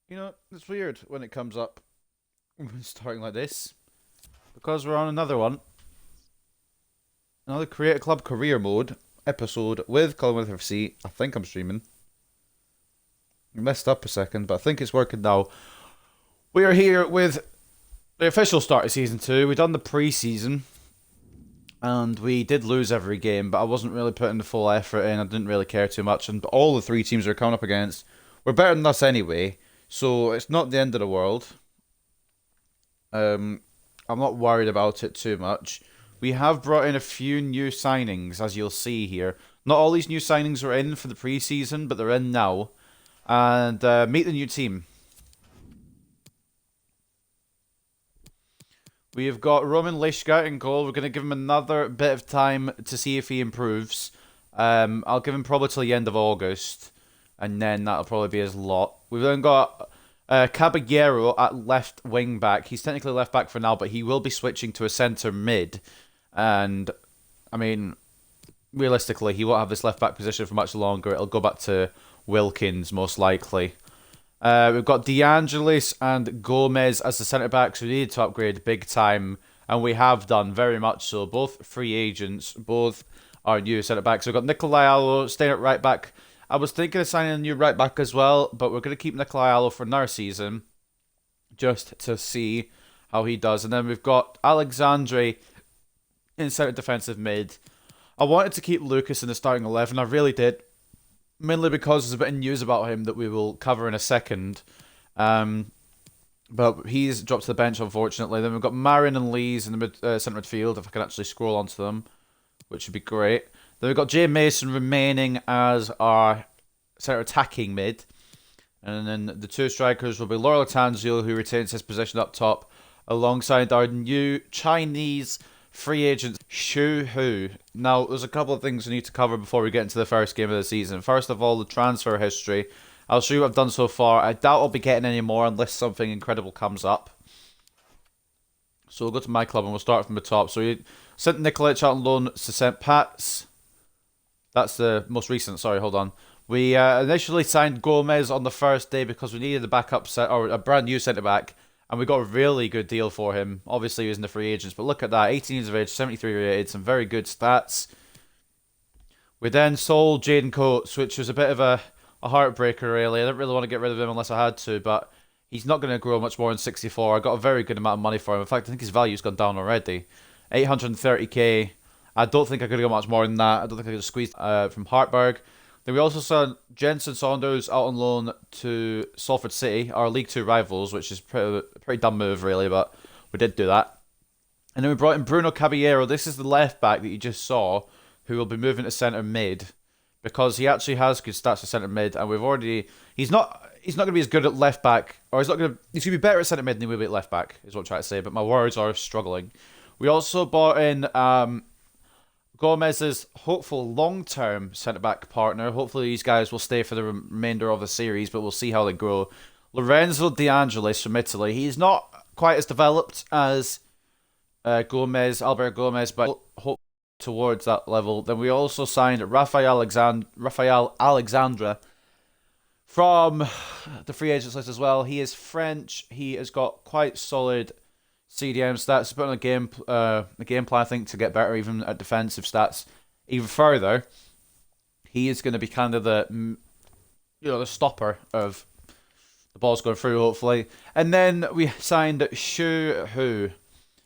You know, it's weird when it comes up starting like this because we're on another one, another Create a Club career mode episode with Cullingworth FC. I think I'm streaming. I messed up a second, but I think it's working now. We are here with the official start of season 2. We've done the pre-season, and we did lose every game, but I wasn't really putting the full effort in. I didn't really care too much, and all the three teams we're coming up against were better than us anyway, so it's not the end of the world. I'm not worried about it too much. We have brought in a few new signings, as you'll see here. Not all these new signings were in for the pre-season, but they're in now. And meet the new team. We have got Roman Lishka in goal. We're going to give him another bit of time to see if he improves. I'll give him probably till the end of August, and then that'll probably be his lot. We've then got Caballero at left wing back. He's technically left back for now, but he will be switching to a centre mid. And, I mean, realistically, he won't have this left back position for much longer. It'll go back to Wilkins, most likely. We've got De Angelis and Gomez as the centre backs. We needed to upgrade big time, and we have done very much so. Both free agents, both are new centre backs. We've got Nikolai Allo staying at right back. I was thinking of signing a new right back as well, but we're going to keep Nikolai Allo for another season just to see how he does. And then we've got Alexandre in centre defensive mid. I wanted to keep Lucas in the starting 11. I really did. Mainly because there's a bit of news about him that we will cover in a second. But he's dropped to the bench, unfortunately. Then we've got Marin and Lees in the centre midfield, if I can actually scroll onto them, which would be great. Then we've got Jay Mason remaining as our centre attacking mid. And then the two strikers will be Laurel Tanzio, who retains his position up top, alongside our new Chinese free agent, Shu Hu. Now, there's a couple of things we need to cover before we get into the first game of the season. First of all, the transfer history. I'll show you what I've done so far. I doubt I'll be getting any more unless something incredible comes up. So we'll go to my club and we'll start from the top. So we sent Nikolic out on loan to St. Pat's. That's the most recent. Sorry, hold on. We initially signed Gomez on the first day because we needed a backup set or a brand new centre back. And we got a really good deal for him. Obviously, he was in the free agents, but look at that. 18 years of age, 73 rated, some very good stats. We then sold Jaden Coates, which was a bit of a heartbreaker, really. I didn't really want to get rid of him unless I had to, but he's not going to grow much more than 64. I got a very good amount of money for him. In fact, I think his value's gone down already. 830k. I don't think I could have got much more than that. I don't think I could have squeezed from Hartberg. Then we also saw Jensen Saunders out on loan to Salford City, our League 2 rivals, which is a pretty dumb move, really, but we did do that. And then we brought in Bruno Caballero. This is the left back that you just saw, who will be moving to centre mid, because he actually has good stats at centre mid, and we've already... He's not going to be as good at left back, or he's going to be better at centre mid than he will be at left back, is what I'm trying to say, but my words are struggling. We also brought in... Gomez's hopeful long-term centre-back partner. Hopefully these guys will stay for the remainder of the series, but we'll see how they grow. Lorenzo De Angelis from Italy. He's not quite as developed as Albert Gomez, but hope towards that level. Then we also signed Rafael Alexandra from the free agents list as well. He is French. He has got quite solid CDM stats, but on a game plan, I think, to get better even at defensive stats even further. He is going to be kind of the stopper of the balls going through, hopefully. And then we signed Shu Hu,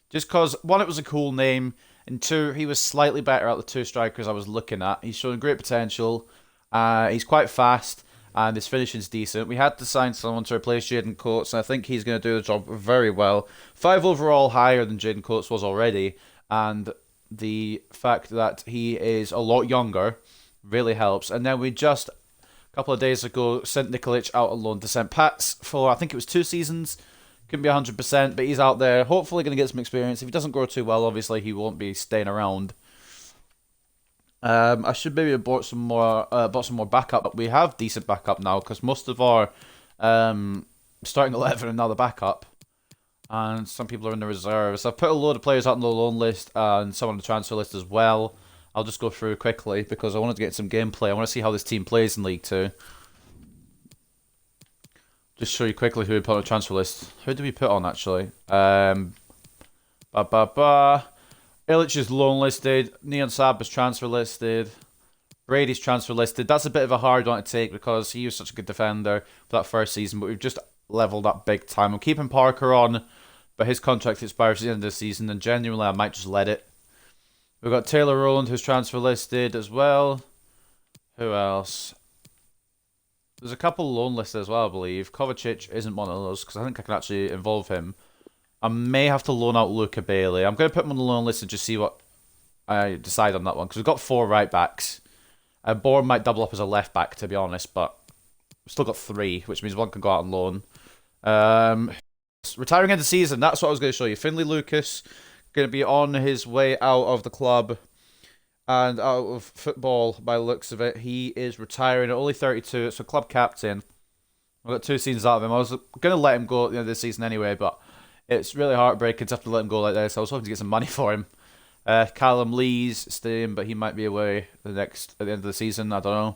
just because one, it was a cool name, and two, he was slightly better at the two strikers I was looking at. He's showing great potential. He's quite fast, and his finishing's decent. We had to sign someone to replace Jaden Coates, and I think he's going to do the job very well. 5 overall, higher than Jaden Coates was already, and the fact that he is a lot younger really helps. And then we just, a couple of days ago, sent Nikolic out on loan to St. Pat's for, I think it was 2 seasons. Couldn't be 100%, but he's out there, hopefully going to get some experience. If he doesn't grow too well, obviously he won't be staying around. I should maybe have bought some more backup. But we have decent backup now because most of our starting 11 are now the backup, and some people are in the reserves. I've put a load of players out on the loan list and some on the transfer list as well. I'll just go through quickly because I wanted to get some gameplay. I want to see how this team plays in League 2. Just show you quickly who we put on the transfer list. Who did we put on, actually? Illich is loan listed. Neon Sab is transfer listed. Brady's transfer listed. That's a bit of a hard one to take because he was such a good defender for that first season, but we've just leveled up big time. I'm keeping Parker on, but his contract expires at the end of the season, and genuinely I might just let it. We've got Taylor Rowland, who's transfer listed as well. Who else? There's a couple loan listed as well, I believe. Kovacic isn't one of those, because I think I can actually involve him. I may have to loan out Luca Bailey. I'm going to put him on the loan list and just see what I decide on that one, because we've got 4 right backs. Bourne might double up as a left back, to be honest, but we've still got 3, which means one can go out on loan. Retiring end of the season, that's what I was going to show you. Finlay Lucas, going to be on his way out of the club and out of football by the looks of it. He is retiring at only 32, so club captain. I've got 2 seasons out of him. I was going to let him go at the end of the season anyway, but it's really heartbreaking to have to let him go like this. I was hoping to get some money for him. Callum Lee's staying, but he might be away at the end of the season. I don't know.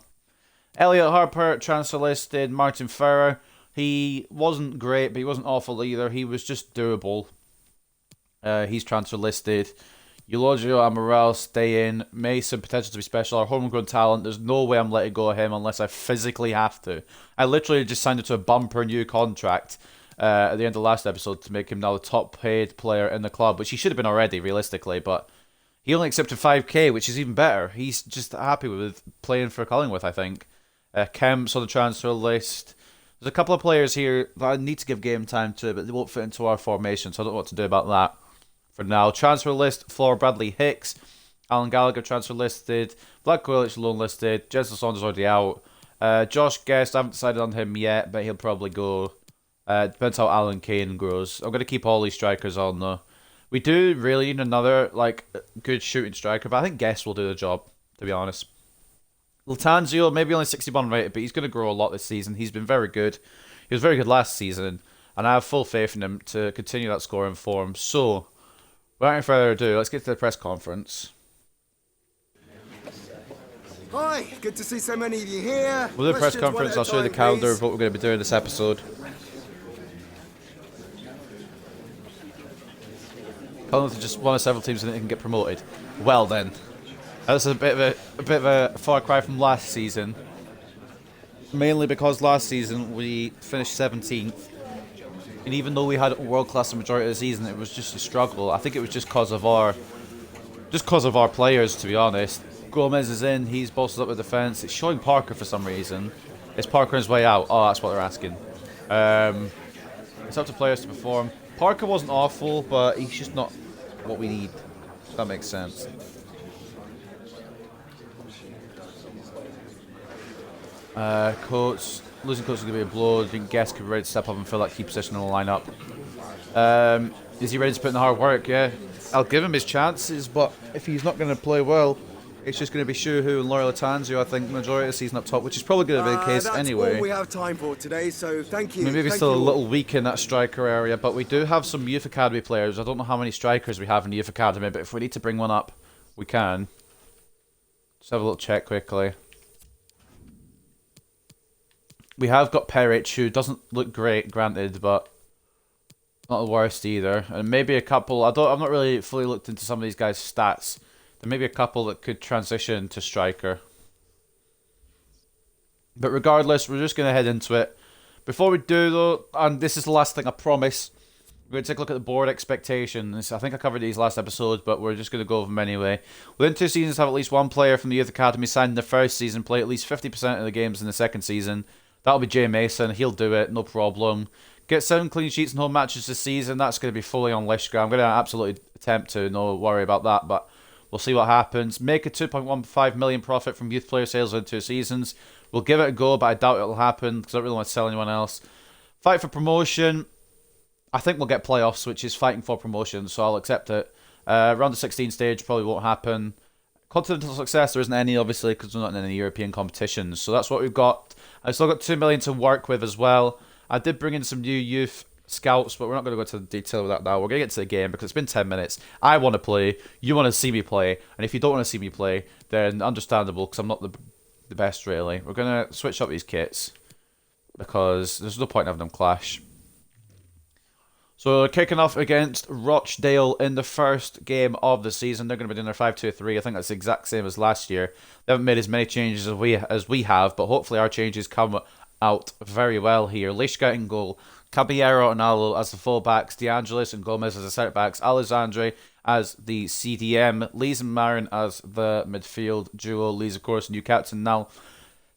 Elliot Harper, transfer listed. Martin Ferrer. He wasn't great, but he wasn't awful either. He was just doable. He's transfer listed. Eulogio Amaral staying. Mason, potential to be special. Our homegrown talent. There's no way I'm letting go of him unless I physically have to. I literally just signed him to a bumper new contract at the end of the last episode to make him now the top paid player in the club, which he should have been already, realistically, but he only accepted 5k, which is even better. He's just happy with playing for Cullingworth, I think. Kemp's on the transfer list. There's a couple of players here that I need to give game time to, but they won't fit into our formation, so I don't know what to do about that for now. Transfer list, Flora Bradley Hicks. Alan Gallagher transfer listed. Vlad Kulic loan listed. Jessel Saunders already out. Josh Guest, I haven't decided on him yet, but he'll probably go. Depends how Alan Kane grows. I'm going to keep all these strikers on, though. We do really need another good shooting striker, but I think Guest will do the job, to be honest. Latanzio, maybe only 61 rated, but he's going to grow a lot this season. He's been very good. He was very good last season, and I have full faith in him to continue that scoring form. So, without any further ado, let's get to the press conference. Hi, good to see so many of you here. With the press conference, I'll show you the calendar of what we're going to be doing this episode. Cullingworth just one of several teams that can get promoted. Well then, that's a bit of a far cry from last season. Mainly because last season we finished 17th, and even though we had world class the majority of the season, it was just a struggle. I think it was just cause of our players, to be honest. Gomez is in. He's bolstered up with defence. It's showing Parker for some reason. Is Parker on his way out? Oh, that's what they're asking. It's up to players to perform. Parker wasn't awful, but he's just not what we need. If that makes sense. Coates. Losing Coates is going to be a blow. I think Guest could be ready to step up and fill that key position in the lineup. Is he ready to put in the hard work? Yeah. I'll give him his chances, but if he's not going to play well, it's just going to be Shuhu and Laura Latanzio, I think, majority of the season up top, which is probably going to be the case anyway. That's all we have time for today, so thank you. Maybe we're still a little weak in that striker area, but we do have some Youth Academy players. I don't know how many strikers we have in the Youth Academy, but if we need to bring one up, we can. Just have a little check quickly. We have got Peric, who doesn't look great, granted, but not the worst either. And maybe a couple. I've not really fully looked into some of these guys' stats. There may be a couple that could transition to striker. But regardless, we're just going to head into it. Before we do, though, and this is the last thing I promise, we're going to take a look at the board expectations. I think I covered these last episodes, but we're just going to go over them anyway. Within 2 seasons, have at least one player from the Youth Academy signed in the first season, play at least 50% of the games in the second season. That'll be Jay Mason. He'll do it, no problem. Get 7 clean sheets in home matches this season. That's going to be fully on Lishka. I'm going to absolutely attempt to, no worry about that, but we'll see what happens. Make a 2.15 million profit from youth player sales in 2 seasons. We'll give it a go, but I doubt it'll happen because I don't really want to sell anyone else. Fight for promotion. I think we'll get playoffs, which is fighting for promotion, so I'll accept it. Round of 16 stage probably won't happen. Continental success, there isn't any, obviously, because we're not in any European competitions. So that's what we've got. I've still got 2 million to work with as well. I did bring in some new youth scouts, but we're not going to go into the detail of that now. We're going to get to the game because it's been 10 minutes. I want to play. You want to see me play. And if you don't want to see me play, then understandable, because I'm not the best, really. We're going to switch up these kits. because there's no point in having them clash. So kicking off against Rochdale in the first game of the season. They're going to be doing their 5-2-3. I think that's the exact same as last year. They haven't made as many changes as we have, but hopefully our changes come out very well here. Lishka in goal, Caballero and Alo as the fullbacks, De Angelis and Gomez as the centre backs, Alexandre as the CDM, Lees and Marin as the midfield duo. Lees, of course, new captain now.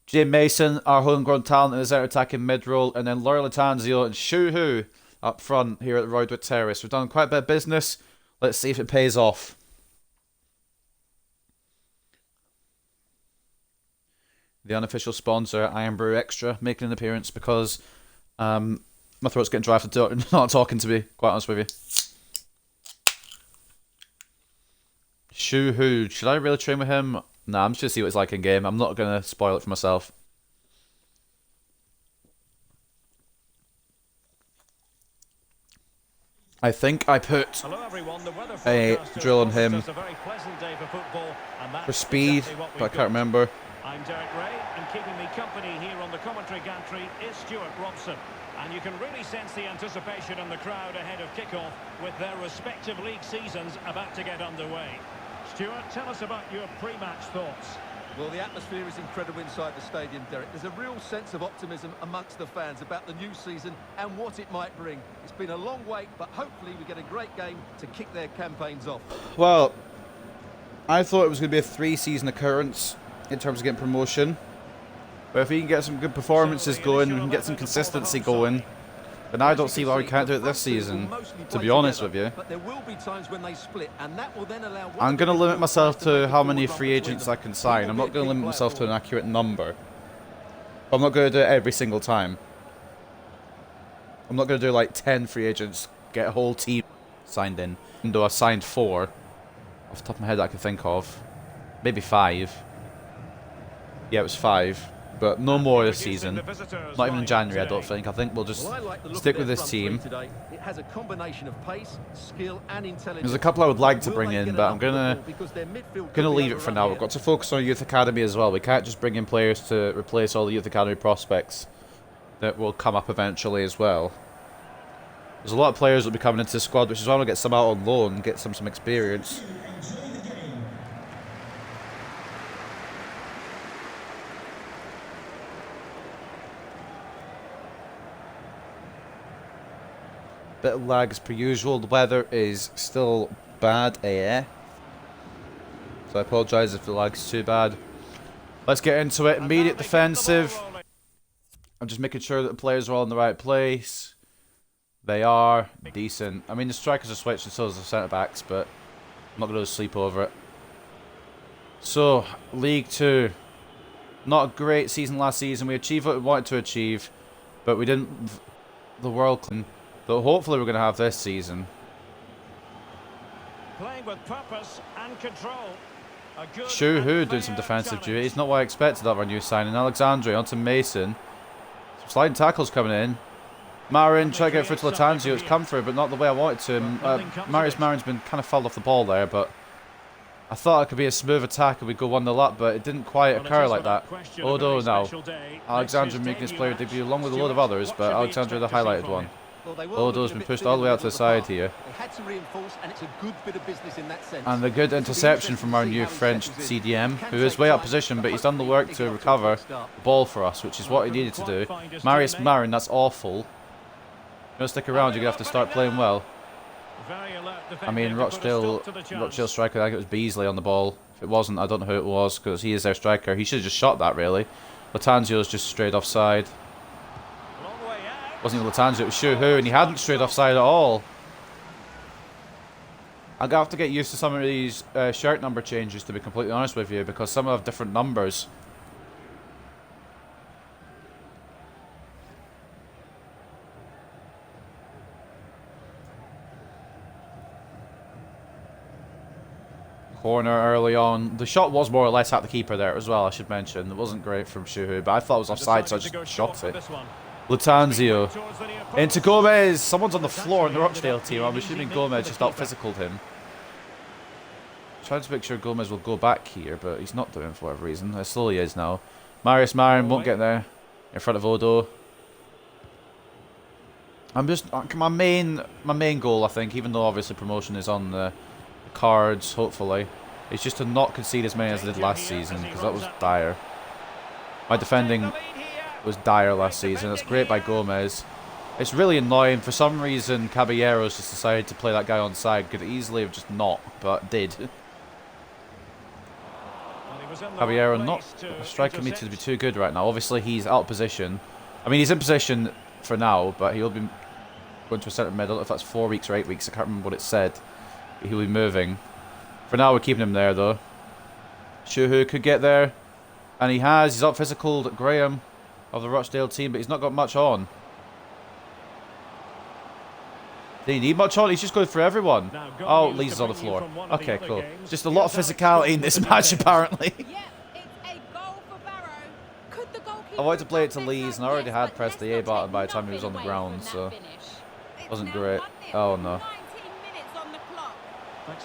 Jay Mason, our homegrown talent in the centre attacking mid role, and then Laura Latanzio and Shu Hu up front here at the Roydwood Terrace. We've done quite a bit of business. Let's see if it pays off. The unofficial sponsor, Iron Brew Extra, making an appearance because my throat's getting dry after not talking, to be quite honest with you. Shu Hu, should I really train with him? Nah, I'm just going to see what it's like in game. I'm not going to spoil it for myself. I think I put a drill on him for speed, but I can't remember. I'm Derek Ray, and keeping me company here on the commentary gantry is Stuart Robson. And you can really sense the anticipation in the crowd ahead of kickoff with their respective league seasons about to get underway. Stuart, tell us about your pre-match thoughts. Well, the atmosphere is incredible inside the stadium, Derek. There's a real sense of optimism amongst the fans about the new season and what it might bring. It's been a long wait, but hopefully we get a great game to kick their campaigns off. Well, I thought it was going to be a 3-season occurrence in terms of getting promotion. But if we can get some good performances going, we can get some consistency going, then I don't see why we can't do it this season, to be honest with you. I'm going to limit myself to how many free agents I can sign. I'm not going to limit myself to an accurate number. I'm not going to do it every single time. I'm not going to do like 10 free agents, get a whole team signed in. Even though I signed 4, off the top of my head I can think of. Maybe 5. Yeah, it was 5. But no more this season. Not even in January, I don't think. I think we'll just stick with this team. It has a combination of pace, skill, and intelligence. There's a couple I would like to bring in, but I'm gonna leave it for now. We've got to focus on youth academy as well. We can't just bring in players to replace all the youth academy prospects that will come up eventually as well. There's a lot of players that will be coming into the squad, which is why we'll get some out on loan, get some experience. Bit of lag as per usual. The weather is still bad AF. So I apologise if the lag's too bad. Let's get into it. Immediate defensive. I'm just making sure that the players are all in the right place. They are decent. I mean, the strikers are switched and so is the centre backs, but I'm not going to sleep over it. So, League 2. Not a great season last season. We achieved what we wanted to achieve, but we didn't. The world clean. But hopefully we're going to have this season. Playing with purpose and control. Shu Hu doing some defensive duties. Not what I expected of our new signing. Alexandre onto Mason. Some sliding tackles coming in. Marin trying to get through to Latanzio. It's come through, but not the way I wanted to. Marin's been kind of fouled off the ball there, but I thought it could be a smooth attack and we'd go 1-0 up, but it didn't quite occur like that. Odo now. Alexandre making his player debut along with a load of others, but Alexandre the highlighted one. Odo's been pushed all the way out to the side here. And the good interception from our new French CDM, who is way up position, but he's done the work to recover the ball for us, which is what he needed to do. Marius Marin, that's awful. If you're going to stick around, you're going to have to start playing well. I mean, Rochdale striker, I think it was Beasley on the ball. If it wasn't, I don't know who it was, because he is their striker. He should have just shot that, really. Latanzio's just straight offside. Wasn't even Latanzio, it was Shu Hu, and he hadn't strayed offside at all. I'm going to have to get used to some of these shirt number changes, to be completely honest with you, because some have different numbers. Corner early on. The shot was more or less at the keeper there as well, I should mention. It wasn't great from Shu Hu, but I thought it was offside, so I just shot it. Latanzio into Gomez. Someone's on the floor in the Rochdale team. I'm assuming Gomez just out-physicaled him. Trying to make sure Gomez will go back here, but he's not doing it for whatever reason. Slowly is now. Marius Marin won't get there in front of Odo. I'm just my main goal, I think, even though obviously promotion is on the cards, hopefully, is just to not concede as many as I did last season, because that was dire. My defending was dire last season. That's great by Gomez. It's really annoying. For some reason, Caballero's just decided to play that guy on side. Could easily have just not, but did. Caballero not striking me to be too good right now. Obviously, he's out of position. I mean, he's in position for now, but he'll be going to a centre mid. I don't know if that's 4 weeks or 8 weeks. I can't remember what it said. He'll be moving. For now, we're keeping him there, though. Shuhu could get there. And he has. He's out physical Graham of the Rochdale team, but he's not got much on. Did he need much on? He's just going for everyone. Oh, Lees is on the floor. Okay, cool. Just a lot of physicality in this match, apparently. I wanted to play it to Lees, and I already had pressed the A button by the time he was on the ground, so it wasn't great. Oh, no.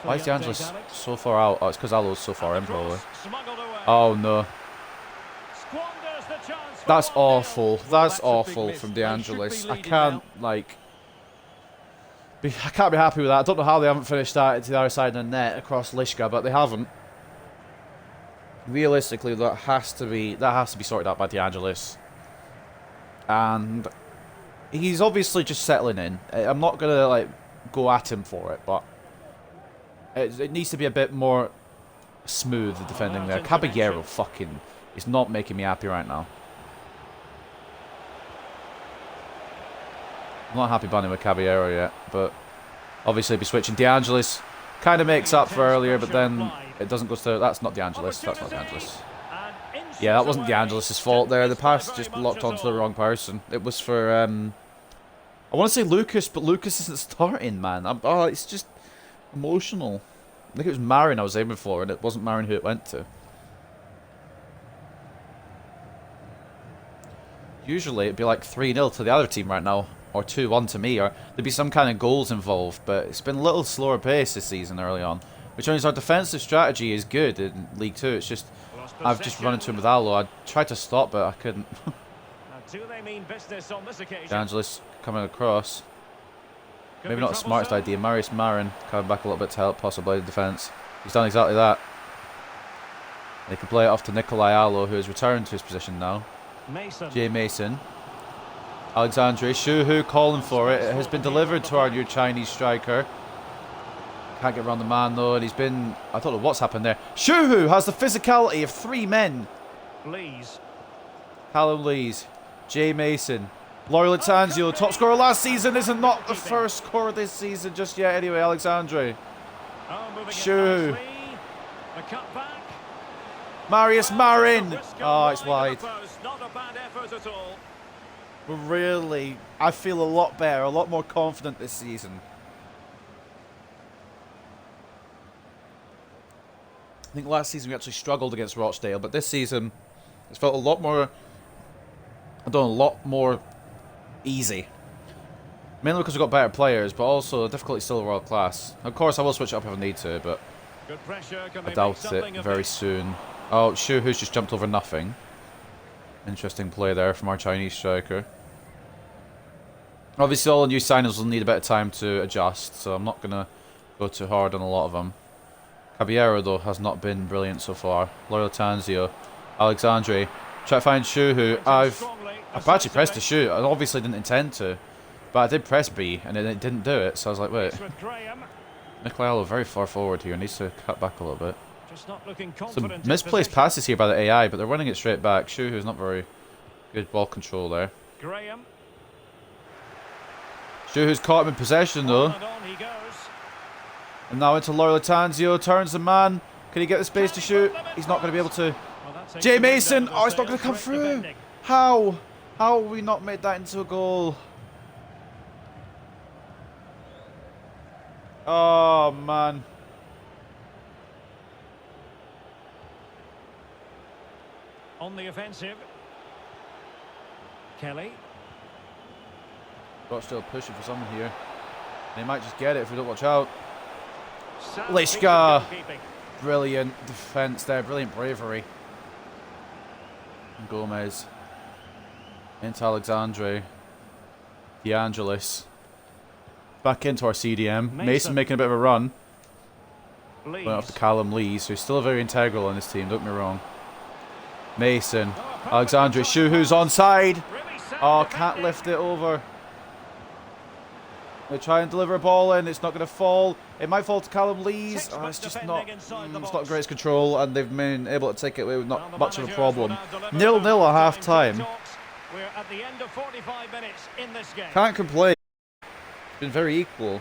Why is De Angelis so far out? Oh, it's because Alo's so far in, probably. Oh, no. That's awful. That's awful from De Angelis. I can't, like... I can't be happy with that. I don't know how they haven't finished that to the other side of the net across Lishka, but they haven't. Realistically, that has to be sorted out by De Angelis. And he's obviously just settling in. I'm not gonna like go at him for it, but it needs to be a bit more smooth, the defending there. Caballero fucking is not making me happy right now. I'm not happy banning with Caballero yet, but obviously be switching. De Angelis kind of makes up for earlier, but then it doesn't go through. That's not De Angelis. That's not De Angelis. Yeah, that wasn't De Angelis' fault there. The pass just locked onto the wrong person. It was for, I want to say Lucas, but Lucas isn't starting, man. Oh, it's just emotional. I think it was Marin I was aiming for, and it wasn't Marin who it went to. Usually it'd be like 3-0 to the other team right now. Or 2-1 to me, or there'd be some kind of goals involved, but it's been a little slower pace this season early on, which means our defensive strategy is good in League 2. It's just, I've just run into him with Alo. I tried to stop, but I couldn't. De Angelis coming across. Maybe not the smartest idea. Marius Marin coming back a little bit to help possibly the defence. He's done exactly that. They can play it off to Nikolai Alo, who has returned to his position now. Jay Mason. Alexandre Shuhu calling for it. It has been delivered to our new Chinese striker. Can't get around the man though, and he's been... I don't know what's happened there. Shuhu has the physicality of 3 men. Lees. Callum Lees. Jay Mason. Laurel Latanzio, top scorer last season, isn't not the first scorer this season just yet. Anyway, Alexandre. Shuhu. Marius Marin. Oh, it's wide. Really, I feel a lot better, a lot more confident this season. I think last season we actually struggled against Rochdale, but this season it's felt a lot more, I don't know, a lot more easy. Mainly because we've got better players, but also the difficulty is still world class. Of course, I will switch it up if I need to, but I doubt it very soon. Oh, Shuhu's just jumped over nothing. Interesting play there from our Chinese striker. Obviously, all the new signings will need a bit of time to adjust, so I'm not going to go too hard on a lot of them. Caballero, though, has not been brilliant so far. Loyal Tanzio. Alexandre. Try to find Shuhu. I've actually pressed the shoot. I obviously didn't intend to, but I did press B, and it didn't do it, so I was like, wait. Nicolaiolo very far forward here. Needs to cut back a little bit. Some misplaced passes here by the AI, but they're winning it straight back. Shuhu's not very good ball control there. Shuhu's caught him in possession though. And now into Laurel Latanzio, turns the man. Can he get the space to shoot? He's not going to be able to. Jay Mason! Oh, it's not going to come through! How? How have we not made that into a goal? Oh, man. On the offensive. Kelly. Still pushing for someone here. They might just get it if we don't watch out. Lishka. Brilliant defence there. Brilliant bravery. And Gomez. Into Alexandre. De Angelis. Back into our CDM. Mason making a bit of a run. Went off to Callum Lee, so he's still very integral in this team, don't get me wrong. Mason. Alexandre Shuhu's onside. Oh, can't lift it over. They try and deliver a ball in, it's not going to fall. It might fall to Callum Lee's. Oh, it's just not, it's not great control, and they've been able to take it away with not much of a problem. 0-0 at half time. We're at the end of 45 minutes in this game. Can't complain. It's been very equal.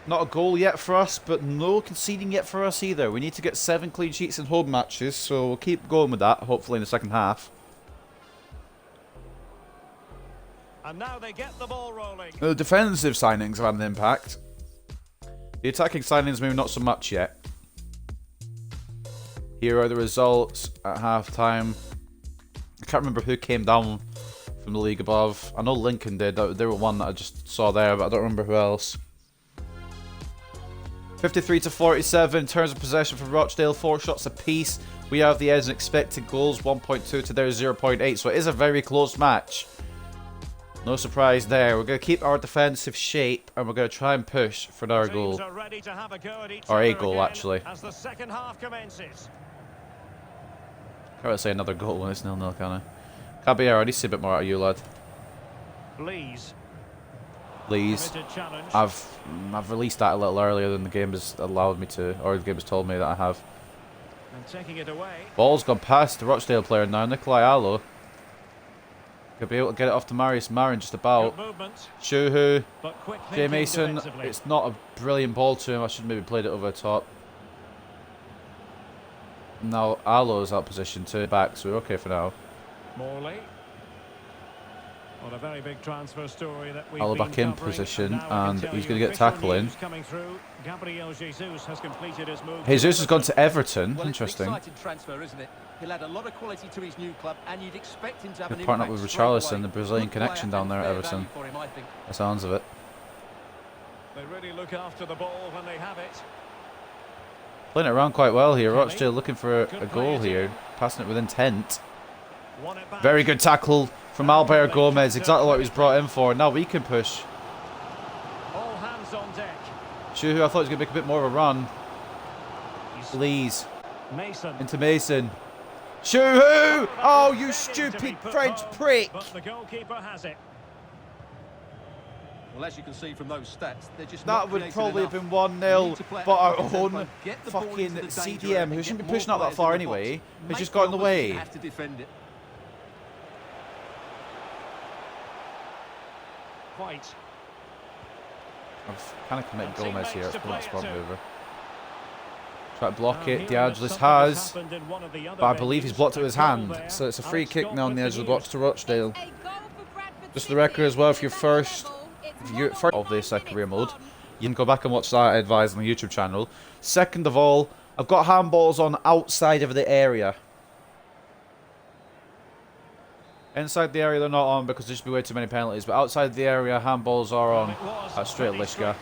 Not a goal yet for us, but no conceding yet for us either. We need to get 7 clean sheets in home matches, so we'll keep going with that, hopefully in the second half. And now they get the ball rolling. The defensive signings have had an impact. The attacking signings maybe not so much yet. Here are the results at half-time. I can't remember who came down from the league above. I know Lincoln did. They were one that I just saw there, but I don't remember who else. 53-47 in terms of possession for Rochdale, 4 shots apiece. We have the edge in expected goals, 1.2 to their 0.8, so it is a very close match. No surprise there. We're going to keep our defensive shape, and we're going to try and push for another goal. Or a goal, actually. As the second half commences. Can't really say another goal when it's 0-0, can I? Caballero, I need to see a bit more out of you, lad. Lees. I've released that a little earlier than the game has allowed me to, or the game has told me that I have. And taking it away. Ball's gone past the Rochdale player now, Nikolai Allo. Could be able to get it off to Marius Marin just about. Shuhu. Jay Mason. It's not a brilliant ball to him. I should have maybe played it over the top. Now Allo's out position to back, so we're okay for now. Morley. What a very big transfer story that we've Allo back in position, and he's going to get tackling. Jesus has gone to Everton. Well, interesting. It's an exciting transfer, isn't it? He'll add a lot of quality to his new club, and you'd expect him to have an partner up impact with straight away. Richarlison, the Brazilian connection down there at Everton. The sounds of it. They really look after the ball when they have it. Playing it around quite well here. Rochdale looking for a goal here, passing it with intent. Very good tackle from Albert Gomez, exactly what he was brought in for. Now we can push. All hands on deck. Shuhu, I thought he was going to make a bit more of a run. Lees. Mason. Into Mason. Shuhu! Oh, you stupid French prick! But the goalkeeper has it. Well, as you can see from those stats, they're just that would probably have been 1-0, but our own fucking CDM, who shouldn't be pushing out that far anyway, has just got in the way. Have to defend it. White. I've kind of committed Gomez here. It's not a spot mover. Try to block it. De Angelis has, but I believe he's blocked it with his hand. So it's a free kick now on the edge of the box to Rochdale. Just for the record as well, if you're first of this career mode, you can go back and watch that, I advise, on the YouTube channel. Second of all, I've got handballs on outside of the area. Inside the area they're not on because there should be way too many penalties, but outside the area handballs are on. That's straight at Lishka.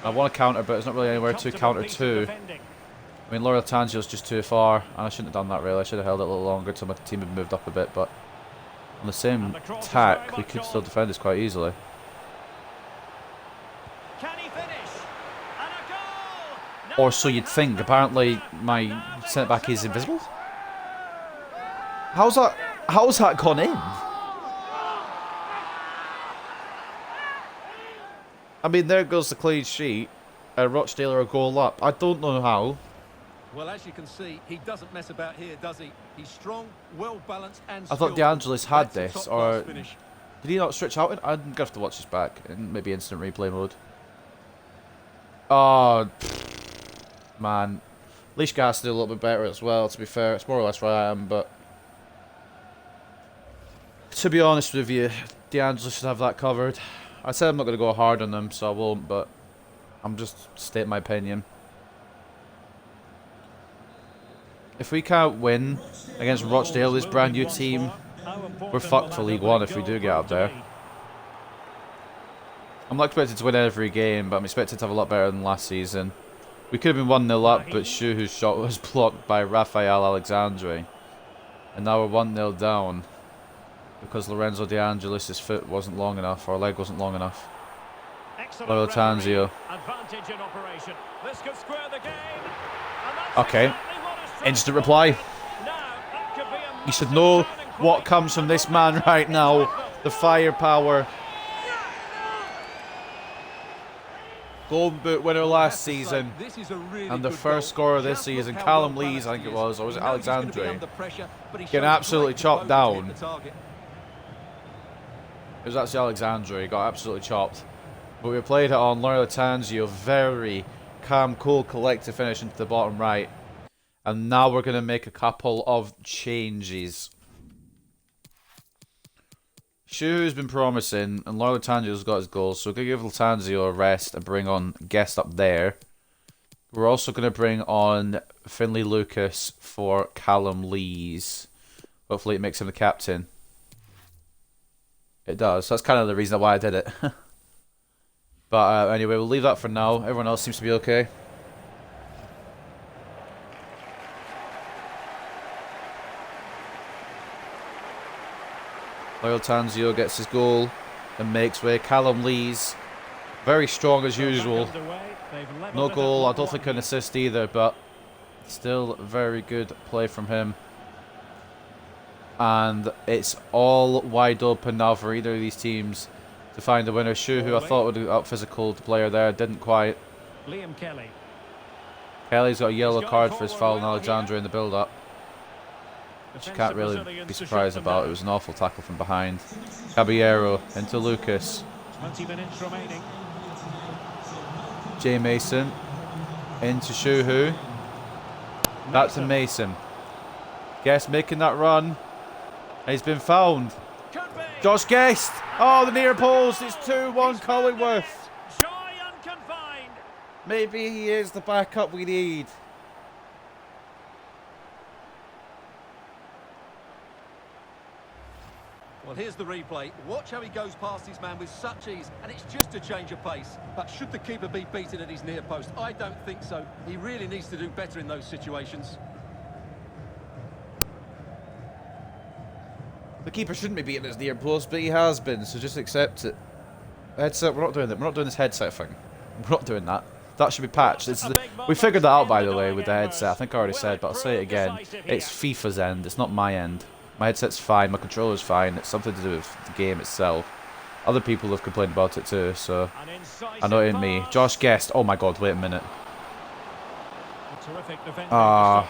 I want to counter, but there's not really anywhere to counter to. I mean, Laurel Tangio's just too far, and I shouldn't have done that really. I should have held it a little longer until my team had moved up a bit, but on the same tack, we could still defend this quite easily. Can he finish? And a goal! Or so you'd think. Apparently, my centre back is invisible. How's that gone in? I mean, there goes the clean sheet. Rochdale are a goal up. I don't know how. Well, as you can see, he doesn't mess about here, does he? He's strong, well balanced, and I thought De Angelis had this, or finish. did he not stretch out? I'm gonna have to watch this back in maybe instant replay mode. Oh, man, Lishka has to do a little bit better as well. To be fair, it's more or less where I am, but to be honest with you, De Angelis should have that covered. I said I'm not going to go hard on them, so I won't, but I'm just stating my opinion. If we can't win against Rochdale, this brand new team, we're fucked for League One if we do get up there. I'm not expected to win every game, but I'm expected to have a lot better than last season. We could have been 1-0 up, but Shuhu's shot was blocked by Rafael Alexandre. And now we're 1-0 down because Lorenzo De Angelis' foot wasn't long enough, or leg wasn't long enough. Loyal Tanzio. Okay. Instant reply. You should know what comes from this man right now. The firepower. Golden Boot winner last season. And the first scorer this season. Callum Lees, I think it was. Or was it Alexandre? Getting absolutely chopped down. It was actually Alexandre. He got absolutely chopped. But we played it on Loyal Tanzio. Very calm, cool, collected finish into the bottom right. And now we're going to make a couple of changes. Shuhu's been promising, and Loyal Tanzio's got his goals, so we're going to give Latanzio a rest and bring on Guest up there. We're also going to bring on Finlay Lucas for Callum Lees. Hopefully it makes him the captain. It does. That's kind of the reason why I did it. But anyway, we'll leave that for now. Everyone else seems to be okay. Loyal Tanzio gets his goal and makes way. Callum Lees, very strong as usual. No goal, I don't think an assist either, but still very good play from him. And it's all wide open now for either of these teams to find a winner. Shu, who I thought would have out physical the player there, didn't quite. Kelly's got a yellow card for his foul on Alexandre in the build-up, which you can't really be surprised about. It was an awful tackle from behind. Caballero into Lucas. 20 minutes remaining. Jay Mason into Shuhu. That's a Mason. Guest making that run. He's been found. Josh Guest. Oh, the near post. It's 2-1 Cullingworth. Joy unconfined. Maybe he is the backup we need. Well, here's the replay. Watch how he goes past his man with such ease, and it's just a change of pace. But should the keeper be beaten at his near post? I don't think so. He really needs to do better in those situations. The keeper shouldn't be beating his near post, but he has been, so just accept it. Headset, we're not doing that. We're not doing this headset thing. We're not doing that. That should be patched. We figured that out, by the way, with the headset. I think I already said, but I'll say it again. It's FIFA's end. It's not my end. My headset's fine. My controller's fine. It's something to do with the game itself. Other people have complained about it too, so I know it ain't me. Josh Guest. Oh my god, wait a minute. I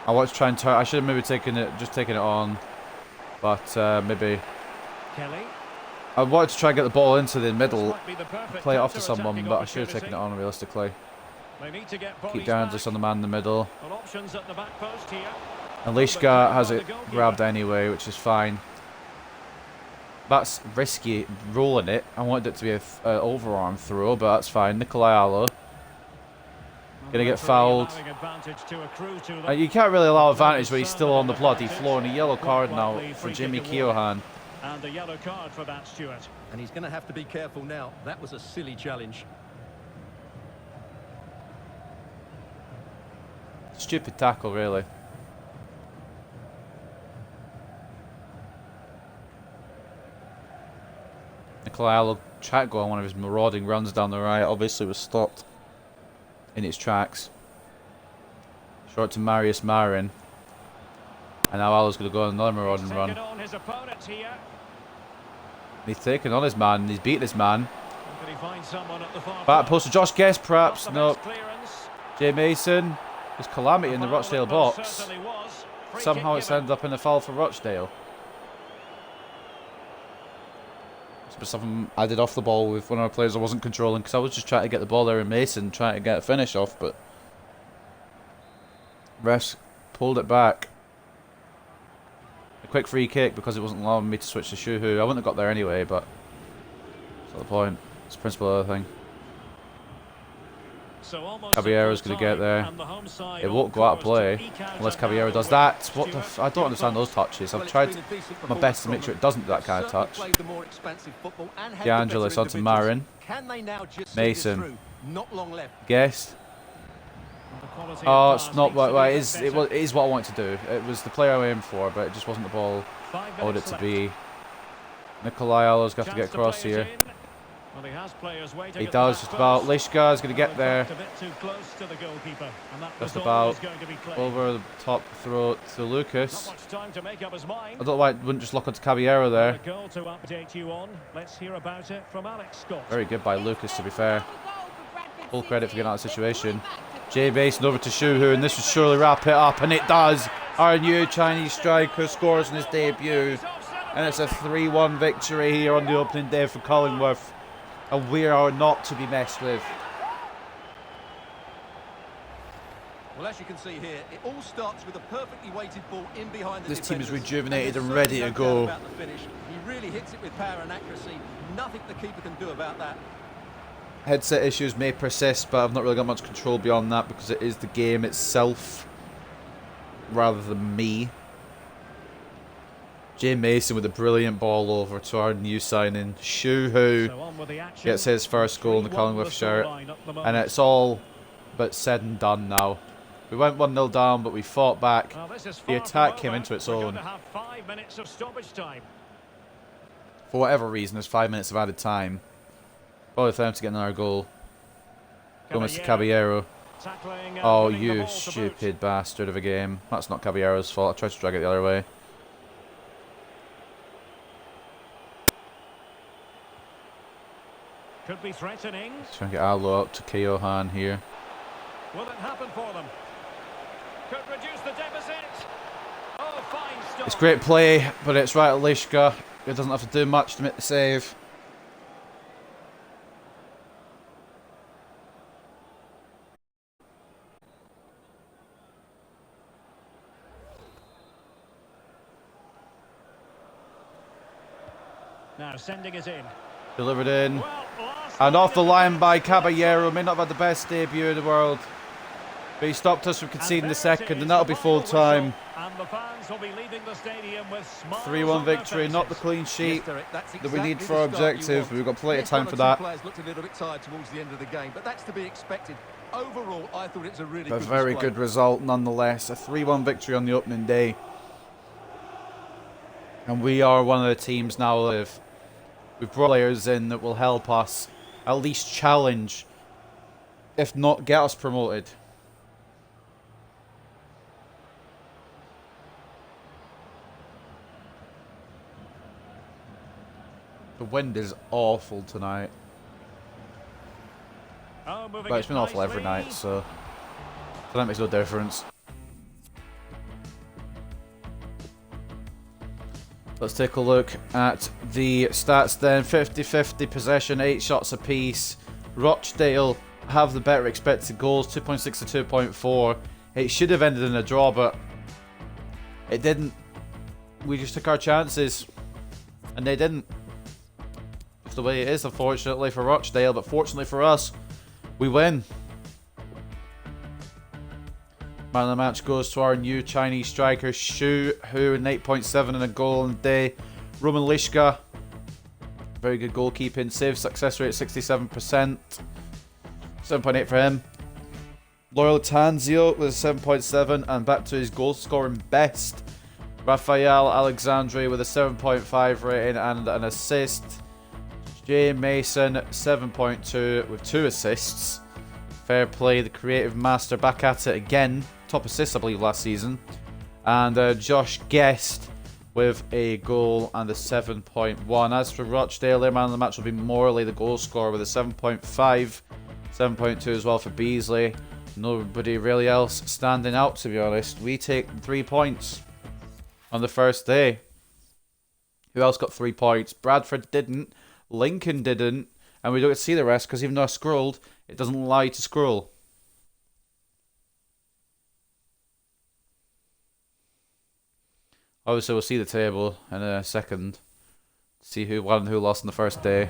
want to try and turn. I should have maybe taken it on. But maybe I wanted to try and get the ball into the middle, play it off to someone, but I should have taken it on realistically. Keep down just on the man in the middle. And Lishka has it grabbed anyway, which is fine. That's risky, rolling it. I wanted it to be an overarm throw, but that's fine. Nikolai Allo. Gonna get fouled. You can't really allow advantage when he's still on the bloody floor, and a yellow card now for Jimmy Keohan. And a yellow card for that, Stuart. And he's going to have to be careful now. That was a silly challenge. Stupid tackle, really. Nikolai Allo tried to go on one of his marauding runs down the right. Obviously was stopped in its tracks. Short to Marius Marin. And now Allo's going to go on another marauding run. He's taken on his man. He's beaten his man. Back post to Josh Guest, perhaps. No. Jay Mason. There's calamity in the Rochdale box. Somehow it's ended up in a foul for Rochdale. It's something I did off the ball with one of our players I wasn't controlling, because I was just trying to get the ball there in Mason, trying to get a finish off, but refs pulled it back. A quick free kick because it wasn't allowing me to switch to Shuhu. I wouldn't have got there anyway, but that's not the point. It's the principle of the thing. Caballero's going to get there. It won't go out of play unless Caballero does that. What the I don't understand those touches. I've tried my best to make sure it doesn't do that kind of touch. De Angelis onto Marin. Mason. Guest. quality. Oh, of it's pass not needs what to well, be it a is. bit It is what I wanted to do. It was the player I aimed for, but it just wasn't the ball better. 5 I wanted minutes it to left. be. Nikolai Allo's got to Chance get across play it here. in. Well, he has players waiting He at the does back just about. post. Lishka is going to get Well, there. a bit too close to the goalkeeper, and that Just was about always going to be claimed. over the top throw to Not Lucas. much time to make up his I mind. don't know why it wouldn't just look onto Caballero A there. goal to update you on. Let's hear about it from Alex Scott. Very good by Lucas, to be fair. Full credit for getting out of the situation. Jay Basin over to Shuhu, and this would surely wrap it up, and it does. Our new Chinese striker scores in his debut, and it's a 3-1 victory here on the opening day for Cullingworth, and we are not to be messed with. Well, as you can see here, it all starts with a perfectly weighted ball in behind the This team is defenders. rejuvenated and there's ready to certainly no go. doubt about the finish. He really hits it with power and accuracy. Nothing the keeper can do about that. Headset issues may persist, but I've not really got much control beyond that because it is the game itself rather than me. Jay Mason with a brilliant ball over to our new signing, Shu, who So on with the action. gets his first goal in the 3-1 Cullingworth the shirt. scoreline at the And moment. it's all but said and done now. We went 1-0 down, but we fought back. Well, this is The far attack from came over. into its We're own. going to have 5 minutes of stoppage time. For whatever reason, there's 5 minutes of added time. Probably for them to get another goal. Go Mr. Caballero. Tackling and Oh, winning the you ball to boot. stupid bastard of a game. That's not Caballero's fault. I tried to drag it the other way. Could be threatening. Trying to get Allo up to Keohan here. Will it happen for them? Could reduce the deficit. Oh, fine stop. It's great play, but it's right at Lishka. He doesn't have to do much to make the save. Now sending it in. Delivered in. Well, last And off the line line by Caballero. May not have had the best debut in the world, but he stopped us from conceding the second, and that'll be full time. And the fans will be leaving the stadium with smiles 3-1 on their victory, not the faces. clean sheet Yes, Derek, that's that we need exactly for our the start you objective. want. We've got plenty of Yes, time one for or that. two players looked a little bit tired towards the end of the game, but that's to be expected. Overall, I thought it was a really A good very display. good result nonetheless. A 3-1 victory on the opening day. And we are one of the teams now that we've brought players in that will help us at least challenge, if not get us promoted. The wind is awful tonight. Oh, moving But it's it been awful every nicely. night, so that makes no difference. Let's take a look at the stats then. 50-50 possession, 8 shots apiece. Rochdale have the better expected goals, 2.6 to 2.4. It should have ended in a draw, but it didn't. We just took our chances, and they didn't. It's the way it is, unfortunately, for Rochdale, but fortunately for us, we win. Man of the match goes to our new Chinese striker, Shu, who an 8.7 and a goal in the day. Roman Lishka, very good goalkeeping. Save success rate 67%. 7.8 for him. Loyal Tanzio with a 7.7 and back to his goal scoring best. Rafael Alexandre with a 7.5 rating and an assist. Jay Mason 7.2 with 2 assists. Fair play, the creative master back at it again. Top assist, I believe, last season. And Josh Guest with a goal and a 7.1. As for Rochdale, their man of the match will be Morley, the goal scorer, with a 7.5. 7.2 as well for Beasley. Nobody really else standing out, to be honest. We take 3 points on the first day. Who else got 3 points? Bradford didn't. Lincoln didn't. And we don't get to see the rest because even though I scrolled, it doesn't allow you to scroll. Obviously, we'll see the table in a second. See who won and who lost on the first day.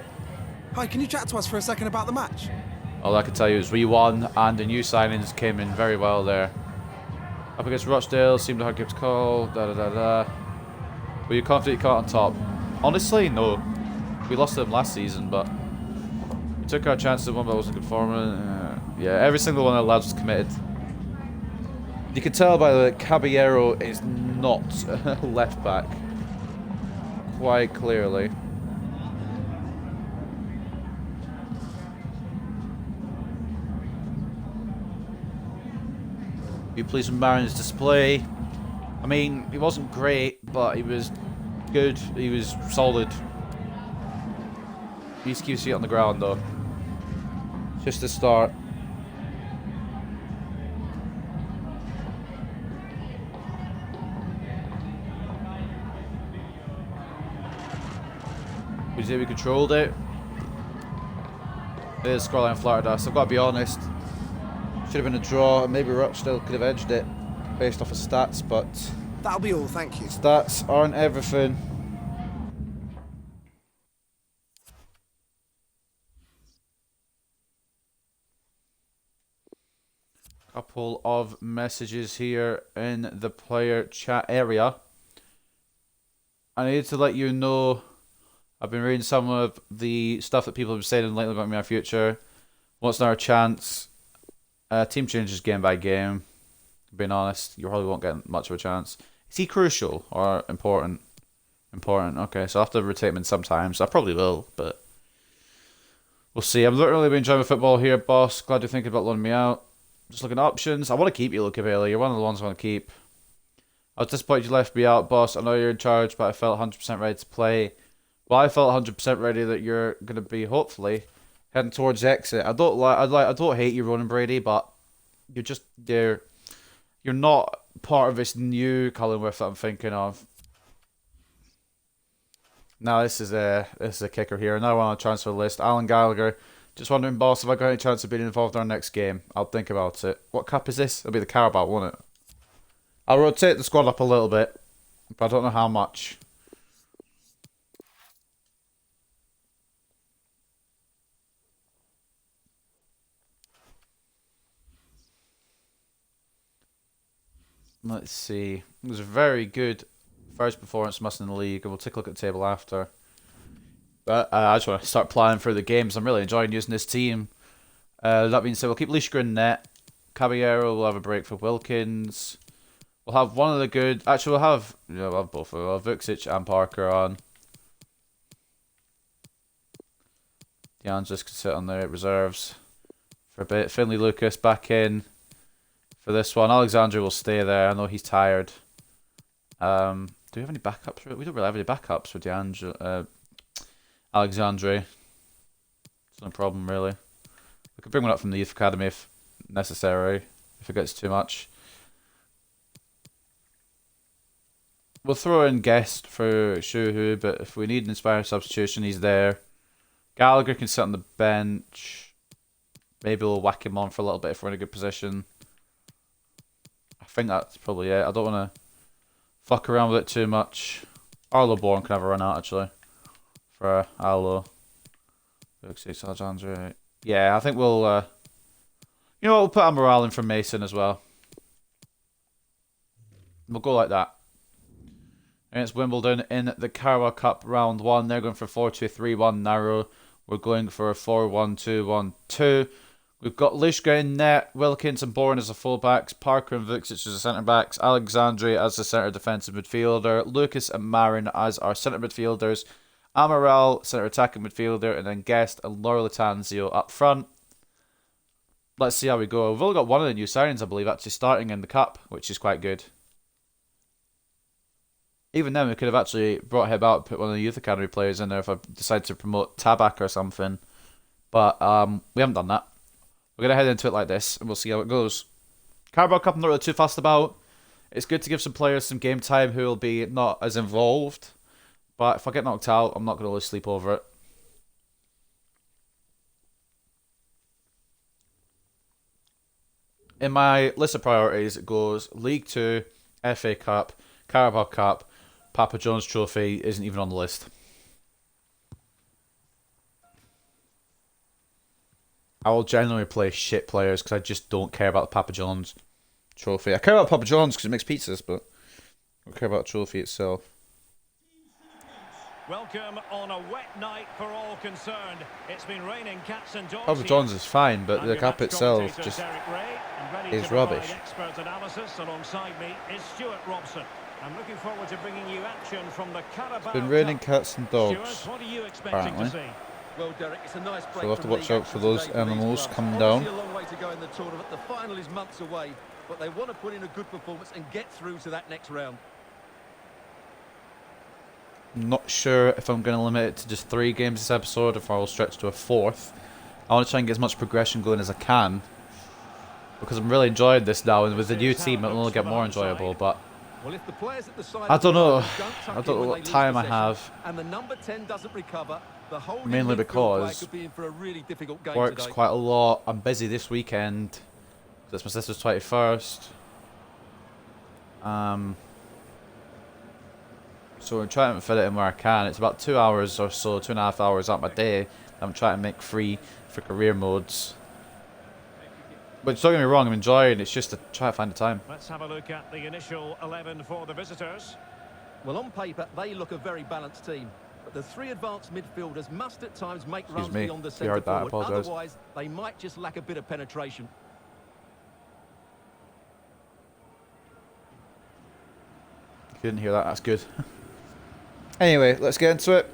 Hi, can you chat to us for a second about the match? All I can tell you is we won, and the new signings came in very well there. Up against Rochdale, seemed to have gives call. Were you confident you caught on top? Honestly, no. We lost to them last season, but we took our chances. One, but wasn't good form. Yeah, every single one of the lads was committed. You can tell by the way, Caballero is not left back. Quite clearly. Be pleased with Marin's display. I mean, he wasn't great, but he was good. He was solid. He just keeps feet on the ground, though. Just to start. We say we controlled it. There's scoreline flattered us. I've got to be honest. Should have been a draw, and maybe Rochdale could have edged it based off of stats, but That'll be all, thank you. stats aren't everything. Couple of messages here in the player chat area. I need to let you know I've been reading some of the stuff that people have been saying lately about me in our future. What's our chance? Team changes game by game. Being honest, you probably won't get much of a chance. Is he crucial or important? Important. Okay, so I have to rotate him in sometimes. I probably will, but we'll see. I've literally been enjoying football here, boss. Glad you're thinking about loaning me out. Just looking at options. I want to keep you, Caballero. You're one of the ones I want to keep. I was disappointed you left me out, boss. I know you're in charge, but I felt 100% ready to play. Well, I felt 100% ready that you're going to be, hopefully, heading towards exit. I don't hate you, Ronan Brady, but you're not part of this new Cullingworth that I'm thinking of. Now this is a kicker here. Now on a transfer list, Alan Gallagher. Just wondering, boss, if I got any chance of being involved in our next game. I'll think about it. What cup is this? It'll be the Carabao, won't it? I'll rotate the squad up a little bit, but I don't know how much. Let's see. It was a very good first performance from us in the league, and we'll take a look at the table after. But I just want to start planning for the games. I'm really enjoying using this team. That being said, we'll keep Leishgren in net. Caballero will have a break for Wilkins. We'll have one of the good... Actually, we'll have both. We'll have Vucic and Parker on. DeAndres can sit on the reserves for a bit. Finley Lucas back in for this one. Alexandre will stay there. I know he's tired. Do we have any backups? We don't really have any backups for Alexandre. It's no problem, really. We could bring one up from the youth academy if necessary, if it gets too much. We'll throw in Guest for Shuhu, but if we need an inspired substitution, he's there. Gallagher can sit on the bench. Maybe we'll whack him on for a little bit if we're in a good position. I think that's probably it. I don't want to fuck around with it too much. Arlo Bourne can have a run out, actually. For Arlo. Alexandre. Yeah, I think we'll... you know what, we'll put Amaral in for Mason as well. We'll go like that. And it's Wimbledon in the Carabao Cup round 1. They're going for 4-2-3-1 narrow. We're going for a 4-1-2-1-2. We've got Lishka in net, Wilkins and Bourne as the fullbacks, Parker and Vucic as the centre-backs, Alexandre as the centre defensive midfielder, Lucas and Marin as our centre midfielders, Amaral, centre attacking midfielder, and then Guest and Laura Latanzio up front. Let's see how we go. We've only got one of the new signings, I believe, actually starting in the Cup, which is quite good. Even then, we could have actually brought him out, put one of the youth academy players in there if I decided to promote Tabak or something. But we haven't done that. We're going to head into it like this, and we'll see how it goes. Carabao Cup I'm not really too fussed about. It's good to give some players some game time who will be not as involved. But if I get knocked out, I'm not going to lose sleep over it. In my list of priorities, it goes League 2, FA Cup, Carabao Cup, Papa John's Trophy isn't even on the list. I will generally play shit players because I just don't care about the Papa John's Trophy. I care about Papa John's because it makes pizzas, but I don't care about the trophy itself. Welcome on a wet night for all concerned. It's been raining cats and dogs. Papa John's is fine, but the cup itself just... ready is to provide rubbish. expert analysis. Alongside me is Stuart Robson. I'm looking forward to bringing you action from the Carabao It's been raining Cup. cats and dogs, Stuart, what are you expecting apparently. to see? Well, Derek, it's a nice break. So we'll have to from watch league out for action those today for these animals clubs. coming Obviously down. a long way to go in the tournament. The final is months away, but they want to put in a good performance and get through to that next round. I'm not sure if I'm going to limit it to just 3 games this episode, or if I will stretch to a 4th. I want to try and get as much progression going as I can, because I'm really enjoying this now, and with the new team it'll only get more enjoyable, but Well, if the players at the side I don't know. tuck I don't know in when what they lose time I possession, have. and the number 10 doesn't recover, the whole Mainly midfield play because could be in for a really difficult game works today. quite a lot. I'm busy this weekend. It's my sister's 21st. So we're trying to fit it in where I can. It's about 2 hours or so, 2.5 hours out my day. I'm trying to make free for career modes. But don't get me wrong, I'm enjoying it. It's just to try to find the time. Let's have a look at the initial 11 for the visitors. Well, on paper, they look a very balanced team. But the 3 advanced midfielders must at times make Excuse runs me, beyond the if you heard centre that, I forward. apologise. Otherwise, they might just lack a bit of penetration. If you didn't hear that, that's good. Anyway, let's get into it.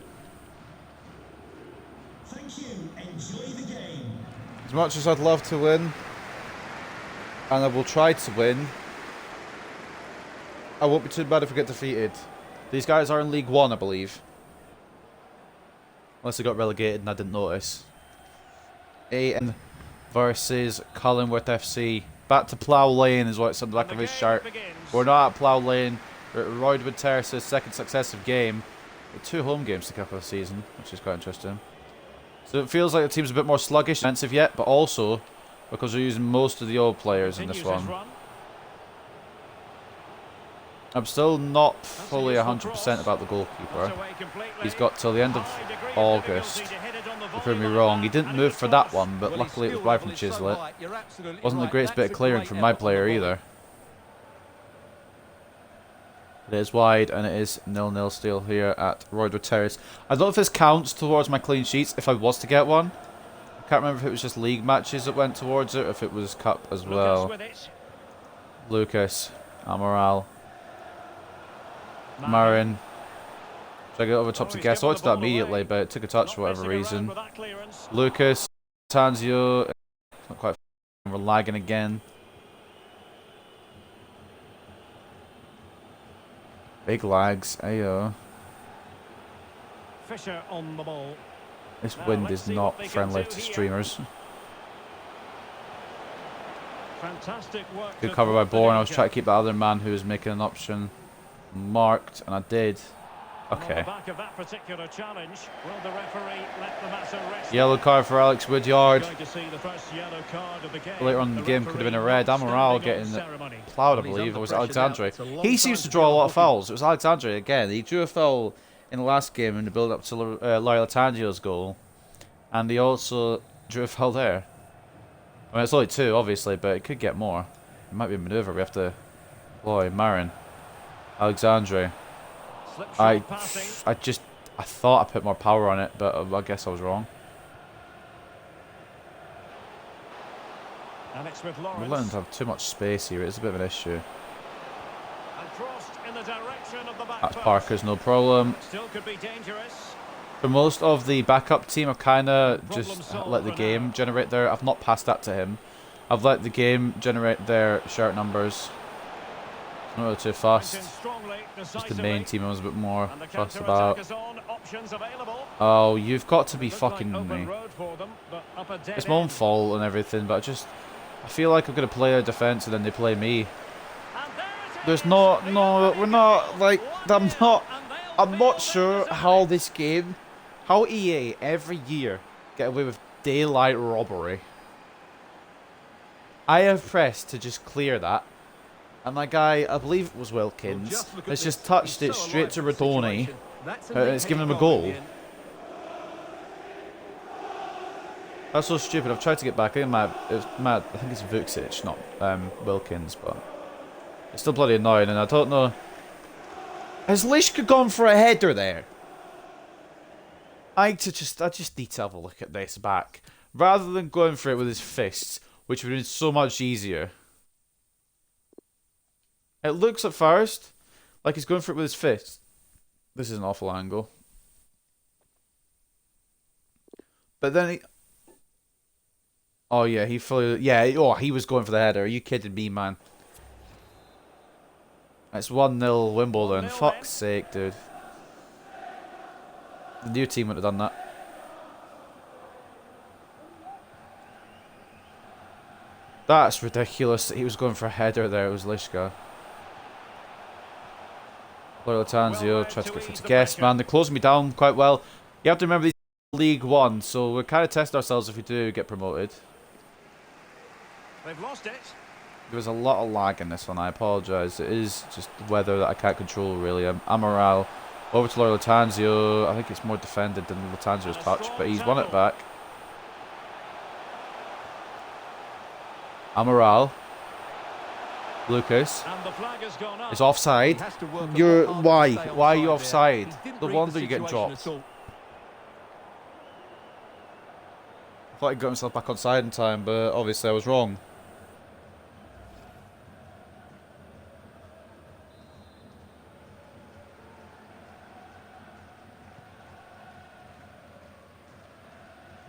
Thank you. Enjoy the game. As much as I'd love to win, and I will try to win, I won't be too bad if we get defeated. These guys are in League 1, I believe. Unless they got relegated and I didn't notice. AN versus Cullingworth FC. Back to Plough Lane is what's on the back of his shirt. We're not at Plough Lane. We're at Roydwood Terrace's second successive game. With 2 home games to kick off the season, which is quite interesting. So it feels like the team's a bit more sluggish, defensive yet, but also because we're using most of the old players in this one. I'm still not fully 100% about the goalkeeper. He's got till the end of August. Don't prove me wrong. He didn't move for that one, but luckily it was wide from Chislett. Wasn't the greatest bit of clearing from my player either. It is wide, and it is 0-0 still here at Roydwood Terrace. I don't know if this counts towards my clean sheets if I was to get one. I can't remember if it was just league matches that went towards it, or if it was cup as well. Lucas, Amaral, Marin. Should I get over top to guess? I wanted that immediately, but it took a touch for whatever reason. Lucas, Tanzio, not quite. We're lagging again. Big lags, ayo. Fisher on the ball. This wind is not friendly to streamers. Fantastic work. Good cover by Bourne. I was trying to keep that other man who was making an option marked, and I did. Okay. On the back of that particular challenge, will the referee let the matter rest? Yellow card for Alex Woodyard. Going to see the first yellow card of the game. Later on in the game could have been a red. Amaral getting ploughed, I believe. Or was it Alexandre? He seems to draw a lot of fouls. It was Alexandre again. He drew a foul in the last game in the build up to Lyle Tangio's goal. And he also drew a foul there. I mean, it's only 2, obviously, but it could get more. It might be a manoeuvre. We have to employ Marin. Alexandre. I thought I put more power on it, but I guess I was wrong. And it's with We're Lawrence. letting them have too much space here. It's a bit of an issue. And crossed in the direction of the back That's post. Parker's no problem. Still could be dangerous. For most of the backup team, I've kind of just let the game generate their... I've not passed that to him. I've let the game generate their shirt numbers. Not really too fast. Just the main team I was a bit more fussed about. Oh, you've got to be fucking me. It's my own fault and everything, but I feel like I'm going to play a defence and then they play me. There's no, we're not, like, I'm not sure how this game, how EA every year get away with daylight robbery. I have pressed to just clear that. And that guy, I believe it was Wilkins, has just touched it straight to Radoni. It's given him a goal. That's so stupid. I've tried to get back. I think it's Vucic, not Wilkins, but it's still bloody annoying. And I don't know. Has Lishka gone for a header there? I just need to have a look at this back rather than going for it with his fists, which would have been so much easier. It looks at first like he's going for it with his fist. This is an awful angle. But then he... Oh, yeah, he fully... Yeah, oh, he was going for the header. Are you kidding me, man? It's 1-0 Wimbledon. 1-0 Fuck's sake, dude. The new team would have done that. That's ridiculous. He was going for a header there. It was Lishka. Latanzio tried to get through to Guest, man. They're closing me down quite well. You have to remember these League One, so we're kind of testing ourselves if we do get promoted. They've lost it. There was a lot of lag in this one. I apologise. It is just weather that I can't control, really. Amaral over to Latanzio. I think it's more defended than Latanzio's touch, but he's won it back. Amaral. Lucas. And the flag has gone up. It's offside. You're... Why? Why are you offside? No wonder you're getting dropped. I thought he got himself back on side in time, but obviously I was wrong.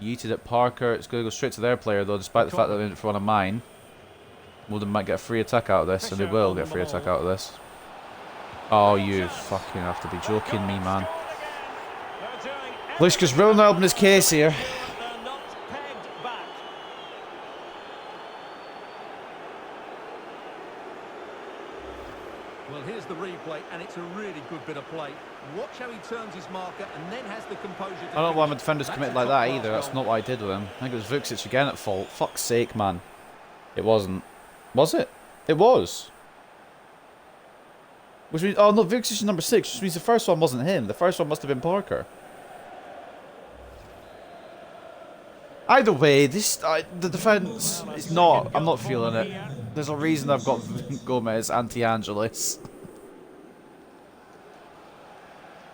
Yeeted at Parker. It's going to go straight to their player, though, despite the fact that they didn't for one of mine. Wimbledon might get a free attack out of this, and they will get a free attack out of this. Oh, you fucking have to be joking me, man. Lishka's really not helping his case here. Well, here's the replay, and it's a really good bit of play. Watch how he turns his marker and then has the composure to... I don't know why my defenders commit like that either. That's not what I did with him. I think it was Vucic again at fault. Fuck's sake, man. It wasn't. Was it? It was. Which means... Oh, no, Vucic is number 6, which means the first one wasn't him. The first one must have been Parker. Either way, this the defence is not... I'm not feeling it. There's a reason I've got Gomez anti-Angelis.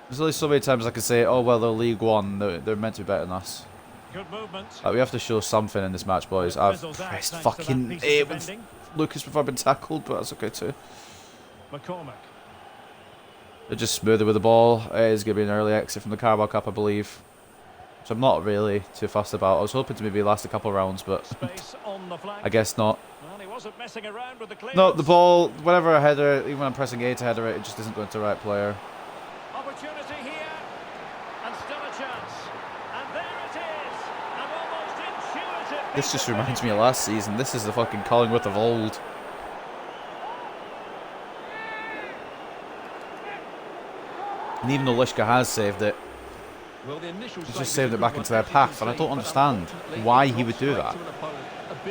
There's only so many times I can say, oh, well, they're League One. They're meant to be better than us. Good movement. We have to show something in this match, boys. I've pressed fucking A with Lucas before I've been tackled, but that's okay too. McCormick. They're just smoother with the ball. It is going to be an early exit from the Carabao Cup, I believe. Which I'm not really too fussed about. I was hoping to maybe last a couple of rounds, but I guess not. Well, he wasn't messing around with the clearance. No, the ball, whenever I header, even when I'm pressing A to header it, it just isn't going to the right player. Opportunity here, and still a chance. And there it is, an almost intuitive... This just reminds me of last season. This is the fucking Cullingworth of old. And even though Lishka has saved it, Well, the initial he's just saved it back into their path, and I don't understand why he would do that.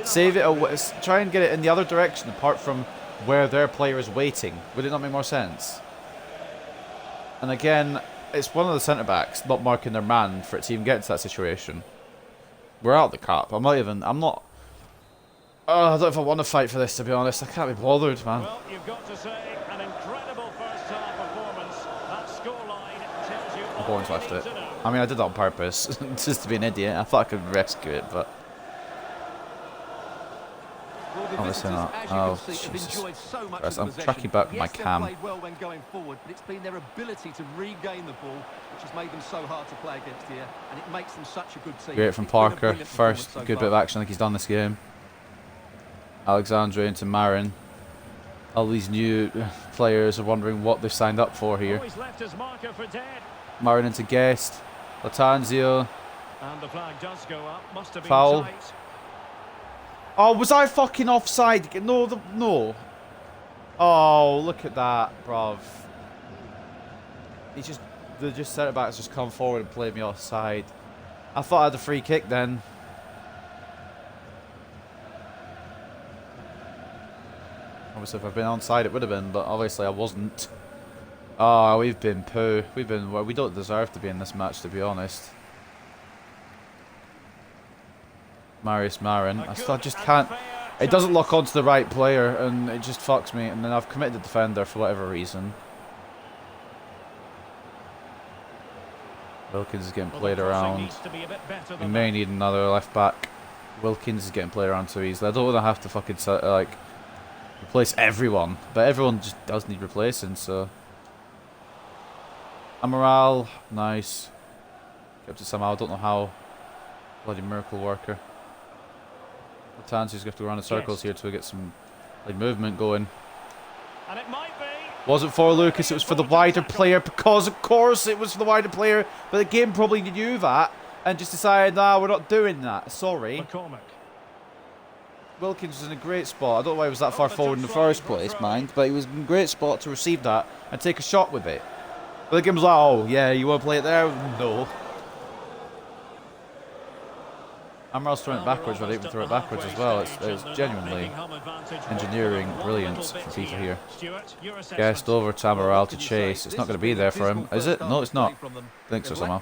Save it, try and get it in the other direction, apart from where their player is waiting. Would it not make more sense? And again, it's one of the centre-backs not marking their man for it to even get into that situation. We're out of the cup. I'm not... Oh, I don't know if I want to fight for this, to be honest. I can't be bothered, man. Well, you've got to say, an incredible first-half performance. That scoreline tells you all Bourne's you left need it. to know. I mean, I did that on purpose, just to be an idiot. I thought I could rescue it, but... Well, Oh, the listen visitors, up. as you Oh, can see, have Jesus enjoyed so much Christ, of I'm the possession. tracking back with my Yes, they've cam. played well when going forward, but it's been their ability to regain the ball which has made them so hard to play against here, and it makes them such a good team. Great from It's been a Parker. brilliant First performance so good far. bit of action I think he's done this game. Alexandre into Marin. All these new players are wondering what they've signed up for here. Always left his marker for dead. Marin into Guest. Latanzio. And the flag does go up. Must have been Foul. tight. Oh, was I fucking offside? No, no. Oh, look at that, bruv. The centre backs just come forward and played me offside. I thought I had a free kick then. Obviously, if I'd been onside, it would have been, but obviously I wasn't. Oh, we've been poo. Well, we don't deserve to be in this match, to be honest. Marius Marin. I just can't. It doesn't lock onto the right player, and it just fucks me. And then I've committed the defender for whatever reason. Wilkins is getting played around. We may need another left back. Wilkins is getting played around too easily. I don't want to have to fucking replace everyone, but everyone just does need replacing. So Amaral, nice. Kept it somehow. I don't know how. Bloody miracle worker. Tansi's going to go around in circles here to get some like movement going. And it might be. Wasn't for Lucas, it was for the wider player, because of course it was for the wider player, but the game probably knew that and just decided, nah, we're not doing that. Sorry. McCormick. Wilkins was in a great spot. I don't know why he was that far forward in the first place, mind, but he was in a great spot to receive that and take a shot with it. But the game was like, oh, yeah, you want to play it there? No. Amaral's throwing it backwards, but I didn't throw it backwards as well. It's genuinely engineering brilliance from FIFA here. Guessed over to Amaral to chase. It's not going to be there for him, is it? No, it's not. I think so somehow.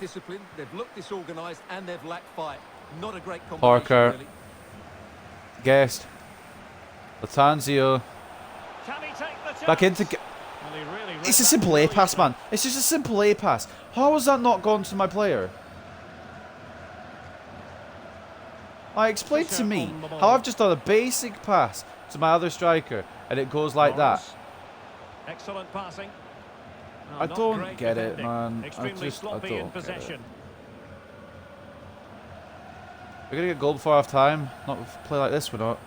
Parker. Guessed. Latanzio. Back into... It's a simple A pass, man. It's just a simple A pass. How has that not gone to my player? Explain to me how I've just done a basic pass to my other striker and it goes like that. Excellent passing. I don't get it, man. I don't get it. We're going to get goal before half time. Not play like this, we're not.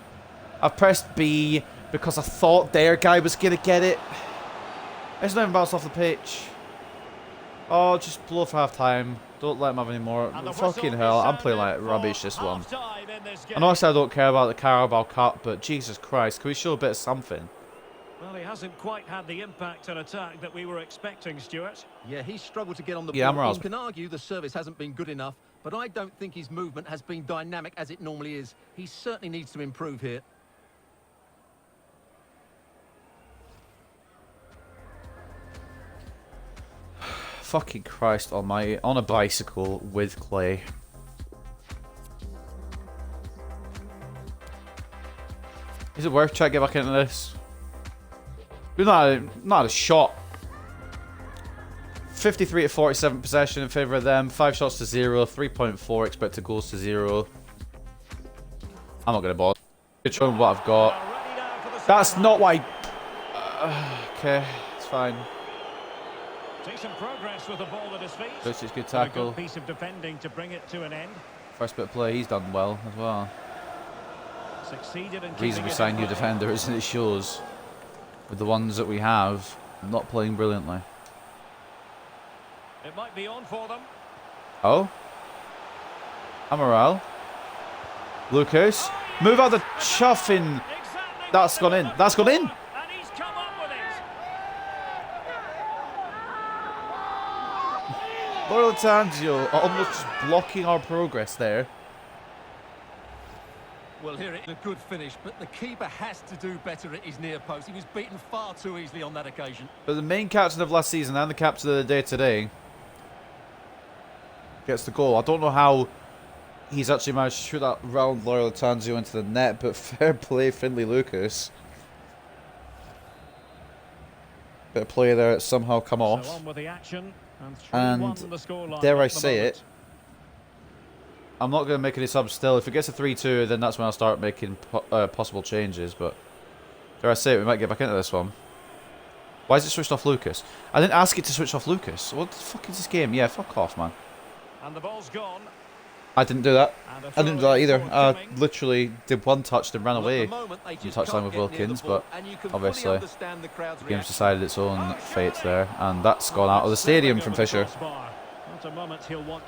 I've pressed B because I thought their guy was going to get it. It's not even bounced off the pitch. Oh, just blow for half time. Don't let him have any more. Fucking hell, I'm playing like rubbish this one. I know I said I don't care about the Carabao Cup, but Jesus Christ, can we show a bit of something? Well, he hasn't quite had the impact and attack that we were expecting, Stuart. Yeah, he's struggled to get on the yeah, ball. You can argue the service hasn't been good enough, but I don't think his movement has been dynamic as it normally is. He certainly needs to improve here. Fucking Christ almighty. On a bicycle with clay. Is it worth trying to get back into this? We've not had a shot. 53 to 47 possession in favour of them. 5 shots to 0. 3.4 expected goals to 0. I'm not going to bother. Good showing what I've got. That's not what I... okay, it's fine. Decent progress with the ball at his feet. This is good tackle. A good piece of defending to bring it to an end. First bit of play, he's done well as well. Succeeded in Reason we sign new defenders, and it shows with the ones that we have not playing brilliantly. It might be on for them. Oh, Amaral, Lucas, move out the chuffing. That's gone in. That's gone in. And he's come up with it. Loyal Tanzio almost blocking our progress there. Well, here it's a good finish, but the keeper has to do better at his near post. He was beaten far too easily on that occasion. But the main captain of last season and the captain of the day today gets the goal. I don't know how he's actually managed to shoot that round Loyal Tanzio into the net, but fair play, Findlay Lucas. Bit of play there, it's somehow come off. So on with the action, and dare I say it, I'm not going to make any subs still. If it gets a 3-2, then that's when I'll start making possible changes. But dare I say it, we might get back into this one. Why is it switched off Lucas? I didn't ask it to switch off Lucas. What the fuck is this game? Yeah, fuck off, man. And the ball's gone. I didn't do that. I didn't do that either. I literally did one touch and ran away from touchline with Wilkins, but obviously the game's decided its own fate there, and that's gone out of the stadium from Fisher.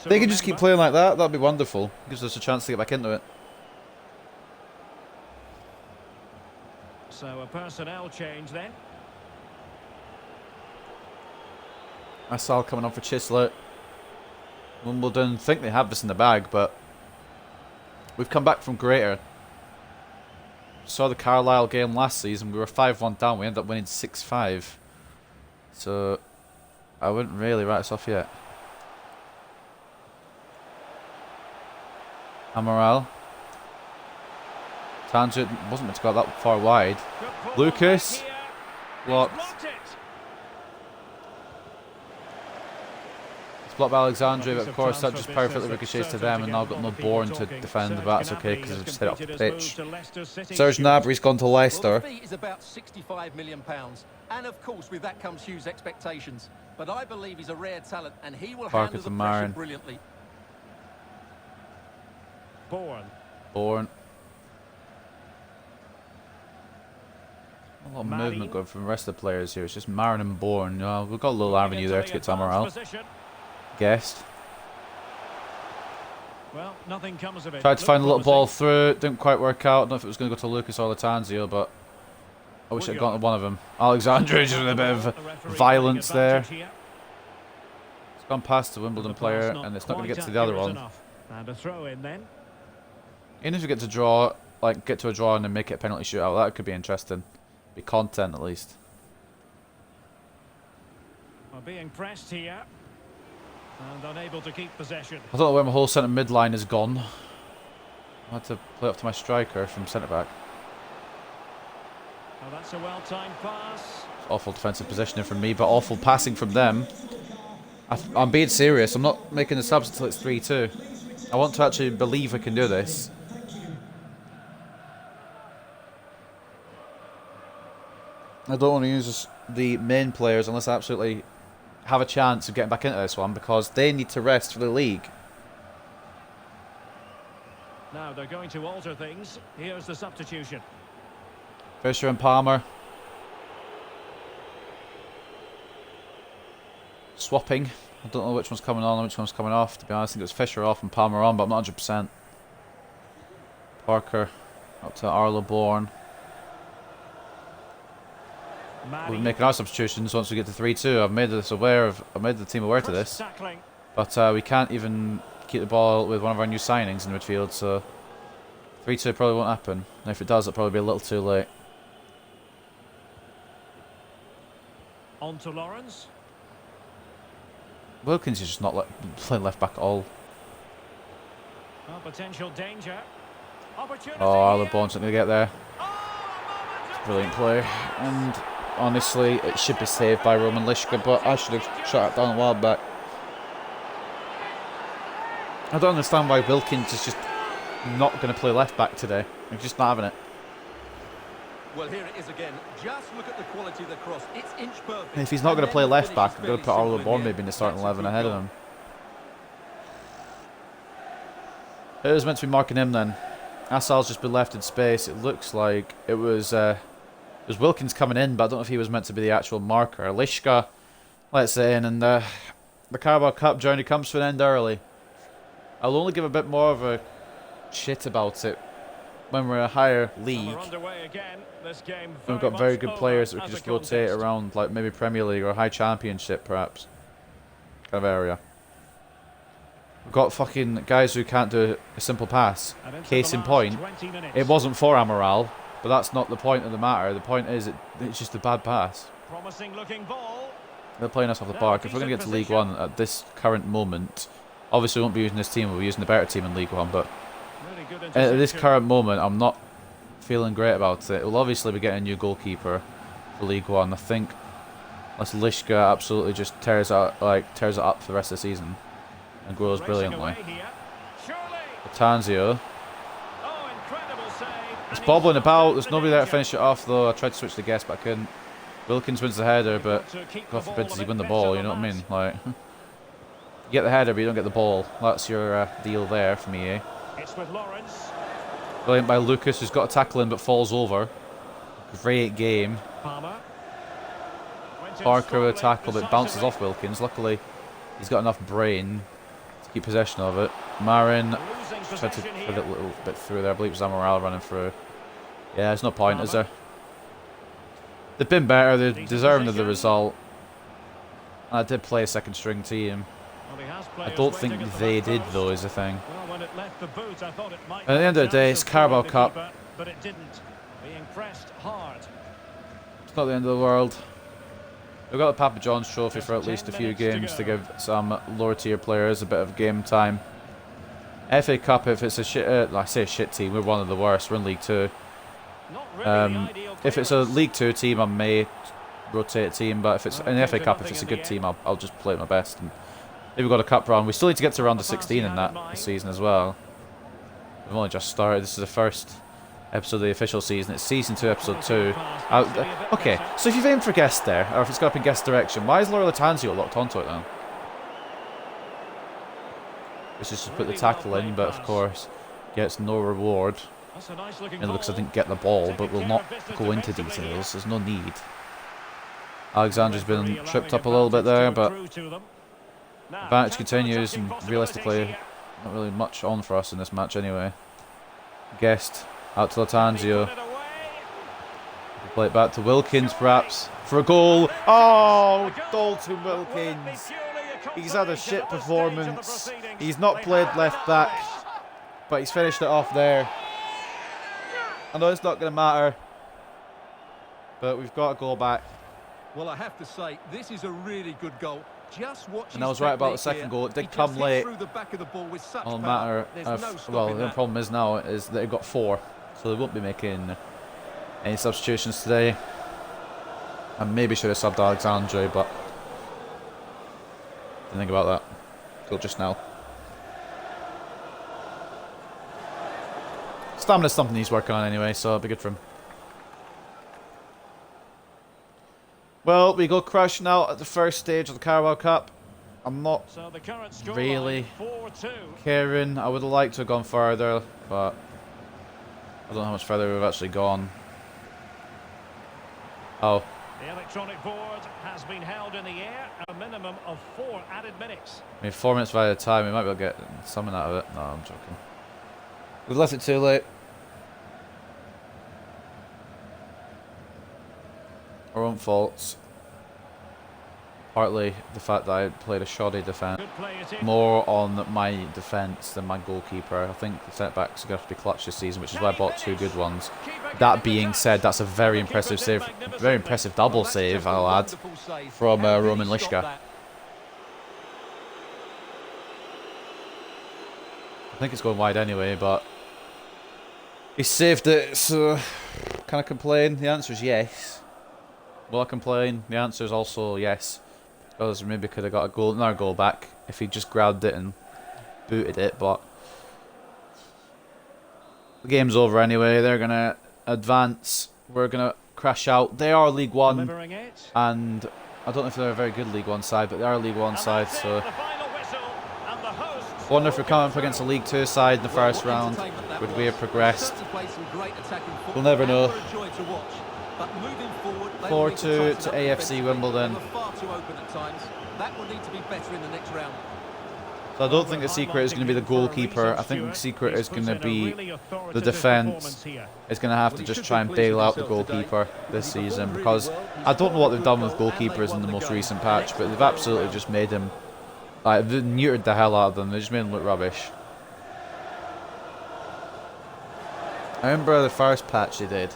They can just keep playing like that. That'd be wonderful. Gives us a chance to get back into it. So a personnel change then. Assal coming on for Chislett. Wimbledon think they have this in the bag, but we've come back from greater. Saw the Carlisle game last season. We were 5-1 down. We ended up winning 6-5. So I wouldn't really write us off yet. Amaral. Tangent wasn't meant to go that far wide. Lucas. Blocked. It's blocked by Alexandria, but of course that just perfectly ricochets to them, and now I've got no Bourne to defend, but that's okay because I've just hit it off the pitch. Serge Gnabry's gone to Leicester. Well, the fee is about £65 million, and of course with that comes huge expectations. But I believe he's a rare talent, and he will Parker handle to the pressure Marin. brilliantly. Bourne. A lot of movement going from the rest of the players here. It's just Marin and Bourne. We've got a little avenue there to get to Amaral. Guessed. Well, nothing comes of it. Tried to find a little ball through. Didn't quite work out. I don't know if it was going to go to Lucas or Latanzio, but I wish I'd gone to one of them. Alexandria just with a bit of violence there. It's gone past the Wimbledon player, and it's not going to get to the other one. And a throw in then. Even if we get to draw, like get to a draw and then make it a penalty shootout, that could be interesting. Be content at least. Well, being pressed here and unable to keep possession. I don't know where my whole centre mid line is gone. I had to play up to my striker from centre back. Well, that's a well-timed pass. Awful defensive positioning from me, but awful passing from them. I'm being serious. I'm not making the subs until it's 3-2. I want to actually believe I can do this. I don't want to use the main players unless I absolutely have a chance of getting back into this one, because they need to rest for the league. Now they're going to alter things. Here's the substitution. Fisher and Palmer. Swapping. I don't know which one's coming on and which one's coming off. To be honest, I think it was Fisher off and Palmer on, but I'm not 100%. Parker up to Arlo Bourne. We'll be making our substitutions once we get to 3-2. I've made the team aware to this. But we can't even keep the ball with one of our new signings in the midfield, so 3-2 probably won't happen. And if it does, it'll probably be a little too late. On to Lawrence. Wilkins is just not playing left back at all. Oh, potential danger. Opportunity. Oh, Arlo Bourne's not going to get there. Brilliant play. And honestly, it should be saved by Roman Lishka, but I should have shot it down a while back. I don't understand why Wilkins is just not going to play left back today. He's just not having it. Well, here it is again. Just look at the quality of the cross. It's inch perfect. If he's not going to play left back, I'm going to put Arlo Bourne maybe in the starting 11 ahead of him. It was meant to be marking him then. Assal's just been left in space. It looks like it was Wilkins coming in, but I don't know if he was meant to be the actual marker. Lishka, let's say, and the Carabao Cup journey comes to an end early. I'll only give a bit more of a shit about it when we're a higher league. We've got very good players that we can just rotate around, like maybe Premier League or High Championship, perhaps. Kind of area. We've got fucking guys who can't do a simple pass. Case in point, it wasn't for Amaral, but that's not the point of the matter. The point is, it's just a bad pass. Promising looking ball. They're playing us off the park. If we're going to get to League One at this current moment, obviously we won't be using this team, we'll be using the better team in League One, but at this current moment, I'm not feeling great about it. We'll obviously be getting a new goalkeeper for League One. I think unless Lishka absolutely just tears it up for the rest of the season and grows brilliantly. Latanzio. It's bobbling about. There's nobody there to finish it off, though. I tried to switch the guess, but I couldn't. Wilkins wins the header, but God forbid does he win the ball, you know what I mean? Like, you get the header, but you don't get the ball. That's your deal there for me, eh? It's with Lawrence. Brilliant by Lucas, who's got a tackle in but falls over. Great game. Parker with a tackle, but bounces off Wilkins. Luckily, he's got enough brain to keep possession of it. Marin tried to put it a little bit through there. I believe it was Amaral running through. Yeah, there's no point, is there? They've been better. They're deserving of the result. I did play a second string team. I don't think they did, though, is the thing. At the end of the day, it's Carabao Cup. But it didn't. Being pressed hard. It's not the end of the world. We've got the Papa John's trophy for at least a few games to give some lower tier players a bit of game time. FA Cup, if it's a shit, I say a shit team, we're one of the worst. We're in League 2. If it's a League 2 team, I may rotate a team, but if it's an FA Cup, if it's a good team, I'll just play my best and Maybe we've got a cup run. We still need to get to round of 16 in that this season as well. We've only just started. This is the first episode of the official season. It's season 2, episode 2. Okay, so if you've aimed for guest there, or if it's got up in guest direction, why is Laura Latanzio locked onto it then? This is just put the tackle in, but of course gets no reward. It looks I didn't get the ball, but we'll not go into details. There's no need. Alexander's been tripped up a little bit there, but advantage continues, and realistically, not really much on for us in this match anyway. Guest out to Latanzio. Play it back to Wilkins, perhaps, for a goal. Oh, Dalton Wilkins. He's had a shit performance. He's not played left back, but he's finished it off there. I know it's not going to matter, but we've got a goal back. Well, I have to say, this is a really good goal. Just watch. And I was right about the second goal. It did come late. No matter of, well, the problem is now is that they've got 4, so they won't be making any substitutions today. I maybe should have subbed Alexandre, but didn't think about that until just now. Stamina's something he's working on anyway, so it'll be good for him. Well, we go crashing out at the first stage of the Carabao Cup. I'm not really caring. I would have liked to have gone further, but I don't know how much further we've actually gone. Oh. The electronic board has been held in the air a minimum of 4 added minutes. I mean, 4 minutes by the time, we might be able to get something out of it. No, I'm joking. We've left it too late. Our own faults. Partly the fact that I played a shoddy defence. More on my defence than my goalkeeper. I think the setbacks are going to have to be clutch this season, which is why I bought 2 good ones. That being said, that's a very impressive save. Very impressive double save, I'll add, from Roman Liška. I think it's going wide anyway, but he saved it, so can I complain? The answer is yes. Will I complain? The answer is also yes. Because maybe could have got another goal back if he just grabbed it and booted it, but the game's over anyway. They're going to advance. We're going to crash out. They are League One, and I don't know if they're a very good League One side, but they are a League One side, so I wonder if we're coming up against a League 2 side in the first round. Would we have progressed? We'll never know. 4-2 to AFC Wimbledon. So I don't think the secret is going to be the goalkeeper. I think the secret is going to be the defence. It's going to have to just try and bail out the goalkeeper this season, because I don't know what they've done with goalkeepers in the most recent patch, but they've absolutely just made him, like, they've neutered the hell out of them. They just made him look rubbish. I remember the first patch they did.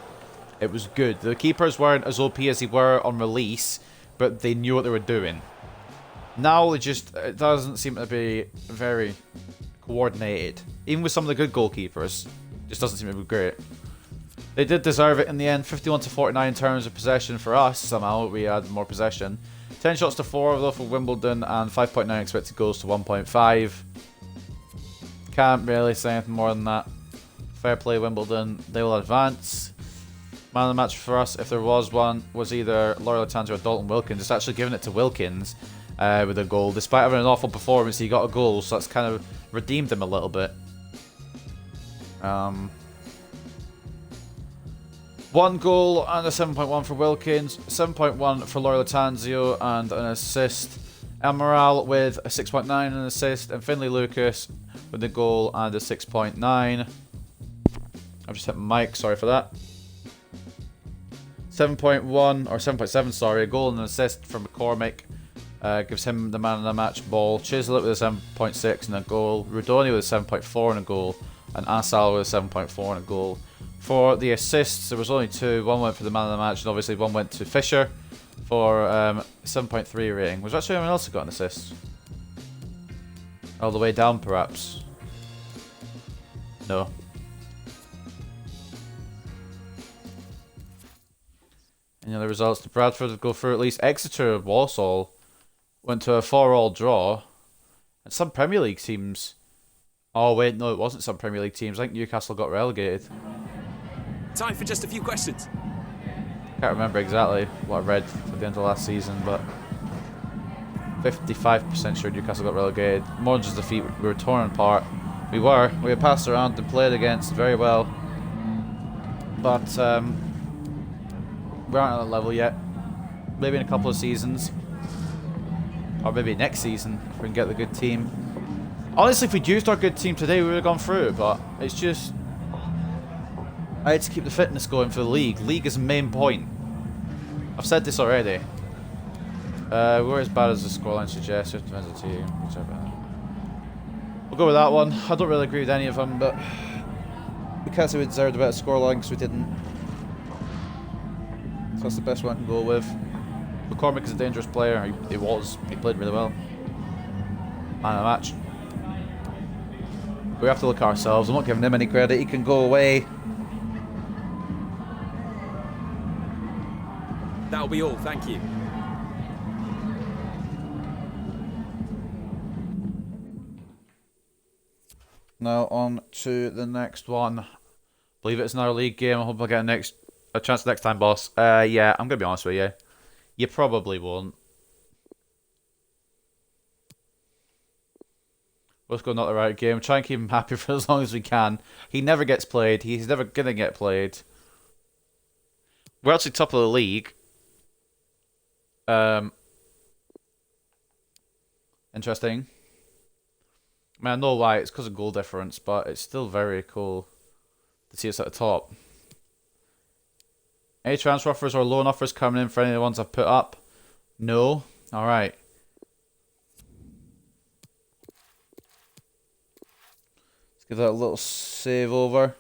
It was good. The keepers weren't as OP as they were on release, but they knew what they were doing. Now it doesn't seem to be very coordinated. Even with some of the good goalkeepers, it just doesn't seem to be great. They did deserve it in the end. 51 to 49 in terms of possession for us. Somehow we had more possession. 10 shots to 4 though for Wimbledon, and 5.9 expected goals to 1.5. Can't really say anything more than that. Fair play Wimbledon. They will advance. Man of the match for us, if there was one, was either Laura Latanzio or Dalton Wilkins. It's actually given it to Wilkins with a goal. Despite having an awful performance, he got a goal, so that's kind of redeemed him a little bit. 1 goal and a 7.1 for Wilkins, 7.1 for Laura Latanzio and an assist. Amaral with a 6.9 and an assist, and Finlay Lucas with a goal and a 6.9. I've just hit my mic, sorry for that. 7.1 or 7.7, sorry, a goal and an assist from McCormick gives him the man of the match ball. Chislett with a 7.6 and a goal. Rudoni with a 7.4 and a goal, and Asal with a 7.4 and a goal. For the assists, there was only 2. One went for the man of the match, and obviously one went to Fisher for 7.3 rating. Was actually anyone else who got an assist? All the way down, perhaps. No. Any other results? To Bradford would go through at least. Exeter Walsall went to a 4-all draw. And some Premier League teams... Oh, wait, no, it wasn't some Premier League teams. I think Newcastle got relegated. Time for just a few questions. Can't remember exactly what I read at the end of last season, but 55% sure Newcastle got relegated. More than just defeat, we were torn apart. We had passed around and played against very well, but we aren't at that level yet. Maybe in a couple of seasons, or maybe next season if we can get the good team. Honestly, if we'd used our good team today, we would have gone through, but it's just... I had to keep the fitness going for the league. League is the main point. I've said this already. We're as bad as the scoreline suggests. It depends on the team. Whichever. We'll go with that one. I don't really agree with any of them, but we can't say we deserved a better scoreline because we didn't. So that's the best one I can go with. McCormick is a dangerous player. He was. He played really well. Man of the match. We have to look at ourselves. I'm not giving him any credit. He can go away. That'll be all, thank you. Now on to the next one. Believe it's another league game. I hope I get a chance next time, boss. Yeah, I'm gonna be honest with you. You probably won't. Let's go not the right game. Try and keep him happy for as long as we can. He never gets played. He's never gonna get played. We're actually top of the league. Interesting. I mean, I know why. It's because of goal difference, but it's still very cool to see us at the top. Any transfer offers or loan offers coming in for any of the ones I've put up? No? Alright. Let's give that a little save over.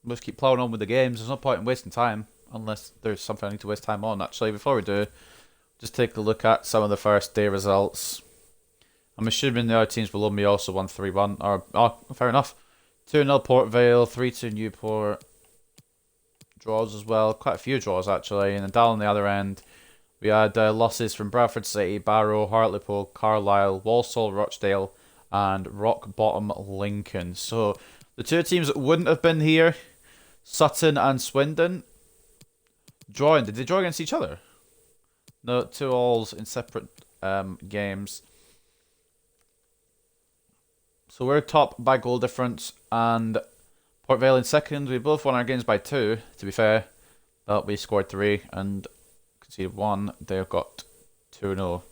Let's keep plowing on with the games. There's no point in wasting time. Unless there's something I need to waste time on. Actually, before we do, just take a look at some of the first day results. I'm assuming the other teams below me also won 3-1. Or, oh, fair enough. 2-0 Port Vale, 3-2 Newport. Draws as well. Quite a few draws, actually. And then down on the other end, we had losses from Bradford City, Barrow, Hartlepool, Carlisle, Walsall, Rochdale, and Rock Bottom Lincoln. So, the two teams that wouldn't have been here, Sutton and Swindon, drawing. Did they draw against each other? No, 2-alls in separate games. So we're top by goal difference, and Port Vale in second. We both won our games by 2, to be fair. But we scored 3 and conceded 1. They've got 2-0.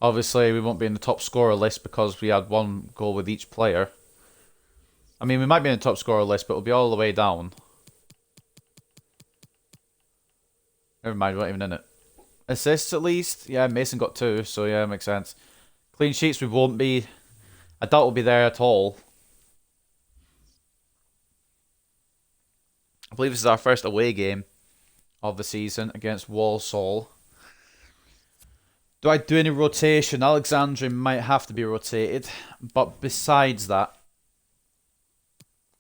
Obviously, we won't be in the top scorer list because we had 1 goal with each player. I mean, we might be in the top scorer list, but we'll be all the way down. Never mind, we're not even in it. Assists at least? Yeah, Mason got 2, so yeah, makes sense. Clean sheets we won't be. I doubt we'll be there at all. I believe this is our first away game of the season against Walsall. Do I do any rotation? Alexandre might have to be rotated. But besides that,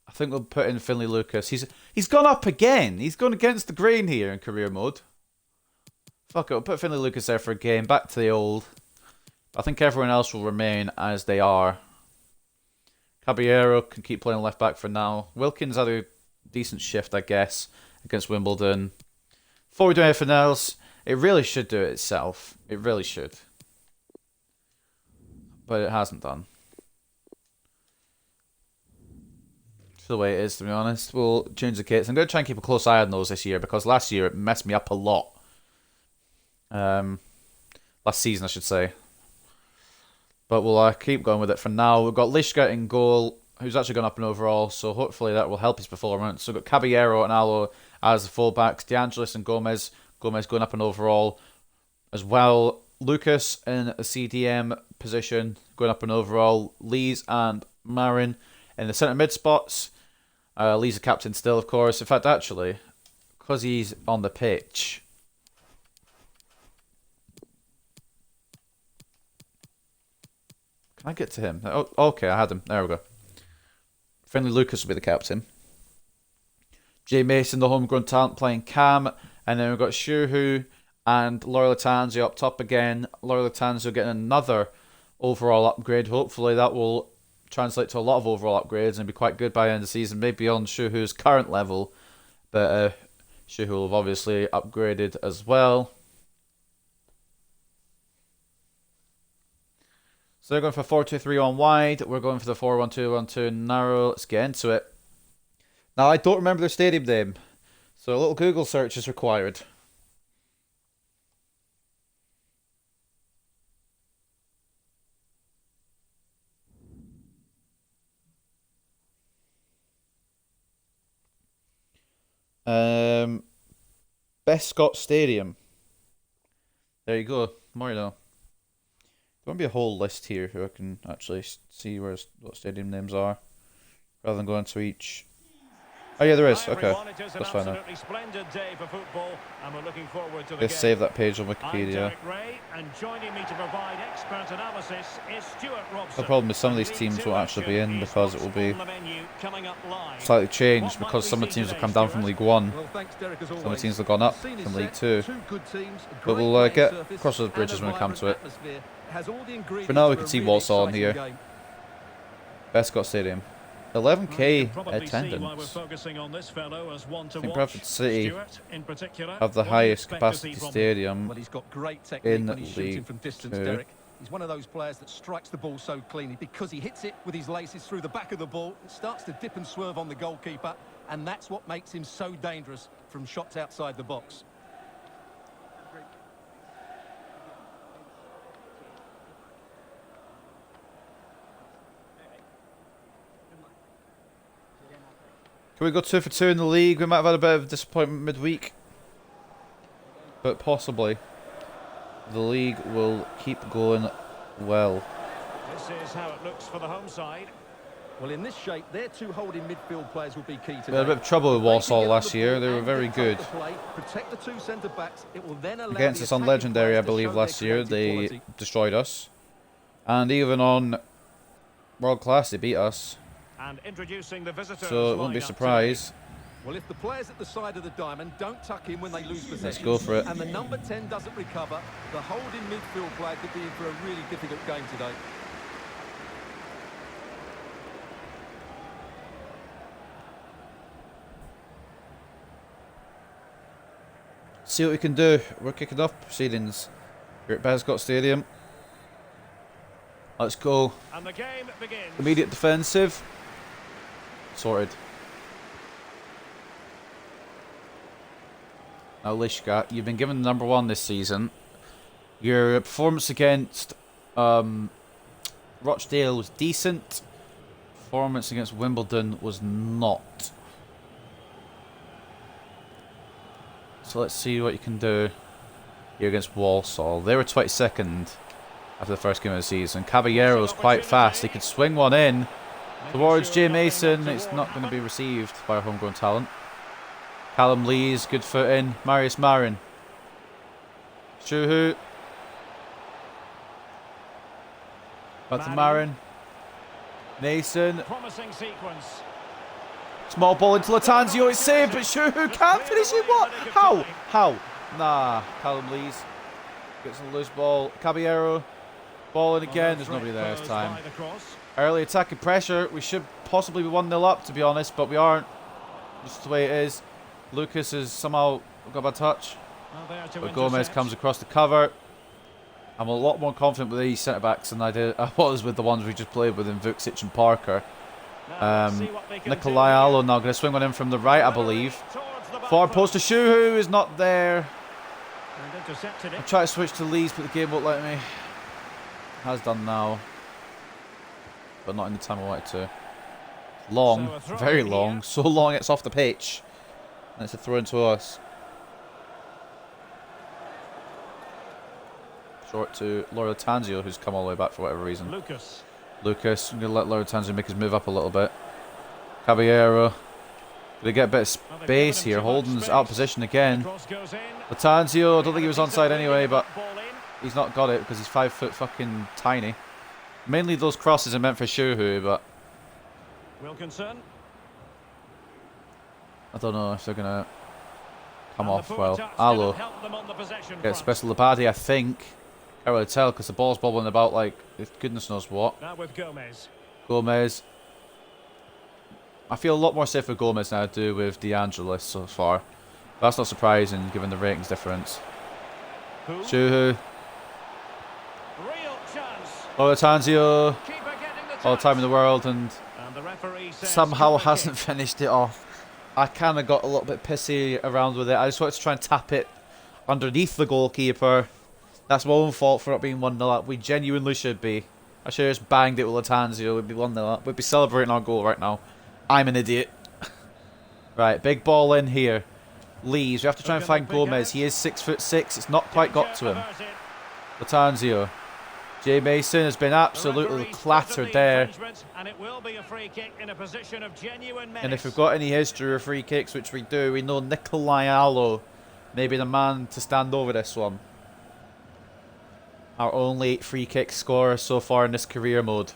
I think we'll put in Finlay Lucas. He's gone up again. He's gone against the grain here in career mode. Fuck it, we'll put Finlay Lucas there for a game. Back to the old. I think everyone else will remain as they are. Caballero can keep playing left back for now. Wilkins had a decent shift, I guess, against Wimbledon. Before we do anything else, it really should do it itself. It really should. But it hasn't done. It's the way it is, to be honest. We'll change the kits. I'm going to try and keep a close eye on those this year, because last year it messed me up a lot. Last season, I should say. But we'll keep going with it for now. We've got Lishka in goal, who's actually gone up in overall, so hopefully that will help his performance. So we've got Caballero and Alo as the fullbacks, DeAngelis and Gomez. Gomez going up in overall as well. Lucas in a CDM position, going up in overall. Lees and Marin in the centre mid spots. Lee's a captain still, of course. In fact, actually, because he's on the pitch, can I get to him? Oh, okay, I had him. There we go. Finlay Lucas will be the captain. Jay Mason, the homegrown talent, playing Cam. And then we've got Shuhu and Laura Latanzio up top again. Laura Latanzio getting another overall upgrade. Hopefully that will translate to a lot of overall upgrades and be quite good by the end of the season, maybe on Shuhu's current level. But Shuhu will have obviously upgraded as well. So they're going for 4-2-3-1 wide. We're going for the 4-1-2-1-2 narrow. Let's get into it. Now, I don't remember their stadium name, so a little Google search is required. Bescott Stadium. There you go. More you know. There won't be a whole list here so I can actually see what stadium names are, rather than going to each. Oh yeah, there is. Okay, that's fine now. Let's save that page on Wikipedia. The problem is some of these teams won't actually be in because it will be slightly changed because some of the teams will come down from League 1. Some of the teams have gone up from League 2. But we'll get across those bridges when we come to it. For now we can see Walsall in here. Bescott Stadium. 11k attendance. I think Bradford City have the highest capacity stadium in League 2. He's one of those players that strikes the ball so cleanly because he hits it with his laces through the back of the ball. It starts to dip and swerve on the goalkeeper, and that's what makes him so dangerous from shots outside the box. Can we go 2 for 2 in the league? We might have had a bit of disappointment midweek, but possibly the league will keep going well. This is how it looks for the home side. Well, in this shape, their two holding midfield players will be key today. We had a bit of trouble with Walsall last year. They were very good. Protect the two centre backs. It will then allow against us on Legendary, I believe, last year. They destroyed us. And even on World Class, they beat us. And introducing the visitors, so it won't be a surprise. Well, if the players at the side of the diamond don't tuck in when they lose possession, let's go for it. And the number 10 doesn't recover, the holding midfield player could be in for a really difficult game today. See what we can do. We're kicking off proceedings here at Bescott Stadium. Let's go. And the game begins. Immediate defensive. Sorted. Now, Lishka, you've been given the number 1 this season. Your performance against Rochdale was decent. Performance against Wimbledon was not. So let's see what you can do here against Walsall. They were 22nd after the first game of the season. Caballero's quite fast. He could swing one in towards Jay Mason. It's not going to be received by our homegrown talent. Callum Lees, good foot in. Marius Marin. Shuhu. Back to Marin. Mason. Promising sequence. Small ball into Latanzio. It's saved, but Shuhu can't finish it. What? How? How? Nah. Callum Lees gets a loose ball. Caballero. Ball in again. There's nobody there this time. Early attacking pressure. We should possibly be 1-0 up, to be honest, but we aren't. Just the way it is. Lucas has somehow got a touch. But Gomez comes across the cover. I'm a lot more confident with these centre-backs than I was with the ones we just played with in Vuksic and Parker. Nikolai Allo now going to swing one in from the right, I believe. Forward post to Shuhu is not there. I'm trying to switch to Leeds, but the game won't let me. Has done now. But not in the time I wanted to. Long, very long. So long it's off the pitch. And it's a throw into us. Short to Laura Tanzio, who's come all the way back for whatever reason. Lucas, I'm going to let Laura Tanzio make his move up a little bit. Caballero. They get a bit of space here. Holden's out of position again. Latanzio, I don't think he was onside anyway, but he's not got it because he's 5 foot fucking tiny. Mainly those crosses are meant for Shuhu, but Wilkinson. I don't know if they're going to come off well. Allo gets special Labadi, I think. Can't really tell because the ball's bobbling about like goodness knows what. Now with Gomez. Gomez. I feel a lot more safe with Gomez than I do with De Angelis so far. That's not surprising given the ratings difference. Shuhu. Real chance. Olatanzio. Keeper getting the All the touch. time in the world and The referee says somehow corner hasn't kick. finished it off. I kind of got a little bit pissy around with it. I just wanted to try and tap it underneath the goalkeeper. That's my own fault for not being 1-0 up. We genuinely should be. I should have just banged it with Latanzio. We'd be 1-0 up. We'd be celebrating our goal right now. I'm an idiot. Right, big ball in here. Lees. We have to try and find Gomez. He is 6'6". It's not quite got to him. Latanzio. Jay Mason has been absolutely clattered there. And it will be a free kick in a position of genuine menace. And if we've got any history of free kicks, which we do, we know Nikolai Allo may be the man to stand over this one. Our only free kick scorer so far in this career mode.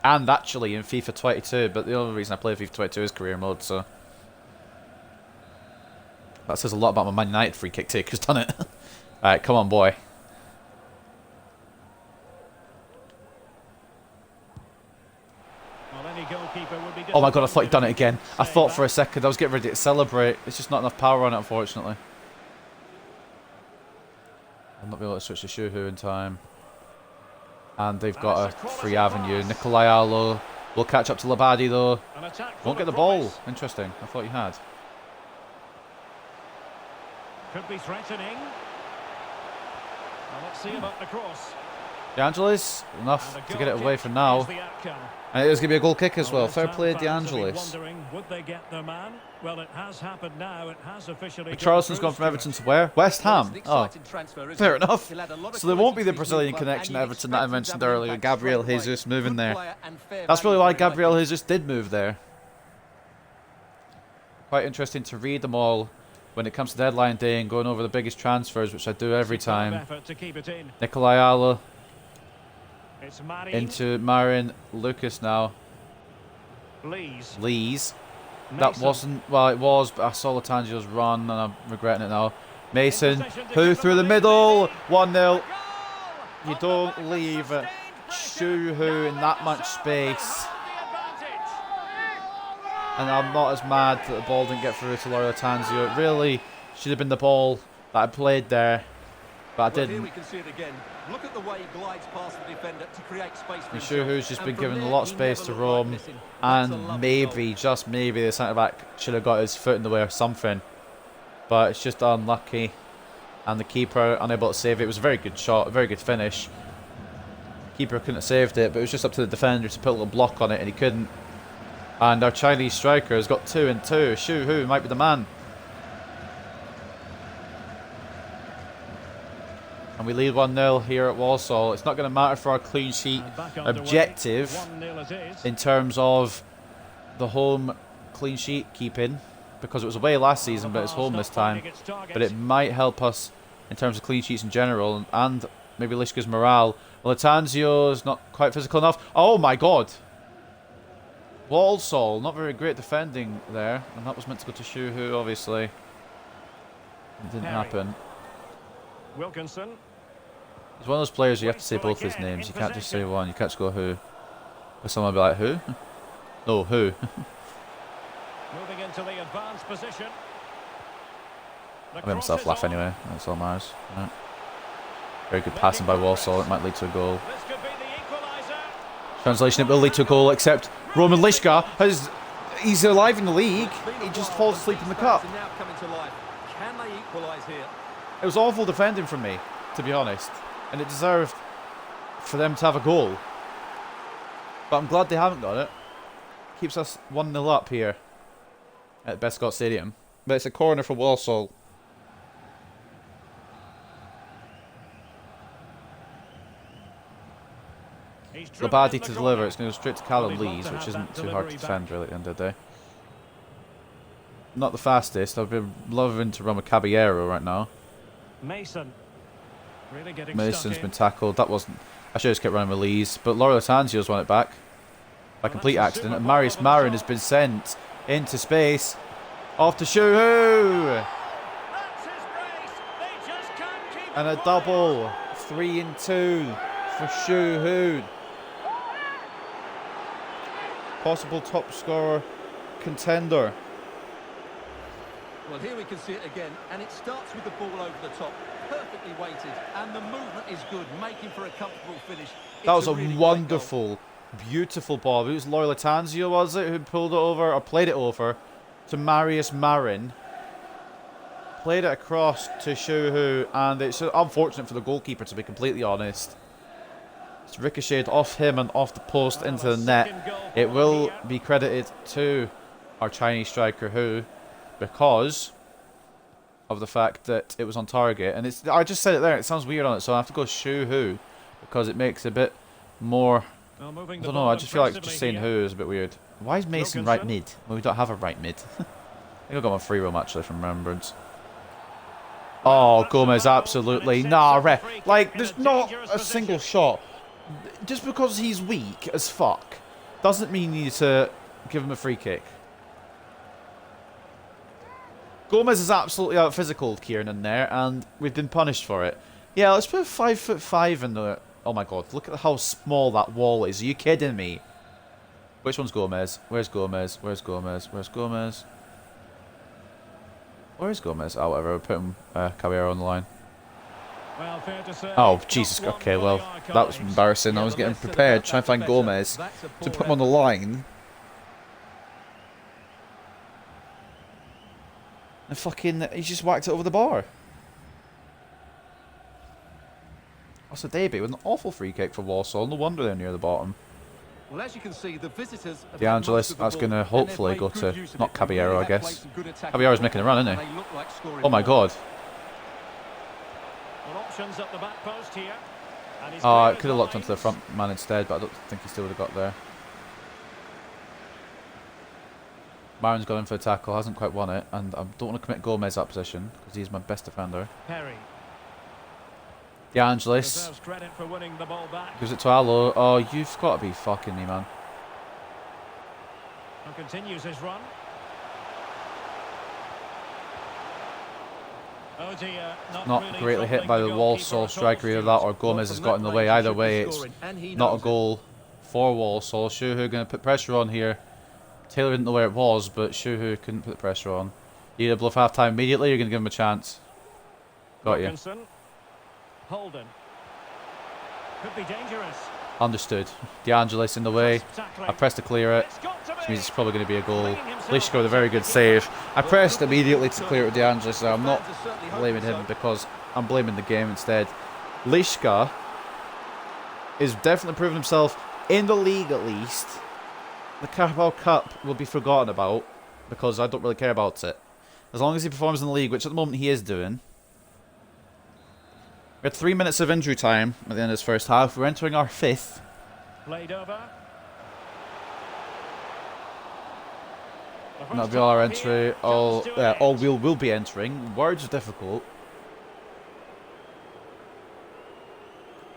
And actually in FIFA 22, but the only reason I play FIFA 22 is career mode, so. That says a lot about my Man United free kick taker's done it. Alright, come on, boy. Well, any goalkeeper would be Oh my god, I thought he'd done it disappointed again. if I he thought saved for a second I was getting ready to celebrate. It's just not enough power on it, unfortunately. I'll not be able to switch to Shuhu in time. And they've got a free avenue. Nikolai Allo will catch up to Labadi though. that. An attack Won't full get the of ball. promise. Interesting. I thought he had. Could be threatening. Well, let's see about the cross. De Angelis, enough And a to get it goal away kick for now. is the outcome. And it was going to be a goal kick as well. West Fair Ham play, fans De will be Angelis. wondering, would they get their man? Well, it has happened now. It has officially. Charleston's gone from Everton to where? West Ham. Oh, fair enough. He'll add a lot of So there won't be the quality to his Brazilian new club, connection and at you'd Everton that I expect him to mentioned have an earlier. impact Gabriel straight away. Jesus moving Good there. player and fair That's really value why for United. Gabriel Jesus did move there. Quite interesting to read them all when it comes to deadline day and going over the biggest transfers, which I do every time. Effort to keep it in. Nikolai Allo It's Marin. into Marin Lucas now. Lees. Lees. That Mason. wasn't, well, it was, but I saw Latangio's run and I'm regretting it now. Mason, In possession to who give through the them middle, lead. 1-0. Goal! You On the don't back of leave sustained Shuhu pressure. in that much space. Hold the advantage. And I'm not as mad that the ball didn't get through to Laura Tanzio. It really should have been the ball that I played there, but I Well, here didn't. we can see it again. Look at the way he glides past the defender to create space for And himself. Shuhu's just And been from given a there, lot of he space never to looked like roam, missing. That's a and lovely goal. maybe, just maybe, the centre back should have got his foot in the way or something. But it's just unlucky, and the keeper unable to save it. It was a very good shot, a very good finish. Keeper couldn't have saved it, but it was just up to the defender to put a little block on it, and he couldn't. And our Chinese striker has got 2 and 2. Shuhu might be the man. And we lead 1-0 here at Walsall. It's not going to matter for our clean sheet And back underway. objective 1-0 it is. in terms of the home clean sheet keeping, because it was away last season, but it's home this time. But it might help us in terms of clean sheets in general, and maybe Lishka's morale. Latanzio's not quite physical enough. Oh my god! Walsall, not very great defending there, and that was meant to go to Shuhu, obviously. It didn't Perry. happen. Wilkinson. He's one of those players you have to say both his names. You can't just say one. You can't just go who. Or someone will be like, who? No, who? Moving into the advanced position. I made myself laugh anyway. That's all matters. Right. Very good passing by Walsall. It might lead to a goal. This could be the equaliser. Translation, it will lead to a goal, except Roman Lishka he's alive in the league. He just falls asleep in the cup. Now coming to life. Can they equalise here? It was awful defending from me, to be honest. And it deserved for them to have a goal. But I'm glad they haven't got it. Keeps us 1-0 up here at Bescott Stadium. But it's a corner for Walsall. He's driven Labadi in to the deliver. corner. It's going to go straight to Callum Well, he'd love Lees, to which have isn't that too hard to delivery defend, really, at the end of the day. Not the fastest. I've been loving to run with Caballero right now. Mason. Really getting Mason's stuck been in. tackled. That wasn't. I should have just kept running with Lees. But Laura Tanzio's won it back by complete that's a accident. super And ball Marius over the Marin top. has been sent into space. Off to Shuhu! That's his brace. They just can't keep And it a quiet. double 3-2 for Shu Hu. Possible top scorer contender. Well, here we can see it again, and it starts with the ball over the top, perfectly weighted, and the movement is good, making for a comfortable finish. That was a really wonderful, beautiful ball. It was Loyola Tanzio, was it, who pulled it over, or played it over, to Marius Marin. Played it across to Shu Hu, and it's unfortunate for the goalkeeper, to be completely honest. It's ricocheted off him and off the post into the net. It will be credited to our Chinese striker Hu, because of the fact that it was on target. And it's, I just said it there, it sounds weird on it, so I have to go Shu Hu, because it makes it a bit more, I don't know, I just feel like just saying Hu is a bit weird. Why is Mason right mid? Well, we don't have a right mid. I think I got my free roam actually from remembrance. Oh, Gomez, absolutely. Nah, like, there's not a single shot. Just because he's weak as fuck doesn't mean you need to give him a free kick. Gomez is absolutely out physical Kieran in there, and we've been punished for it. Yeah, let's put 5'5" in the... Oh my god, look at how small that wall is. Are you kidding me? Which one's Gomez? Where's Gomez? Where's Gomez? Where's Gomez? Where's Gomez? Oh, whatever, we're putting Caballero on the line. Well, fair to say, oh, Jesus. Okay, well, that was embarrassing. I was getting prepared, trying to find Gomez to put him on the line. And fucking, he just whacked it over the bar. That's a debut with an awful free kick for Walsall. No wonder they're near the bottom. Well, as you can see, the visitors De Angelis, that's going to hopefully go to, not Caballero, I guess. Caballero's making a run, isn't he? Oh my god. At the back post here. Oh, it could have locked onto the front man instead, but I don't think he still would have got there. Marin's gone in for a tackle, hasn't quite won it, and I don't want to commit Gomez that position because he's my best defender. Perry. De Angelis gives it to Allo. Oh, you've got to be fucking me, man. And continues his run. Oh dear, not really greatly hit by the Walsall striker, either that or Gomez has got in the way. Either way, it's not a goal for Walsall. Shu Hu going to put pressure on here. Taylor didn't know where it was, but Shu Hu couldn't put the pressure on. Either bluff half time immediately, you're going to give him a chance. Got you. Holden. Could be dangerous. Understood. De Angelis in the way. I pressed to clear it, which means it's probably going to be a goal. Lishka with a very good save. I pressed immediately to clear it with De Angelis, so I'm not blaming him because I'm blaming the game instead. Lishka is definitely proving himself in the league at least. The Carabao Cup will be forgotten about because I don't really care about it. As long as he performs in the league, which at the moment he is doing. We had 3 minutes of injury time at the end of this first half. We're entering our fifth. Played over. And that'll be all our entry. All we'll be entering. Words are difficult.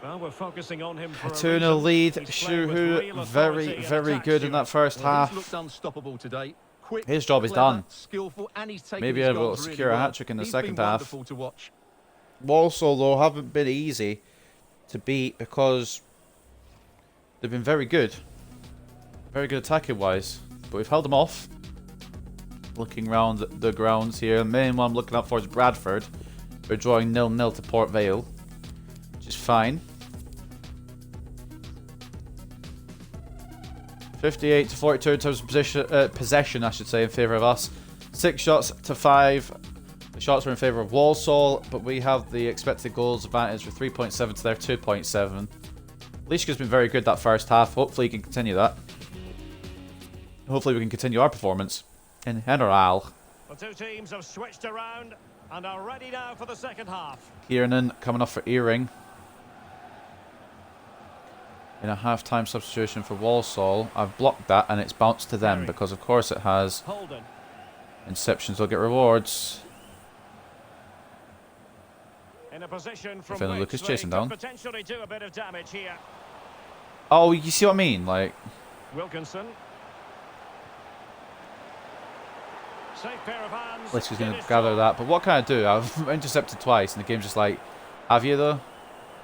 Well, we're focusing on him for 2-0 lead. Shu Hu very, very good in that first half. His job is done. Maybe able to secure a hat-trick in the second half. Walsall, though, haven't been easy to beat because they've been very good. Very good attacking-wise. But we've held them off. Looking round the grounds here. The main one I'm looking up for is Bradford. We're drawing 0-0 to Port Vale, which is fine. 58 to 42 in terms of possession, I should say, in favour of us. 6 shots to 5. The shots were in favour of Walsall, but we have the expected goals advantage with 3.7 to their 2.7. Lishka's been very good that first half. Hopefully he can continue that. Hopefully we can continue our performance in general. The two teams have switched around and are ready now for the second half. Kiernan coming off for Earring. In a half-time substitution for Walsall. I've blocked that and it's bounced to them because of course it has. Holden. Inceptions will get rewards. In a position from Finlay Lucas chasing down. Potentially do a bit of damage here. Oh, you see what I mean? Like Wilkinson. Safe pair of hands. Liska's going to gather that, but what can I do? I've intercepted twice and the game's just like, have you though?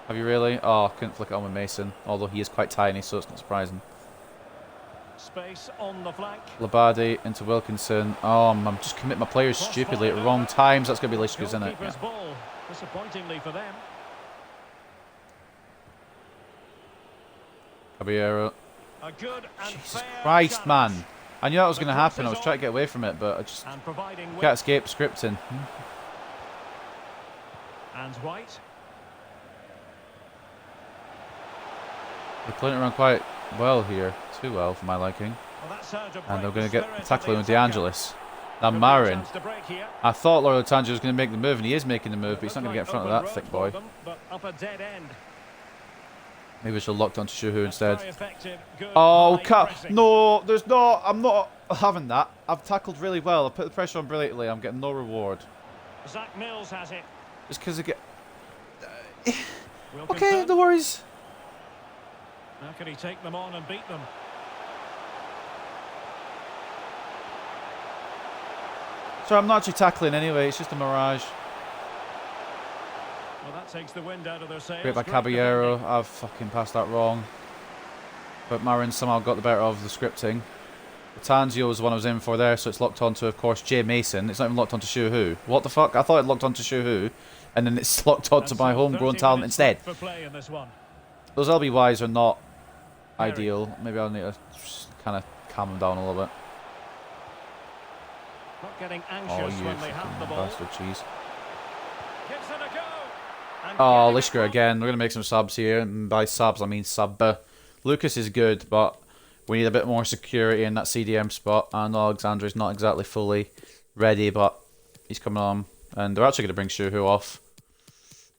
Have you really? Oh, I couldn't flick it on with Mason. Although he is quite tiny, so it's not surprising. Space on the flank. Labadi into Wilkinson. Oh, I'm just committing my players stupidly at the wrong times. That's going to be Lishka's, isn't it? Yeah. Ball, disappointingly for them. Caballero. A good and Jesus fair Christ, challenge. man. I knew that was going to happen. I was trying to get away from it, but I just And providing can't escape scripting. And White. They're playing it around quite well here. Too well for my liking. Well, that's how to And they're break going to the get spirit of tackling the with attacker. DeAngelis. Now Could be a Marin. chance to break here. I thought Loro Tangier was going to make the move, and he is making the move, but he's not Looked going to get in front like of that open thick road boy. for them, but up a dead end. Maybe we should have locked onto Shuhu instead. Very effective, good Oh, high cut! pressing. No, there's not. I'm not having that. I've tackled really well. I put the pressure on brilliantly. I'm getting no reward. Zach Mills has it. Just because I get. Wilkinson. Okay, no worries. How can he take them on and beat them? So I'm not actually tackling anyway. It's just a mirage. Well, that takes the wind out of their sails. Great by Great Caballero. defending. I've fucking passed that wrong. But Marin somehow got the better of the scripting. Tanzio was the one I was in for there, so it's locked onto, of course, Jay Mason. It's not even locked onto Shuhu. What the fuck? I thought it locked onto Shuhu, and then it's locked onto And my so homegrown 30 talent minutes instead. for play in this one. Those LBYs are not Perry. ideal. Maybe I'll need to kind of calm them down a little bit. Not getting Oh, anxious you when they have the fucking ball. bastard cheese. Gives it a go. And Oh, getting it Lishka from- again. We're going to make some subs here. And by subs, I mean sub. Lucas is good, but we need a bit more security in that CDM spot. And Alexandra is not exactly fully ready, but he's coming on. And they're actually going to bring Shuhu off.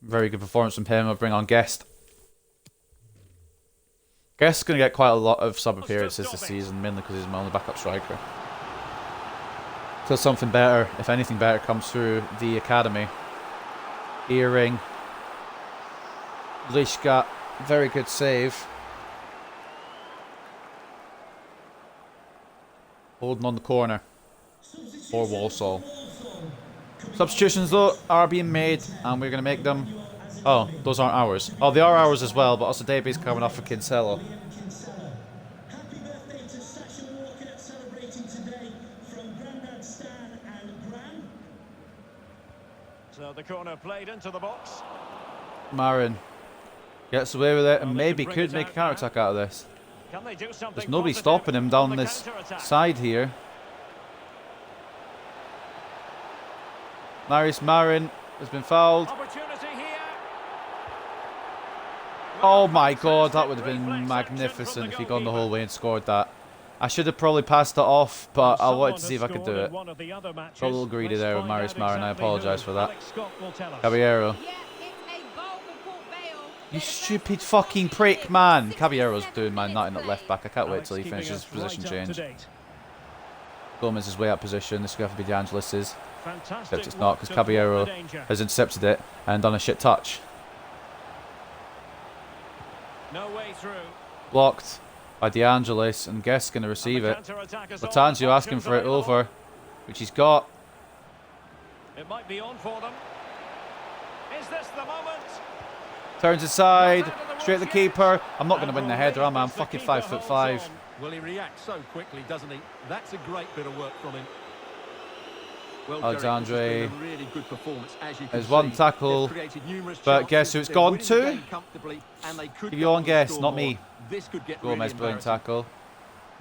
Very good performance from him. I'll bring on Guest. Guest is going to get quite a lot of sub appearances this season, mainly because he's my only backup striker. Till something better, if anything better, comes through the academy. Earring. Lishka, very good save. Holding on the corner for Walsall. Substitutions though are being made, and we're going to make them. Oh, those aren't ours. Oh, they are ours as well, but also Davies coming off for Kinsella. Happy birthday to Sasha Walker, celebrating today from Grandad Stan and Gran. So the corner played into the box. Marin gets away with it, and Well, they maybe can bring could it make a out counter now. attack out of this. Can they do something There's nobody positive stopping him on down the this counter-attack? side here. Marius Marin has been fouled. Opportunity here. Oh my god, that would have Fantastic been reflex action magnificent from if the he'd gone the whole goalkeeper. way and scored that. I should have probably passed it off, but I Someone wanted to has see if I could scored do in it. one of the other matches. Got a little greedy Let's there with find Marius out Marin, I exactly apologise who. for that. Alex Scott will tell us. Caballero. Yeah, it's a goal for Port Vale. You stupid fucking prick, man! Caballero's doing my nutting at left back. I can't wait till he Alex finishes his keeping us position right up to change. date. Gomez is way out of position. This is going to have to be DeAngelis's. Fantastic Except it's not, work because to thwart the Caballero danger. has intercepted it and done a shit touch. No way through. Blocked by DeAngelis, and Guest's going to receive And it. the counter-attack is on. Latanzio asking Options for it available. over, which he's got. It might be on for them. Is this the moment? Turns aside, straight at the keeper. I'm not going to win the header, am I? I'm fucking 5'5". Well, he reacts so quickly, doesn't he? That's a great bit of work from him. Well, Alexandre Derek, this has been a really good performance, as you can There's one see. tackle, They've created numerous but guess chances, who it's they're gone winning to? the game comfortably, and they could Give go your on own to guess, score not more. me. This could get Gomez, really brilliant embarrassing. tackle.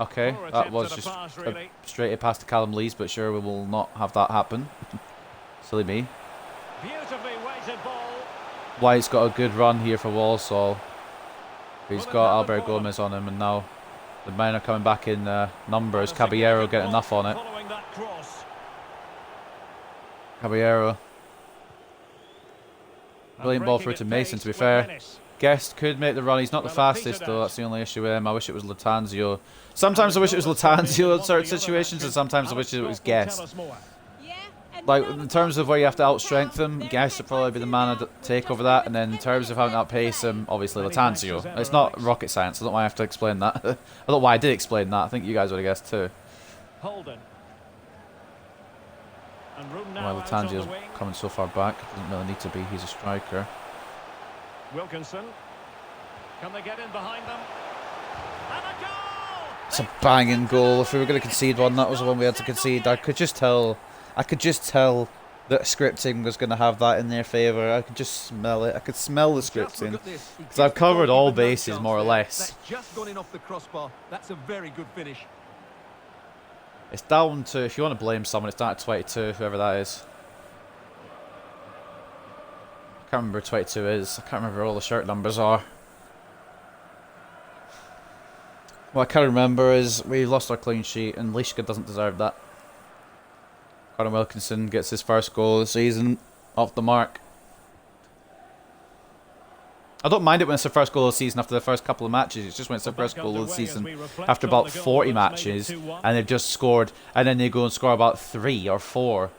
Okay, Poor that attempt was at a just pass, a really. straight pass to Callum Lees, but sure, we will not have that happen. Silly me. Beautifully weighted ball. White's got a good run here for Walsall. He's Well, got it's Albert happened for them. Gomez on him, and now the men are coming back in numbers. And a Caballero significant getting enough on it. Following that cross. Caballero. And Brilliant ball breaking through at to Mason, pace to be with fair. menace. Guest could make the run. He's not the Well, it fastest, petered though. out. That's the only issue with him. I wish it was Latanzio. Sometimes I wish it was Latanzio in certain situations, and sometimes I wish it was Guest. Yeah, Like, in terms of where you have to outstrength him, Guest would probably be the man to take over that. And then in terms of having to outpace him, obviously Latanzio. It's not rocket science. I don't know why I have to explain that. I don't know why I did explain that. I think you guys would have guessed too. Holden. And room now Well, out on the Latanzio's wing. coming so far back. Doesn't really need to be. He's a striker. Wilkinson. Can they get in behind them? And a goal! It's a banging goal. If we were going to concede one, that was the one we had to concede. I could just tell that scripting was going to have that in their favour. I could just smell it. I could smell the scripting. Because I've covered all bases, more or less. That's just gone in off the crossbar. That's a very good finish. It's down to, if you want to blame someone, it's down to 22, whoever that is. I can't remember who 22 is. I can't remember all the shirt numbers are. What I can remember is we lost our clean sheet and Lishka doesn't deserve that. Conor Wilkinson gets his first goal of the season off the mark. I don't mind it when it's the first goal of the season after the first couple of matches. It's just when it's the first goal of the season after about 40 matches and they've just scored and then they go and score about 3 or 4.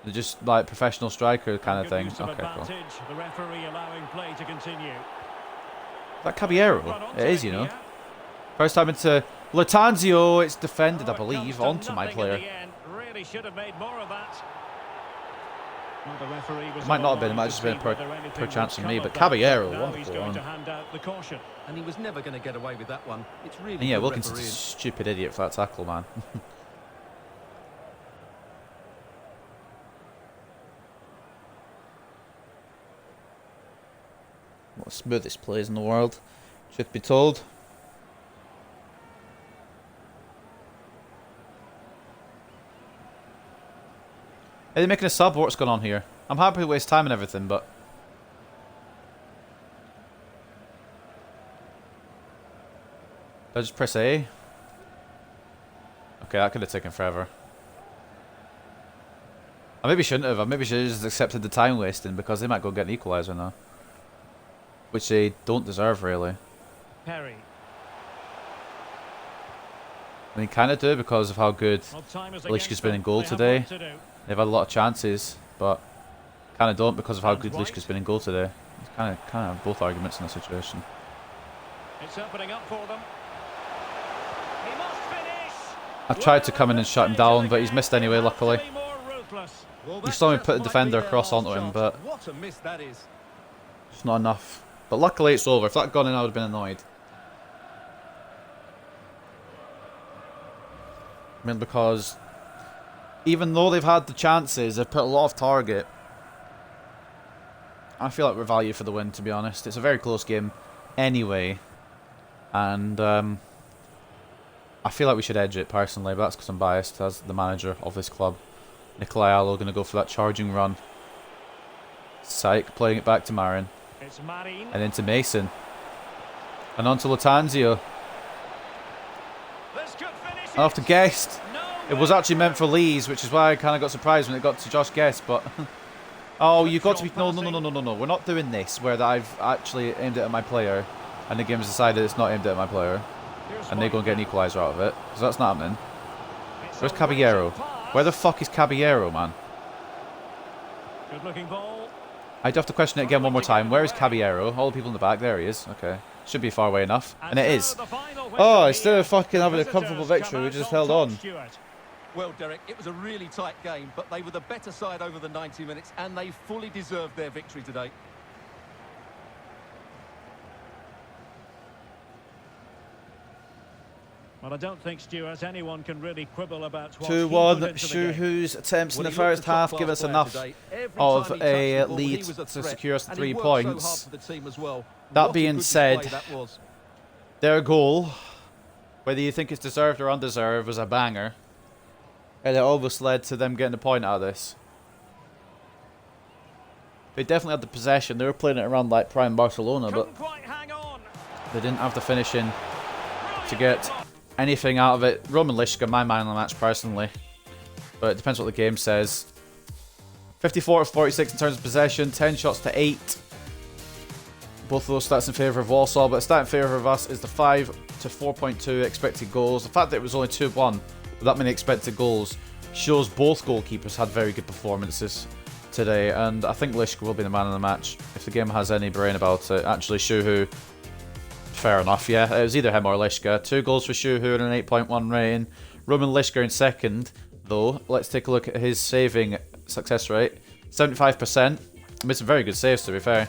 They're just like professional striker kind of thing. Okay, cool. The referee allowing play to continue. Is that Caballero? It is, you know. First time into Latanzio. It's defended, I believe, onto my player. Really should have made more of that. Well, the referee was It might not have been. It might have just been per chance from me. But Caballero, what he's going to hand out the caution. And he was never going to get away with that one. It's really and yeah, good Wilkinson's a refereeing. stupid idiot for that tackle, man. What the smoothest plays in the world, truth be told. Are they making a sub? What's going on here? I'm happy to waste time and everything, but... Did I just press A? Okay, that could have taken forever. I maybe shouldn't have. I maybe should have just accepted the time wasting because they might go get an equaliser now. Which they don't deserve, really. Perry. I mean, kind of do because of how good Lishka's been in goal today. They've had a lot of chances, but kind of don't because of how good Lishka's been in goal today. It's kind of both arguments in that situation. It's opening up for them. He must finish. I tried to come in and shut him down, but he's missed anyway, luckily. You saw me put the defender across onto him, but What a miss that is. it's not enough. But luckily it's over. If that had gone in, I would have been annoyed. I mean, because even though they've had the chances, they've put a lot of target. I feel like we're valued for the win, to be honest. It's a very close game anyway. And I feel like we should edge it, personally. But that's because I'm biased as the manager of this club. Nikolai Allo going to go for that charging run. Syke playing it back to Marin. It's Marin. And into Mason. And on to Latanzio. This could finish I have to guess. It was actually meant for Lees, which is why I kind of got surprised when it got to Josh Guest, but... oh, you've got to be... No. We're not doing this, where I've actually aimed it at my player, and the game's decided it's not aimed at my player, and they go and get an equaliser out of it. So that's not happening. Where's Caballero? Where the fuck is Caballero, man? Good looking ball. I'd have to question it again one more time. Where is Caballero? All the people in the back. There he is. Okay. Should be far away enough. And it is. Oh, instead of fucking having a comfortable victory, we just held on. Well, Derek, it was a really tight game, but they were the better side over the 90 minutes, and they fully deserved their victory today. Well, I don't think, Stuart, anyone can really quibble about what 2-1. Shuhu's attempts in the first half give us enough of a lead to secure us 3 points. That being said, their goal, whether you think it's deserved or undeserved, was a banger. And it almost led to them getting a point out of this. They definitely had the possession. They were playing it around like prime Barcelona, but they didn't have the finishing to get anything out of it. Roman Lishka, my man on the match personally. But it depends what the game says. 54 to 46 in terms of possession, 10 shots to 8. Both of those stats in favour of Walsall, but a stat in favour of us is the 5 to 4.2 expected goals. The fact that it was only 2-1 with that many expected goals shows both goalkeepers had very good performances today, and I think Lishka will be the man of the match if the game has any brain about it. Actually, Shuhu, fair enough, yeah. It was either him or Lishka. 2 goals for Shuhu and an 8.1 rating. Roman Lishka in second, though. Let's take a look at his saving success rate. 75%. Made some very good saves, to be fair.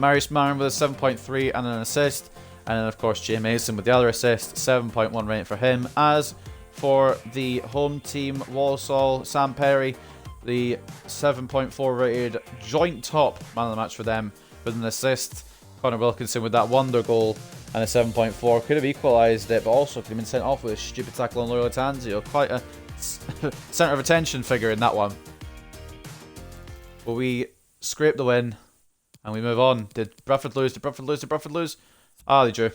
Marius Marin with a 7.3 and an assist. And then, of course, Jay Mason with the other assist, 7.1 rating for him. As for the home team, Walsall, Sam Perry, the 7.4 rated joint top man of the match for them with an assist. Connor Wilkinson with that wonder goal and a 7.4. Could have equalised it, but also could have been sent off with a stupid tackle on Loyola Tanzio. Quite a centre of attention figure in that one. But we scrape the win and we move on. Did Bradford lose? Did Bradford lose? Did Bradford lose? Ah, they drew.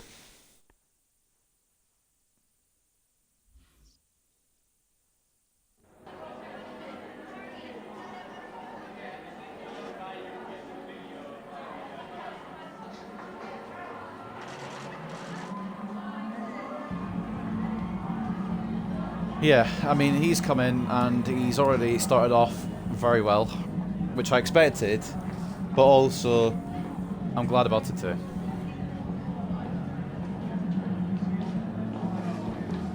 Yeah, I mean, he's come in and he's already started off very well, which I expected, but also I'm glad about it too.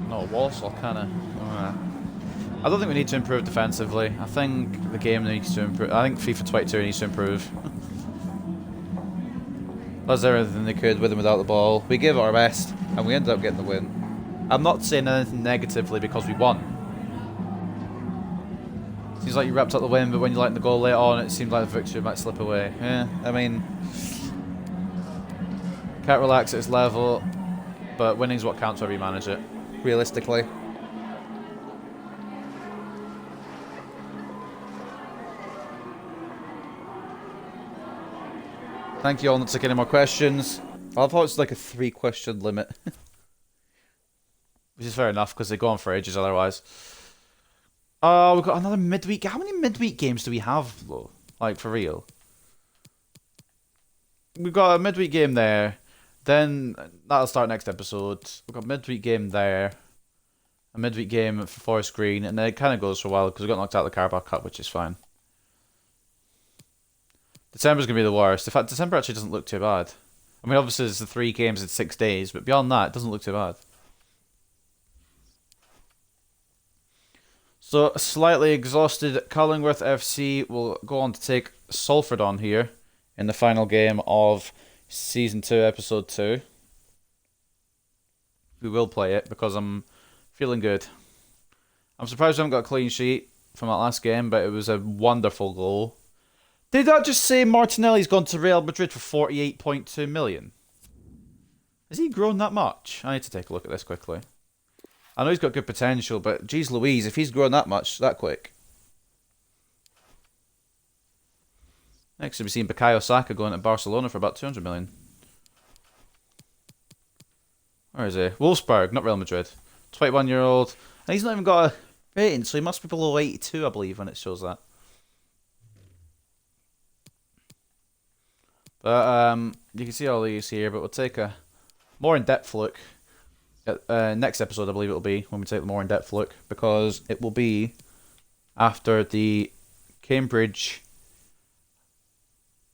No, Walsall kind of... I don't think we need to improve defensively. I think the game needs to improve. I think FIFA 22 needs to improve. Does everything they could with and without the ball. We gave it our best, and we ended up getting the win. I'm not saying anything negatively because we won. Seems like you wrapped up the win, but when you like the goal later on, it seemed like the victory might slip away. Yeah, I mean... Can't relax at its level, but winning's what counts whenever you manage it. Realistically. Thank you all not taking any more questions. I love how it's like a 3-question limit. Which is fair enough, because they go on for ages otherwise. Oh, we've got another midweek. How many midweek games do we have, though? Like, for real? We've got a midweek game there. Then, that'll start next episode. We've got a midweek game there. A midweek game for Forest Green. And then it kind of goes for a while, because we got knocked out of the Carabao Cup, which is fine. December's going to be the worst. In fact, December actually doesn't look too bad. I mean, obviously, it's the 3 games in 6 days. But beyond that, it doesn't look too bad. So, slightly exhausted Cullingworth FC will go on to take Salford on here in the final game of Season 2, Episode 2. We will play it because I'm feeling good. I'm surprised we haven't got a clean sheet from that last game, but it was a wonderful goal. Did that just say Martinelli's gone to Real Madrid for 48.2 million? Has he grown that much? I need to take a look at this quickly. I know he's got good potential, but geez Louise, if he's grown that much, that quick. Next, we've seen Bukayo Saka going to Barcelona for about 200 million. Where is he? Wolfsburg, not Real Madrid. 21-year-old. And he's not even got a rating, so he must be below 82, I believe, when it shows that. But you can see all these here, but we'll take a more in-depth look. Next episode, I believe it'll be, when we take the more in-depth look, because it will be after the Cambridge...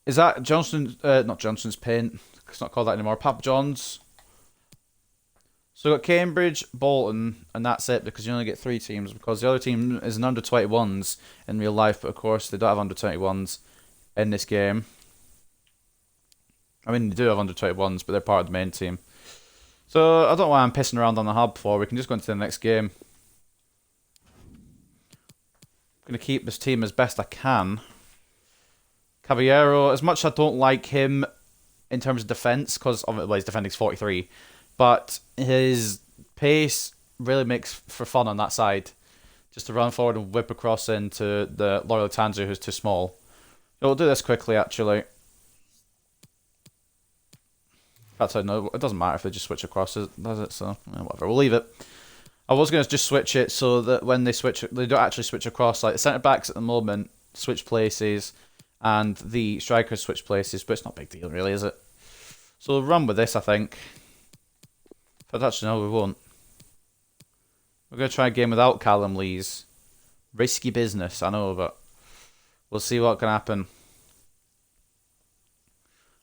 Is that Johnston... not Johnston's Paint. It's not called that anymore. Papa John's. So we've got Cambridge, Bolton, and that's it, because you only get 3 teams, because the other team is an under-21s in real life, but of course they don't have under-21s in this game. I mean, they do have under-21s, but they're part of the main team. So, I don't know why I'm pissing around on the hub for. We can just go into the next game. I'm going to keep this team as best I can. Caballero, as much as I don't like him in terms of defence, because his defending's 43, but his pace really makes for fun on that side. Just to run forward and whip across into the Loyola Tanzio, who's too small. So we'll do this quickly, actually. Actually, no, it doesn't matter if they just switch across, does it? So, whatever, we'll leave it. I was going to just switch it so that when they switch, they don't actually switch across. Like, the centre-backs at the moment switch places, and the strikers switch places, but it's not a big deal, really, is it? So we'll run with this, I think. But actually, no, we won't. We're going to try a game without Callum Lees. Risky business, I know, but we'll see what can happen.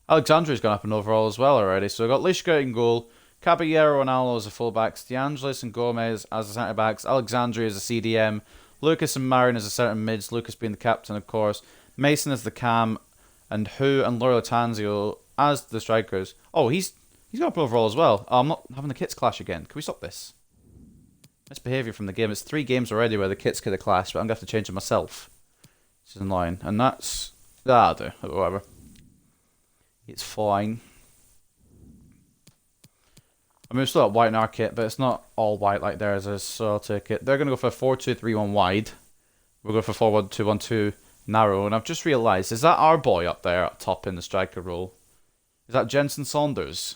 Alexandria's gone up in overall as well already. So we've got Lishka in goal, Caballero and Allo as the fullbacks, DeAngelis and Gomez as the centre-backs, Alexandria as the CDM, Lucas and Marin as the centre mids, Lucas being the captain, of course, Mason as the cam, and Hu and Loyola Tanzio as the strikers. Oh, he's got a pro overall as well. Oh, I'm not having the kits clash again. Can we stop this? Misbehaviour from the game. It's 3 games already where the kits could have clashed, but I'm going to have to change it myself. This is in line. And that's... I'll do. Whatever. It's fine. I mean, we've still got white in our kit, but it's not all white like theirs is, so I'll take it. They're going to go for 4-2-3-1 wide. We're going for 4-1-2-1-2 narrow. And I've just realised, is that our boy up there up top in the striker role? Is that Jensen Saunders?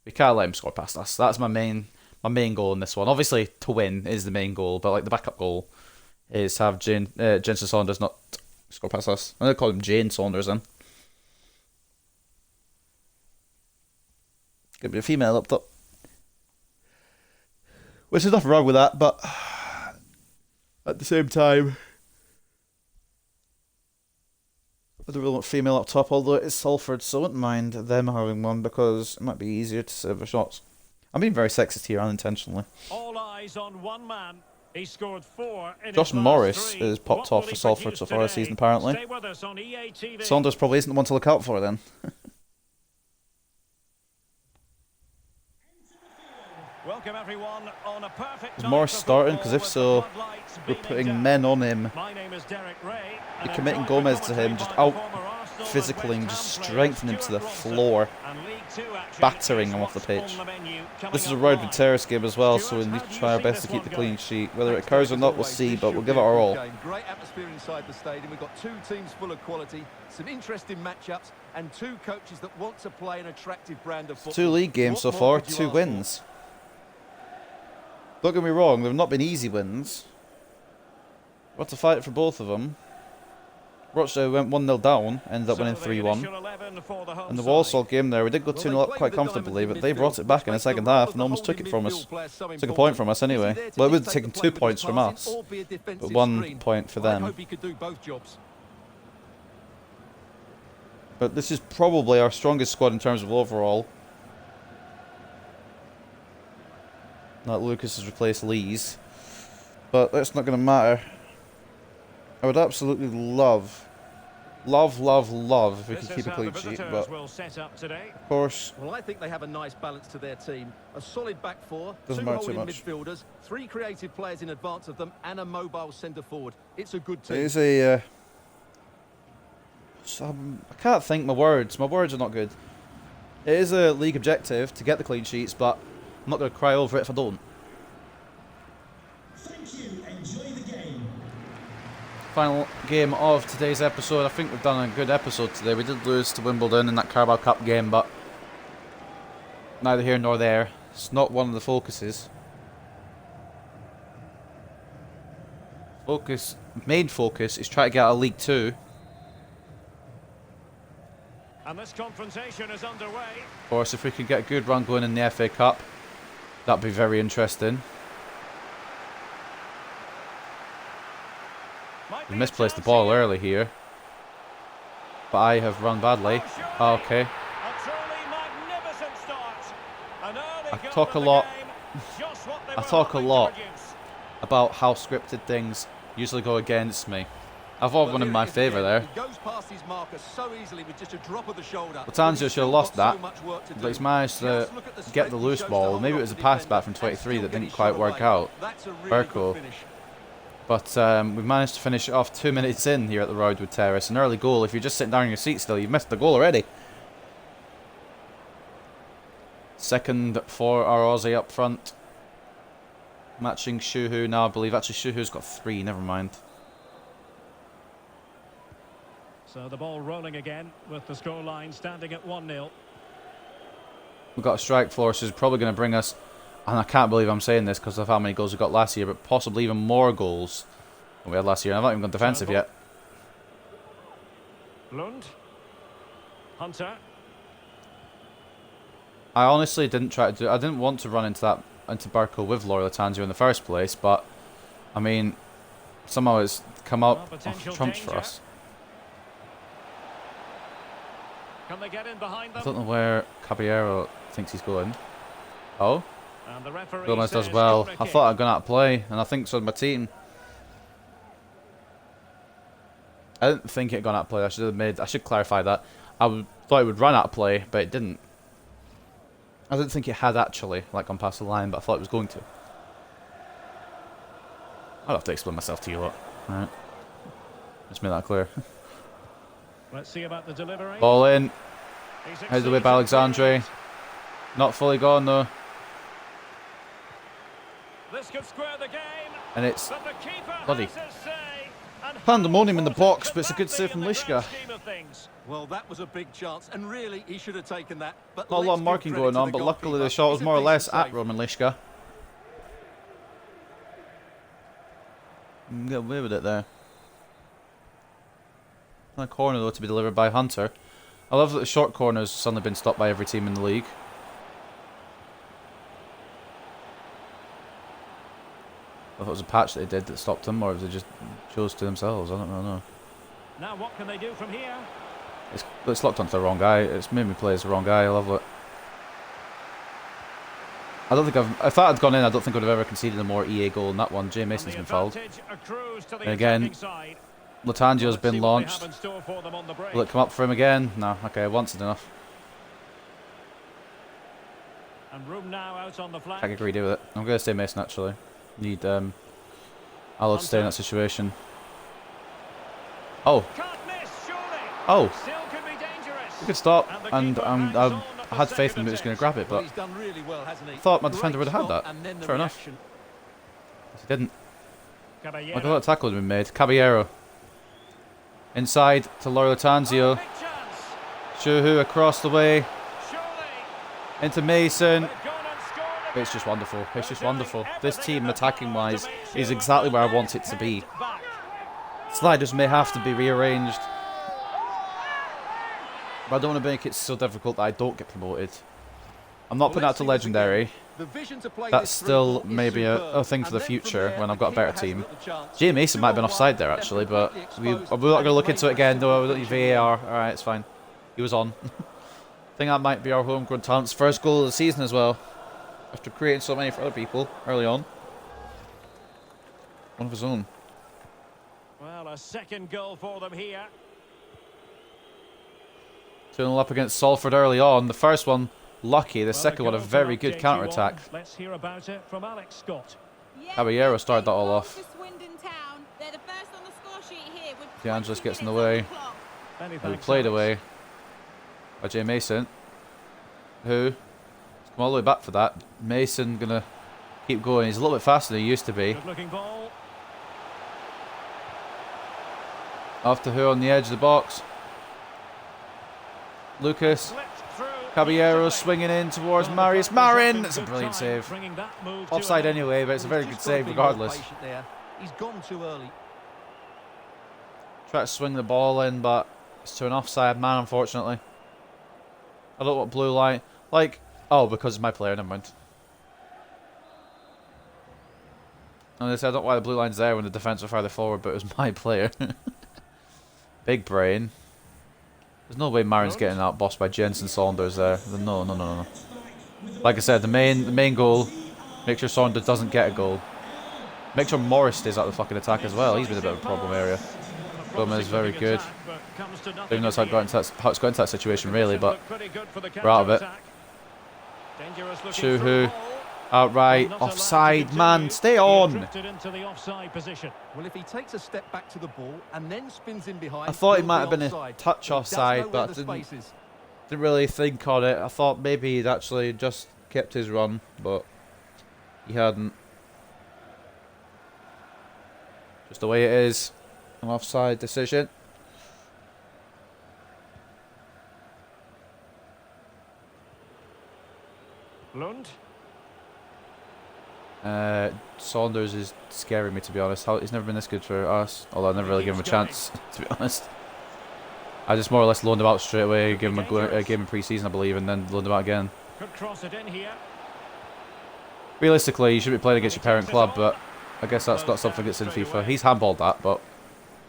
We can't let him score past us. That's my main goal in this one. Obviously, to win is the main goal, but like the backup goal is have Jensen Saunders not score past us. I'm going to call him Jane Saunders then. Could be a female up top. Which is nothing wrong with that, but at the same time, I don't really want female up top, although it is Salford, so I wouldn't mind them having one because it might be easier to serve the shots. I'm being very sexist here unintentionally. All eyes on one man. He scored 4 in Josh his last Morris 3. is popped off for Salford so far this season, apparently. Stay with us on EA TV. Saunders probably isn't the one to look out for then. Welcome everyone on a perfect Is night Morris of starting? football Because if with so, the floodlights we're beaming putting down. men on him. My name is Derek Ray. You're committing Gomez to him, just out physically and just strengthening him to the floor, battering him off the pitch. This is a road with terrace game as well, so we need to try our best to keep the clean sheet. Whether it occurs or not, we'll see, but we'll give it our all. Great atmosphere inside the stadium. We've got 2 teams full of quality, some interesting matchups, and 2 coaches that want to play an attractive brand of football. 2 league games so What far, more could you 2 ask wins. Don't get me wrong, they've not been easy wins. We've had to fight for both of them. Rochdale went 1-0 down, ended up winning 3-1. And the Walsall game there, we did go 2-0 up quite comfortably, but they brought it back in the second half and almost took it from us. Took a point from us anyway. Well, it would have taken 2 points from us, but 1 point for them. But this is probably our strongest squad in terms of overall. That Lucas has replaced Lee's. But that's not going to matter. I would absolutely love if we could keep a clean sheet, but of course... Well, I think they have a nice balance to their team. A solid back 4, Doesn't 2 matter too holding much. midfielders, 3 creative players in advance of them, and a mobile centre-forward. It's a good team. It is a... I can't think my words. My words are not good. It is a league objective to get the clean sheets, but I'm not going to cry over it if I don't. Thank you. Enjoy the game. Final game of today's episode. I think we've done a good episode today. We did lose to Wimbledon in that Carabao Cup game, but neither here nor there. It's not one of the focuses. Main focus is trying to get out of League 2. And this confrontation is underway. Of course, if we can get a good run going in the FA Cup, that'd be very interesting. We misplaced the ball early here, but I have run badly. Oh, okay. I talk a lot. I talk a lot about how scripted things usually go against me. I've all one in my favour there. Latanzio should have lost that, but he's managed to get the loose ball. Maybe it was a pass back from 23 that didn't quite work out. Berko. But we've managed to finish it off 2 minutes in here at the Roadwood Terrace. An early goal. If you're just sitting down in your seat still, you've missed the goal already. Second for our Aussie up front. Matching Shuhu now, I believe. Actually, Shuhu's got 3, never mind. So the ball rolling again with the scoreline standing at 1-0. We've got a strike force who's probably going to bring us, and I can't believe I'm saying this because of how many goals we got last year, but possibly even more goals than we had last year. I've not even gone defensive yet. Lund. Hunter. I honestly didn't try to do. I didn't want to run into Berko with Laura Latanzio in the first place, but I mean, somehow it's come out off trumps for us. Can they get in behind them? I don't know where Caballero thinks he's going. Oh, And the referee Gomez does says well. corner I kick. thought I'd gone out of play, and I think so did my team. I didn't think it had gone out of play. I should clarify that. Thought it would run out of play, but it didn't. I didn't think it had actually, like, gone past the line, but I thought it was going to. I'll have to explain myself to you lot. Alright. Let's make that clear. Let's see about the delivery. Ball in. Headed away by Alexandre. Not fully gone though. This could square the game. And it's But the keeper bloody has his say, and pandemonium in the box, could but it's a that good be save in from the Lishka. grand scheme of things? Well, that was a big chance, and really, he should have taken that. But Not a lot of let's give marking credit going to on, the but luckily the goalkeeper. shot was It's a more or less decent at save. Roman Lishka. Get away with it there. A corner though to be delivered by Hunter. I love that the short corners suddenly been stopped by every team in the league. I thought it was a patch that they did that stopped them, or if they just chose to themselves. I don't really know. Now what can they do from here? It's locked onto the wrong guy. It's made me play as the wrong guy. I love it. I don't think if that had gone in, I don't think I would have ever conceded a more EA goal than that one. Jay Mason's been fouled. And again, Latangio's been launched. Will it come up for him again? No. Okay, once is enough. And room now out on the flank. I can agree with it. I'm going to say Mason actually. Need Allo to stay in that situation. Oh. Can't miss, surely. Oh. Still could be dangerous. Good stop. And the And keeper hangs on I at the had faith second in him that he was going to attempt. grab it, Well, but he's done really well, hasn't he? I thought my Great defender would have had stop, that. and then the Fair enough. reaction. He didn't. Caballero. Like a lot of tackle had been made. Caballero. Inside to Laura Latanzio. Big chance. Shuhu across the way. Surely. Into Mason. They've gone and scored It's just again. wonderful. It's just They're doing wonderful. This everything team, in their attacking power to wise, make is sure exactly where I they want it to be. head back. Sliders may have to be rearranged. But I don't want to make it so difficult that I don't get promoted. I'm not putting Well, out to let's see this again. legendary. The vision to play That's this still through is maybe superb. a thing for And the then future from when there, I've got a the better keeper team. hasn't got the chance. Jay Mason might have been 2-1, offside there actually, but definitely we're exposed. not going to And look into it again. No, great VAR. Alright, it's fine. He was on. I think that might be our homegrown talent's first goal of the season as well. After creating so many for other people early on. One of his own. Well, a second goal for them here. 2-0 up against Salford early on. The first one, lucky. The Well, second one, a goal to very update good you counter-attack. on. Let's hear about it from Alex Scott. Yeah, Caballero big started that all goal off. for Swindon Town. They're the first on the score sheet here with De Angelis 20 gets in the minutes on way. the clock. Many Who thanks, played Alex. away by Jay Mason. Who come all the way back for that. Mason gonna keep going. He's a little bit faster than he used to be. Good looking ball. Off to who on the edge of the box. Lucas. Slipped through Caballero beautifully. swinging in towards Well, Marius the flag was Marin. up in It's a good brilliant time, save. bringing that move to Offside an end. anyway, but it's a very good He's just gotta save be more regardless. patient there. He's gone too early. Try to swing the ball in, but it's to an offside man, unfortunately. I don't want blue line. Like, oh, because it's my player, never mind. And I said, I don't know why the blue line's there when the defence are farther forward, but it was my player. Big brain. There's no way Marin's getting out bossed by Jensen Saunders there. No, no, no, no. Like I said, the main goal, make sure Saunders doesn't get a goal. Make sure Morris stays out the fucking attack as well. He's been a bit of a problem area. Gomez is very good. Even though it's how it's got into that situation really, but we're out of it. Shuhu, outright, offside, man, stay on! Well, if he takes a step back to the ball and then spins in behind, I thought it he'll might be have been a offside. touch He does know offside, where but I the space is. didn't really think on it. I thought maybe he'd actually just kept his run, but he hadn't. Just the way it is. An offside decision. Lund. Saunders is scaring me, to be honest. He's never been this good for us, although I never really given him a chance, to be honest. I just more or less loaned him out straight away, gave him a game in pre-season, I believe, and then loaned him out again. Could cross it in here. Realistically, you should be playing against your parent club, but I guess that's not something that's in FIFA. He's handballed that, but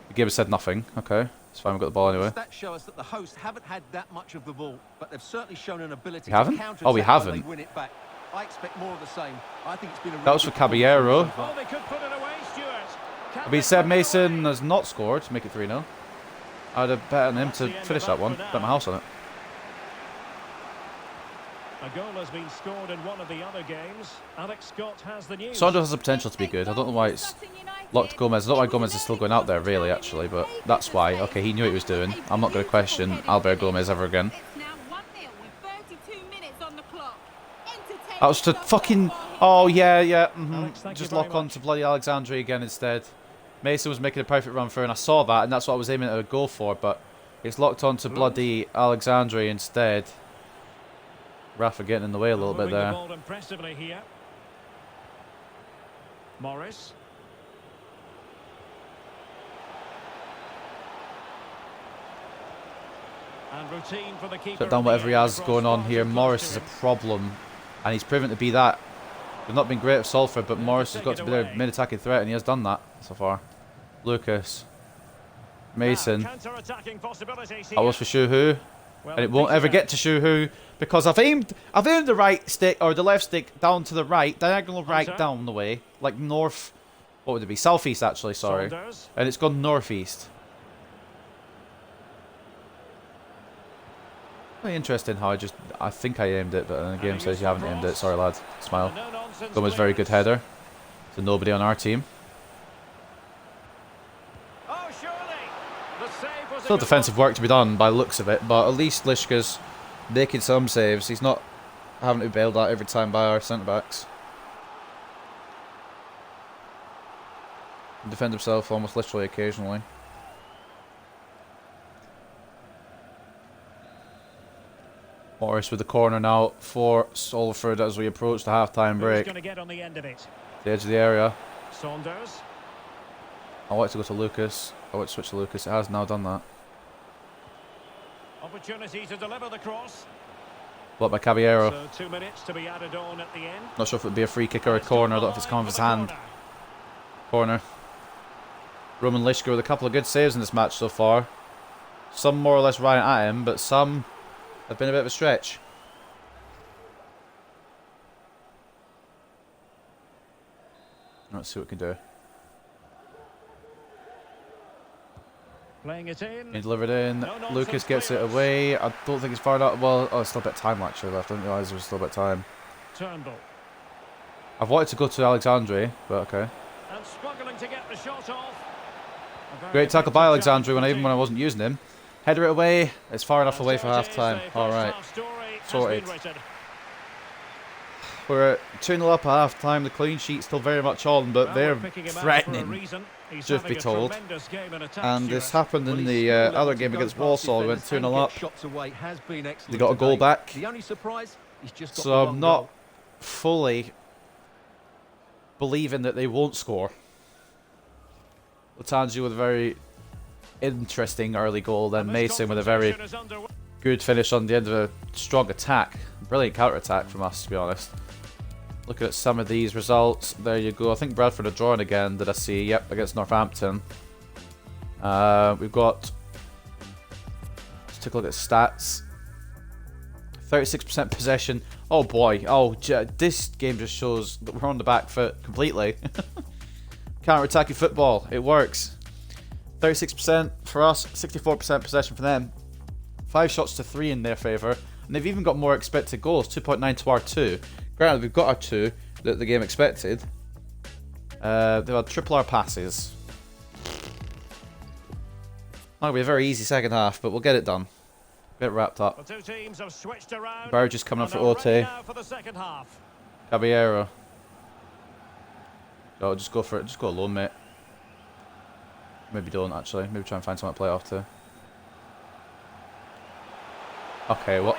the game has said nothing. Okay, it's fine, we've got the ball anyway. Stats show us that the hosts haven't had that much of the ball, but they've certainly shown an ability We haven't? to counter Oh, we attack when haven't. they win it back. I expect more of the same. I think it's been a That really was for good performance Caballero. so far. Oh, they could put it away, Stuart. Can I they mean, Seb put it Mason away? has not scored to make it 3-0. I'd have bet on him to finish that one. Bet my house on it. A goal has been scored in one of the other games. Alex Scott has the news. Saunders has the potential to be good. I don't know why it's locked Gomez. I don't know why Gomez is still going out there, really, actually, but that's why. Okay, he knew what he was doing. I'm not going to question Albert Gomez ever again. That was to fucking... Oh, yeah. Just lock on to bloody Alexandre again instead. Mason was making a perfect run through, and I saw that, and that's what I was aiming to go for, but it's locked on to bloody Alexandre instead. Rafa getting in the way a little bit there. The ball impressively here. Morris. And routine for the keeper. Shut down whatever he has going on here. Morris is a problem, and he's proven to be that. They've not been great at Salford, but Morris has got to be their main attacking threat, and he has done that so far. Lucas. Mason. I was for Shuhu. And it won't ever get to Shuhu because I've aimed the right stick or the left stick down to the right, diagonal right down the way, like north. What would it be? Southeast, actually. Sorry, and it's gone northeast. Very interesting how I think I aimed it, but then the game says you haven't aimed it. Sorry, lad. Smile. Gomez very good header. So nobody on our team. Still defensive work to be done by the looks of it, but at least Lishka's making some saves. He's not having to be bailed out every time by our centre-backs. Defend himself almost literally occasionally. Morris with the corner now for Salford as we approach the half-time break. Going to get on the end of it? The edge of the area. Saunders. I want to go to Lucas. I want to switch to Lucas. It has now done that. Opportunity to deliver the cross. Blocked by Caballero. So 2 minutes to be added on at the end. Not sure if it would be a free kick or a corner. I don't know if it's come off his hand. Corner. Roman Lishka with a couple of good saves in this match so far. Some more or less right at him, but some have been a bit of a stretch. Let's see what we can do. Playing it in. He delivered in. Lucas gets it away. I don't think it's fired out. Well, oh, it's still a bit of time actually left. I didn't realise there was still a bit of time. Turnbull. I've wanted to go to Alexandre, but okay. And struggling to get the shot off. Great tackle by Alexandre even when I wasn't using him. Header it away. It's far enough away for half time. Alright. Sorted. We're at 2-0 up at half time. The clean sheet's still very much on, but they're threatening, truth be told. And this happened in the other game against Walsall. We went 2-0 up. They got a goal back. So I'm not fully believing that they won't score. Latanji with a very interesting early goal, then Mason with a very good finish on the end of a strong attack. Brilliant counter-attack from us, to be honest. Looking at some of these results, there you go. I think Bradford are drawing again, did I see? Yep, against Northampton. We've got... Let's take a look at stats. 36% possession. Oh boy, this game just shows that we're on the back foot completely. Counter-attacking football, it works. 36% for us, 64% possession for them. 5 shots to 3 in their favour. And they've even got more expected goals, 2.9 to our 2. Granted, we've got our 2 that the game expected. They've had triple our passes. Might be a very easy second half, but we'll get it done. Get it wrapped up. The two teams have switched around. Burge is coming up for Ote. Caballero. Oh, just go for it. Just go alone, mate. Maybe don't, actually. Maybe try and find someone to play off to. Okay, what?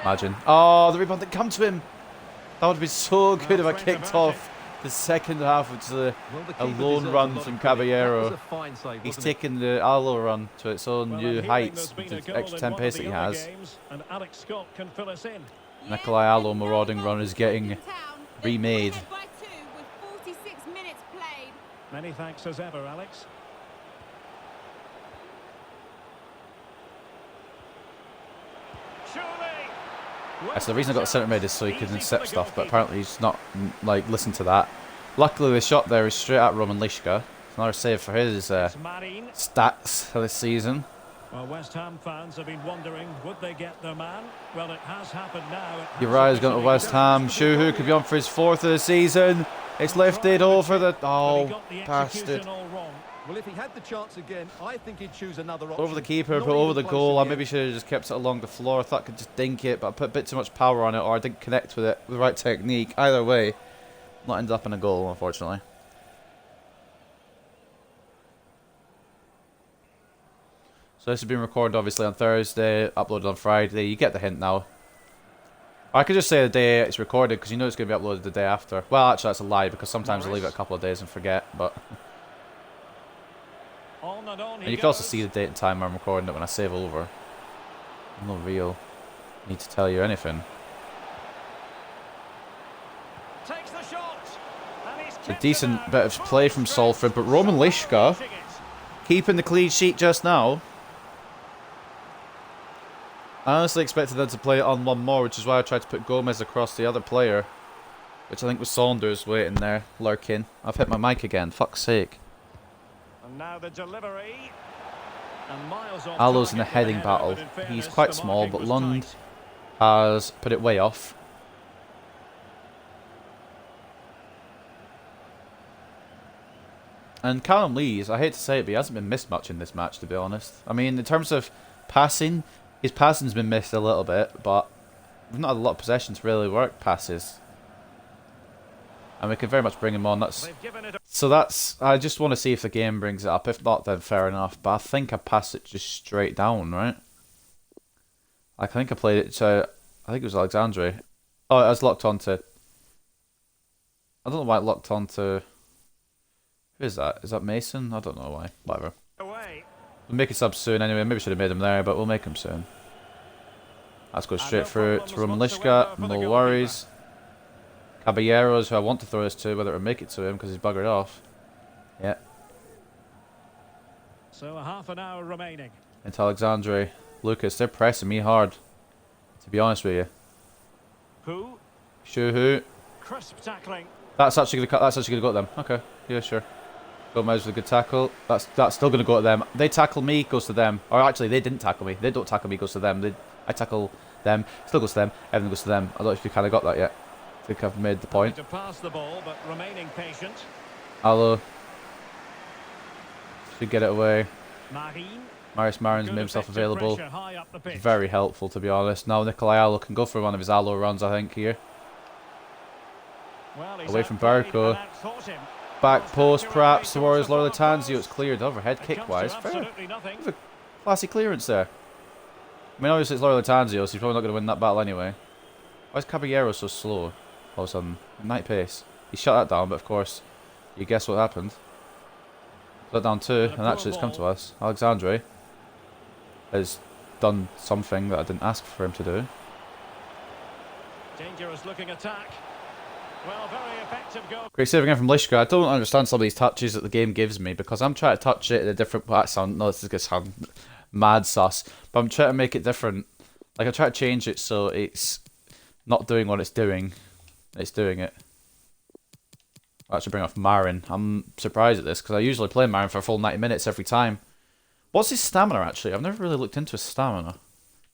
Imagine. Oh, the rebound didn't come to him. That would have been so good if I kicked off the second half with a lone run from Caballero. He's taken the Alo run to its own new heights with the extra 10 pace that he has. Nikolai Alo marauding run is getting remade. Many thanks as ever, Alex. That's the reason I got the centre mid is so he can intercept stuff, but apparently he's not like listen to that. Luckily the shot there is straight at Roman Lishka, Another save for his Marin. stats for this season. Well, West Ham fans have been wondering, would they get their man? Well, it has happened now. Uriah's gone to West Ham. Shuhu could be on for his 4th of the season. It's lifted over the... Oh, bastard. Well, if he had the chance again, I think he'd choose another option. Over the keeper, Not but over even the close goal. in I the maybe end. should have just kept it along the floor. I thought I could just dink it, but I put a bit too much power on it, or I didn't connect with it with the right technique. Either way, not ended up in a goal, unfortunately. So this has been recorded obviously on Thursday, uploaded on Friday. You get the hint now. I could just say the day it's recorded because you know it's going to be uploaded the day after. Well, actually that's a lie because sometimes I leave it a couple of days and forget. But and you can also see the date and time I'm recording it when I save over. I'm no real need to tell you anything. Takes the shot. And he's It's a decent bit of play from Salford, but Roman Lishka keeping the clean sheet just now. I honestly expected them to play it on one more, which is why I tried to put Gomez across the other player. Which I think was Saunders waiting there, lurking. I've hit my mic again, fuck's sake. And now the delivery. And miles off Alo's in a target with heading header, battle. but in He's fairness, quite the small, marking but was Lund tight. has put it way off. And Callum Lees, I hate to say it, but he hasn't been missed much in this match, to be honest. I mean, in terms of passing, his passing's been missed a little bit, but we've not had a lot of possession to really work passes. And we can very much bring him on. So that's... I just want to see if the game brings it up. If not, then fair enough. But I think I passed it just straight down, right? I think I played it to... I think it was Alexandre. Oh, it was locked onto... I don't know why it locked onto... Who is that? Is that Mason? I don't know why. Whatever. Away. We'll make a sub soon anyway. Maybe should have made him there, but we'll make him soon. Let's go straight through to Roman Lishka. No worries. Caballeros, who I want to throw this to, whether it'll make it to him because he's buggered off. Yeah. So a half an hour remaining. Into Alexandre. Lucas, they're pressing me hard. To be honest with you. Who? Shuhu. Crisp tackling. That's actually gonna go at them. Okay. Yeah, sure. Gomez with a good tackle. That's still gonna go at them. They tackle me, goes to them. Or actually, they didn't tackle me. They don't tackle me, goes to them. I tackle them, still goes to them. Everything goes to them. I don't know if you kind of got that yet. I think I've made the point. To pass the ball, but remaining patient. Alo should get it away. Marin. Marius Marin's made himself available. High up the pitch. Very helpful, to be honest. Now Nikolai Alo can go for one of his Alo runs, I think, here. Well, he's Away from outplayed Barco. and outthought him. Back post, Well, perhaps, Durante towards goes Lola for the Tanzio. It's cleared overhead It comes to kick-wise. Fair. absolutely nothing. Classy clearance there. I mean, obviously it's Lola Tanzio, so he's probably not going to win that battle anyway. Why is Caballero so slow? All of a sudden, night pace. He shut that down, but of course, you guess what happened. Shut down two, and actually it's come to us. Alexandre has done something that I didn't ask for him to do. Dangerous looking attack. Well, very effective goal. Great save again from Lishka. I don't understand some of these touches that the game gives me because I'm trying to touch it in a different... Well, this is going to sound mad sus, but I'm trying to make it different. Like, I try to change it so it's not doing what it's doing. It's doing it. I'll actually bring off Marin. I'm surprised at this because I usually play Marin for a full 90 minutes every time. What's his stamina, actually? I've never really looked into his stamina.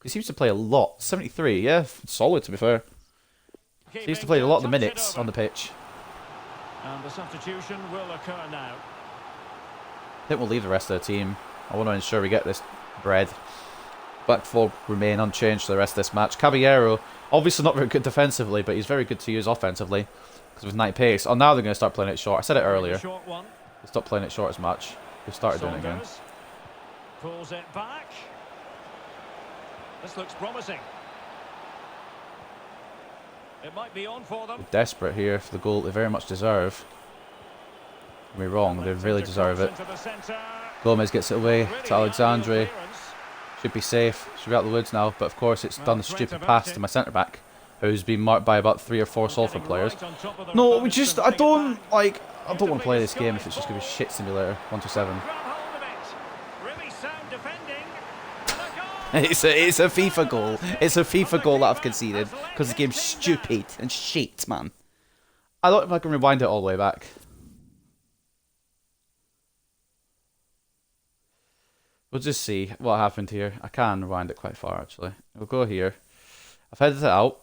He seems to play a lot. 73, yeah, solid to be fair. Seems to play a lot of the minutes on the pitch. And the substitution will occur now. I think we'll leave the rest of the team. I want to ensure we get this bread. Back four remain unchanged for the rest of this match. Caballero, obviously not very good defensively, but he's very good to use offensively. Because with 90 pace. Oh, now they're going to start playing it short. I said it earlier. Short one. They stopped playing it short as much. They started doing it again. Saunders pulls it back. This looks promising. It might be on for them. They're desperate here for the goal they very much deserve. Don't be wrong, they really deserve it. Gomez gets it away to Alexandre. Should be safe. Should be out of the woods now. But of course it's done the stupid pass to my centre-back, who's been marked by about 3 or 4 Salford players. No, I don't want to play this game if it's just going to be shit simulator. 1-7. It's a FIFA goal. It's a FIFA goal that I've conceded because the game's stupid and shit, man. I don't know if I can rewind it all the way back. We'll just see what happened here. I can rewind it quite far, actually. We'll go here. I've headed it out.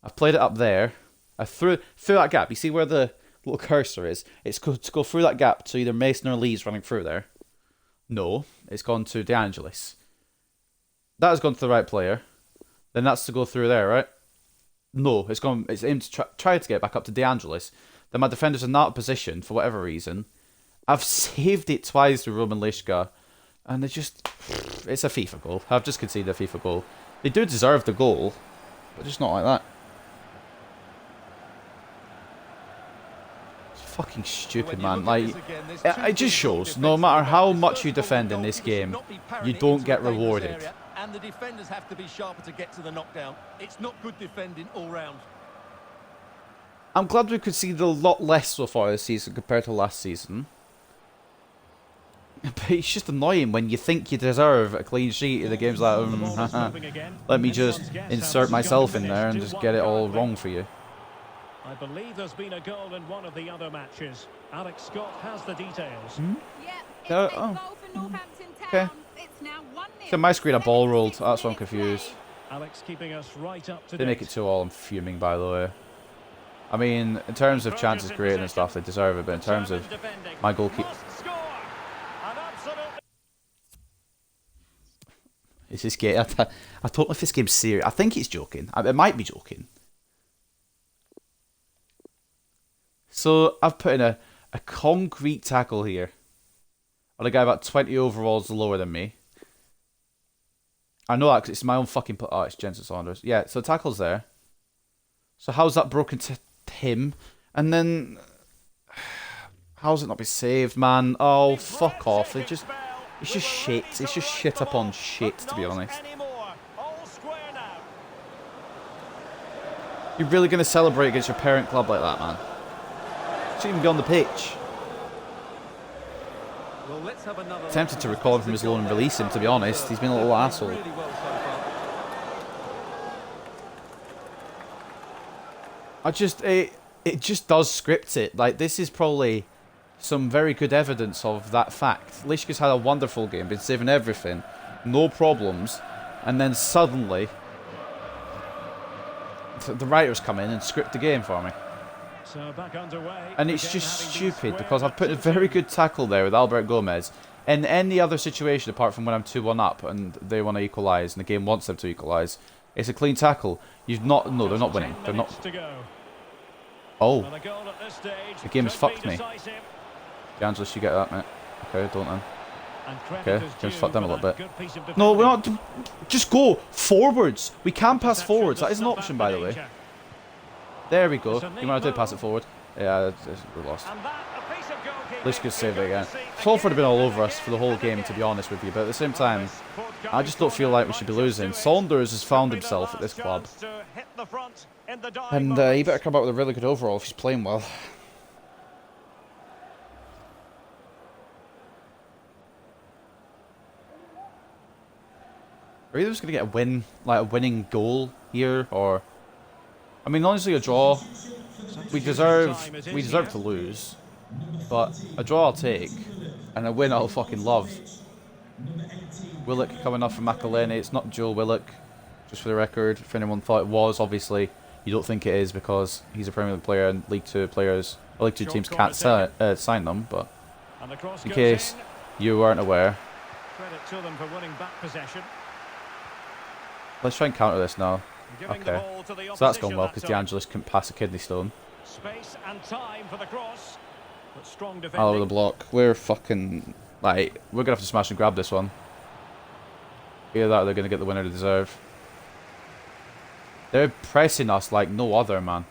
I've played it up there. I threw that gap. You see where the little cursor is? It's to go through that gap to either Mason or Lee's running through there. No, it's gone to De Angelis. That has gone to the right player. Then that's to go through there, right? No, it's gone. It's aimed to try to get back up to De Angelis. Then my defender's in that position for whatever reason. I've saved it twice with Roman Lishka. And they just... It's a FIFA goal. I've just conceded a FIFA goal. They do deserve the goal, but just not like that. It's fucking stupid, man. Like, it just shows, no matter how much you defend in this game, you don't get rewarded. And the defenders have to be sharper to get to the knockdown. It's not good defending all round. I'm glad we could see a lot less so far this season compared to last season. But it's just annoying when you think you deserve a clean sheet in the game's like, let me just insert myself in there and just get it all wrong for you. I believe there's been a goal in one of the other matches. Alex Scott has the details. Yeah, it's Oh. a goal for Northampton Town. Okay. It's now 1-0. So my screen a ball rolled. That's why I'm confused. Alex keeping us right up to They make it 2-2. I'm fuming, by the way. I mean, in terms of chances created and stuff, they deserve it. But in terms of my goalkeeper, is this game? I don't know if this game's serious. I think it's joking. It might be joking. So I've put in a concrete tackle here on a guy about 20 overalls lower than me. I know that because it's my own fucking... Oh, it's Jensen Saunders. Yeah, so tackle's there. So how's that broken to him? And then... How's it not be saved, man? Oh, fuck off. They just... It's just shit. It's just shit upon shit, to be honest. You're really going to celebrate against your parent club like that, man? Shouldn't even be on the pitch. Well, let's have another Tempted to recall him from his loan and release him, to be honest. He's been a little asshole. Really well so far. It just does script it. Like, this is probably some very good evidence of that fact. Lishka's had a wonderful game, been saving everything, no problems, and then suddenly the writers come in and script the game for me. So back underway. And it's just stupid because I've put a very good tackle there with Albert Gomez. In any other situation apart from when I'm 2-1 up and they want to equalise and the game wants them to equalise, it's a clean tackle. You've not... No, they're not winning. They're not... Oh. The game has fucked me. D'Angelis, you get that, mate. Okay, don't then. Okay, just fucked them a little bit. No, we're not... Just go forwards. We can pass forwards. That is an option, by the way. There we go. You want to pass it forward? Yeah, we're lost. Let's just save it again. Salford have been all over us for the whole game, to be honest with you. But at the same time, I just don't feel like we should be losing. Saunders has found himself at this club. And he better come out with a really good overall if he's playing well. Are either just going to get a win, like a winning goal here, or... I mean, honestly, a draw, we deserve to lose, but a draw I'll take, and a win I'll fucking love. Willock coming off from Makalene. It's not Joe Willock, just for the record. If anyone thought it was, obviously you don't think it is because he's a Premier League player and League 2 players, or League 2 teams can't sign them. But in case you weren't aware, Credit to them for winning back possession. let's try and counter this now. Okay, so that's gone well because D'Angelis couldn't pass a kidney stone. Space and time for the cross, but strong defending. All over the block. We're fucking... Like, we're going to have to smash and grab this one. Either that or they're going to get the winner they deserve. They're pressing us like no other, man.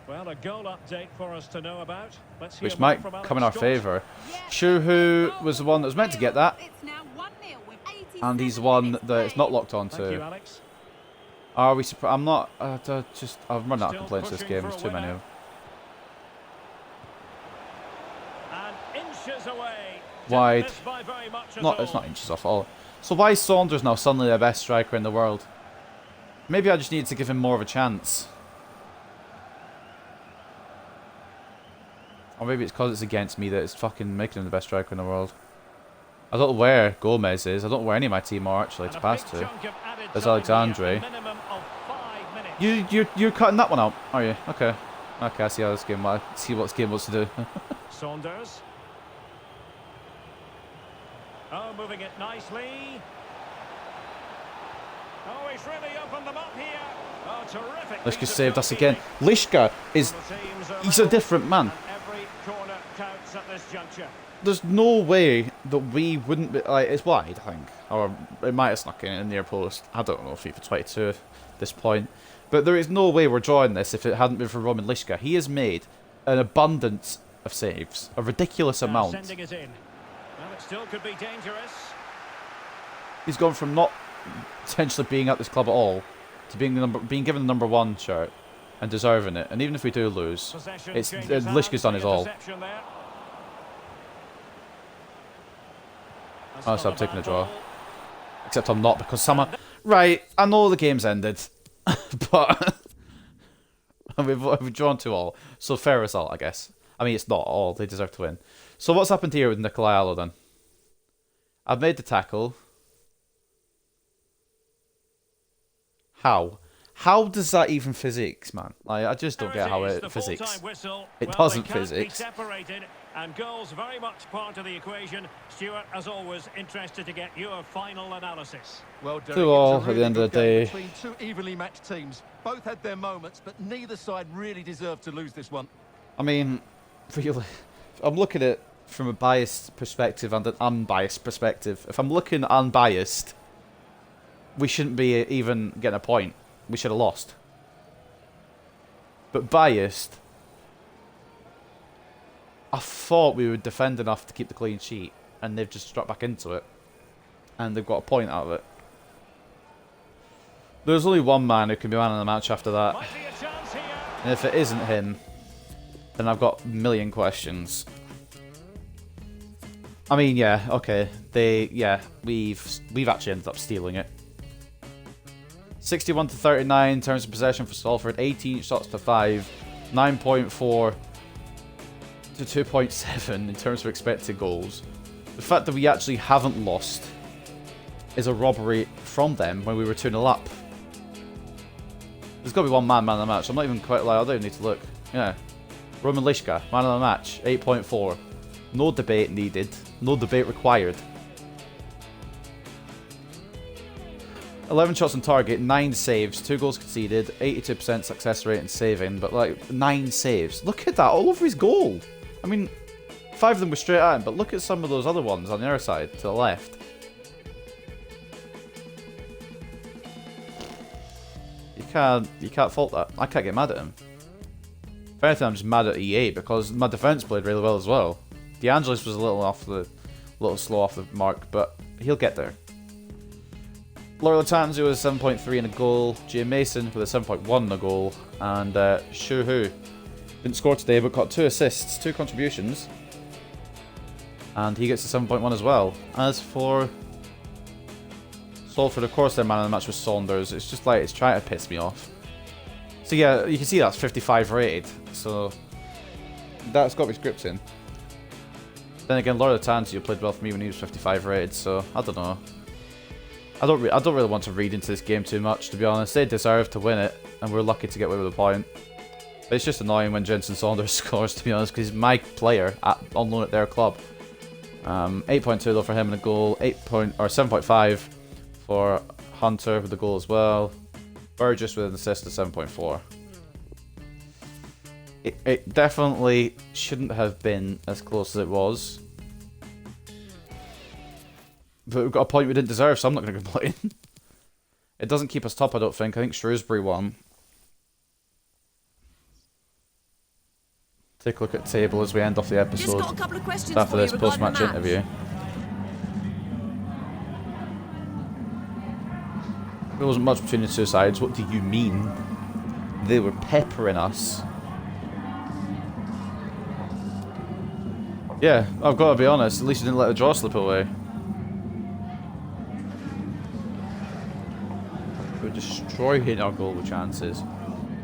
Well, a goal update for us to know about. Let's hear Which more might from Alex come in our Scott. favour. Sure, who was the one that was meant to get that. It's now 1-0 with 87 And he's the one minutes that it's not locked Thank you, onto. Alex. Are we surprised? I'm not... I've run out of Still complaints this pushing game. for There's a too many winner. of them. And inches away. Wide. Didn't miss by very much at Not, it's all. not inches off at all. So why is Saunders now suddenly the best striker in the world? Maybe I just need to give him more of a chance. Or maybe it's because it's against me that it's fucking making him the best striker in the world. I don't know where Gomez is. I don't know where any of my team are actually to pass to. There's Alexandre. You're cutting that one out, are you? Okay. Okay, I see how this game. I see what this game wants to do. Saunders. Oh, moving it nicely. Oh, he's really opened them up here. Oh, terrific. Lishka saved us again. Lishka is... He's a different man. Every corner counts at this juncture. There's no way that we wouldn't be... Like, it's wide, I think. Or it might have snuck in near post. I don't know, FIFA 22 at this point. But there is no way we're drawing this if it hadn't been for Roman Lishka. He has made an abundance of saves. A ridiculous amount. Sending it in. Well, it still could be dangerous. He's gone from not potentially being at this club at all to being given the #1 shirt and deserving it. And even if we do lose, it's Lishka's done his all. Oh, so I'm taking a draw. Except I'm not, because someone... Right, I know the game's ended. But... we've drawn 2-2. So fair result, I guess. I mean, it's not all. They deserve to win. So what's happened here with Nikolai Allo, then? I've made the tackle. How? How does that even physics, man? Like, I just don't get how it physics. It doesn't physics. And goals very much part of the equation. Stuart, as always, interested to get your final analysis. Well, Derek, 2-2 at the end of the day. Between two evenly matched teams. Both had their moments, but neither side really deserved to lose this one. I mean, really, I'm looking at it from a biased perspective and an unbiased perspective. If I'm looking unbiased, we shouldn't be even getting a point. We should have lost. But biased, I thought we would defend enough to keep the clean sheet, and they've just struck back into it. And they've got a point out of it. There's only one man who can be man of the match after that. And if it isn't him, then I've got a million questions. I mean, yeah, okay. We've actually ended up stealing it. 61-39 in terms of possession for Salford, 18 shots to 5, 9.4 to 2.7 in terms of expected goals. The fact that we actually haven't lost is a robbery from them when we were 2-0 up. There's got to be one man of the match. I'm not even quite like, I don't even need to look. Yeah. Roman Lishka, man of the match, 8.4. No debate needed. No debate required. 11 shots on target, 9 saves, 2 goals conceded, 82% success rate in saving, but like 9 saves. Look at that, all over his goal. I mean, 5 of them were straight at him, but look at some of those other ones on the other side, to the left. You can't fault that. I can't get mad at him. If anything, I'm just mad at EA because my defence played really well as well. De Angelis was a little slow off the mark, but he'll get there. Laura Latanzi with a 7.3 and a goal. Jay Mason with a 7.1 and a goal. And Shu Hu didn't score today, but got 2 assists, 2 contributions. And he gets a 7.1 as well. As for Salford, of course, their man of the match was Saunders. It's just like it's trying to piss me off. So yeah, you can see that's 55 rated. So that's got me scripts in. Then again, Laura Latanzi played well for me when he was 55 rated. So I don't know. I don't really want to read into this game too much, to be honest. They deserve to win it, and we're lucky to get away with a point. But it's just annoying when Jensen Saunders scores, to be honest, because he's my player on loan at their club. 8.2 though for him and a goal. 7.5 for Hunter with the goal as well. Burgess with an assist of 7.4. It definitely shouldn't have been as close as it was. But we've got a point we didn't deserve, so I'm not going to complain. It doesn't keep us top, I don't think. I think Shrewsbury won. Take a look at the table as we end off the episode. Just got a couple of questions after for this you regarding post-match the match. interview. There wasn't much between the two sides. What do you mean? They were peppering us. Yeah, I've got to be honest. At least you didn't let the draw slip away. We were destroying our goal with chances.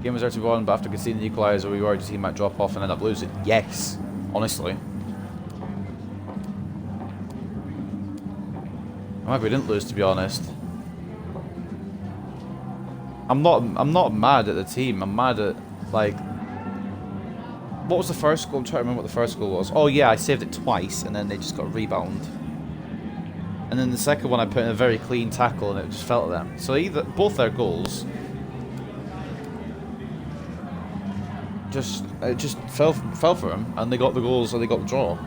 Game was 31, but after conceding the equaliser, we worried the team might drop off and end up losing. Yes, honestly. I'm happy we didn't lose, to be honest. I'm not mad at the team. I'm mad at, like... What was the first goal? I'm trying to remember what the first goal was. Oh yeah, I saved it twice, and then they just got a rebound. And then the second one I put in a very clean tackle, and it just fell at them. So both their goals... It just fell for them, and they got the goals, and they got the draw.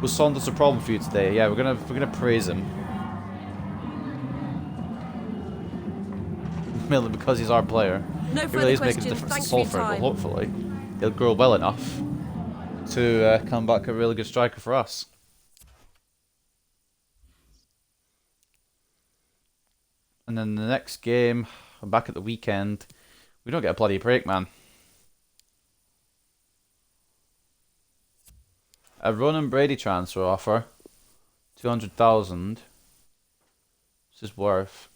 Was Saunders a problem for you today? Yeah, we're gonna praise him. Mainly because he's our player. No He further really is making a questions. difference Thanks to for your Salford, but time. hopefully he'll grow well enough to come back a really good striker for us. And then the next game, I'm back at the weekend. We don't get a bloody break, man. A Ronan Brady transfer offer, 200,000. This is worth.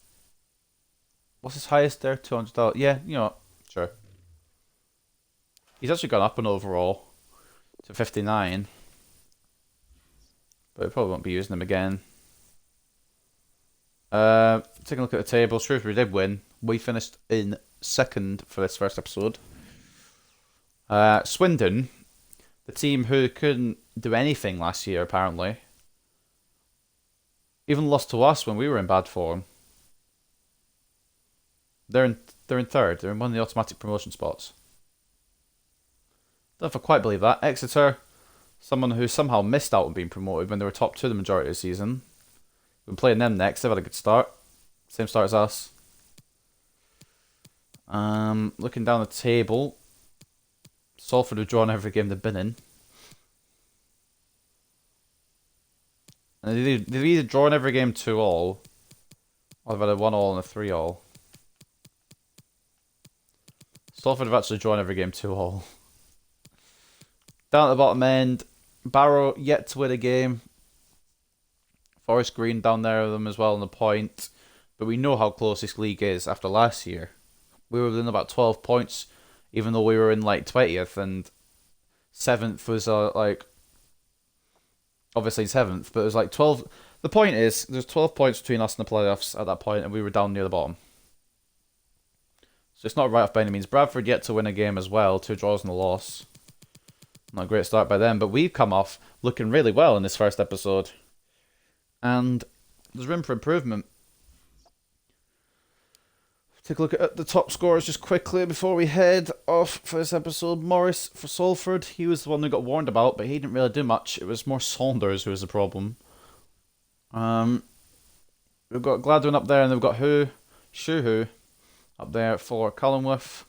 What's his highest there? 200,000. Yeah, you know what? Sure. He's actually gone up in overall to 59. But we probably won't be using him again. Taking a look at the table, Shrewsbury did win. We finished in second for this first episode. Swindon, the team who couldn't do anything last year, apparently, even lost to us when we were in bad form. They're in third. They're in one of the automatic promotion spots. Don't know if I quite believe that. Exeter, someone who somehow missed out on being promoted when they were top 2 the majority of the season. We're playing them next. They've had a good start. Same start as us. Looking down the table, Salford have drawn every game they've been in. And they've either drawn every game 2-all, or they've had a 1-all and a 3-all. Salford have actually drawn every game 2-all. Down at the bottom end, Barrow yet to win a game. Forest Green down there with them as well on the point. But we know how close this league is after last year. We were within about 12 points, even though we were in like 20th, and 7th was like... Obviously 7th, but it was like 12... The point is, there's 12 points between us and the playoffs at that point, and we were down near the bottom. So it's not right off by any means. Bradford yet to win a game as well, 2 draws and a loss. Not a great start by them, but we've come off looking really well in this first episode. And there's room for improvement. Take a look at the top scorers just quickly before we head off for this episode. Morris for Salford. He was the one who got warned about, but he didn't really do much. It was more Saunders who was the problem. We've got Gladwin up there, and they've got Shuhu up there for Cullingworth.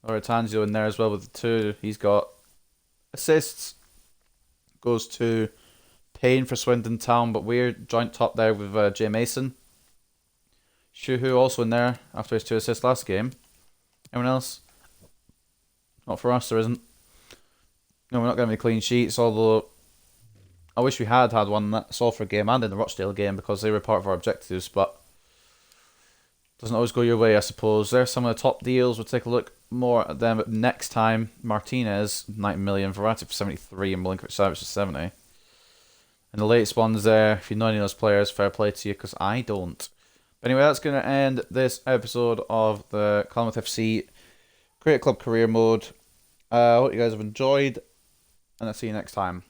Tanzio in there as well with the 2. He's got assists. Goes to Payne for Swindon Town, but we're joint top there with Jay Mason. Shuhu also in there after his 2 assists last game. Anyone else? Not for us, there isn't. No, we're not getting any clean sheets, although I wish we had one in that Salford game and in the Rochdale game because they were part of our objectives, but doesn't always go your way, I suppose. There's some of the top deals. We'll take a look more at them next time. Martinez, 90 million. Verratti for 73 and Milinkovic-Savic for 70. And the latest ones there, if you know any of those players, fair play to you, because I don't. But anyway, that's going to end this episode of the Cullingworth FC Create Club Career Mode. I hope you guys have enjoyed, and I'll see you next time.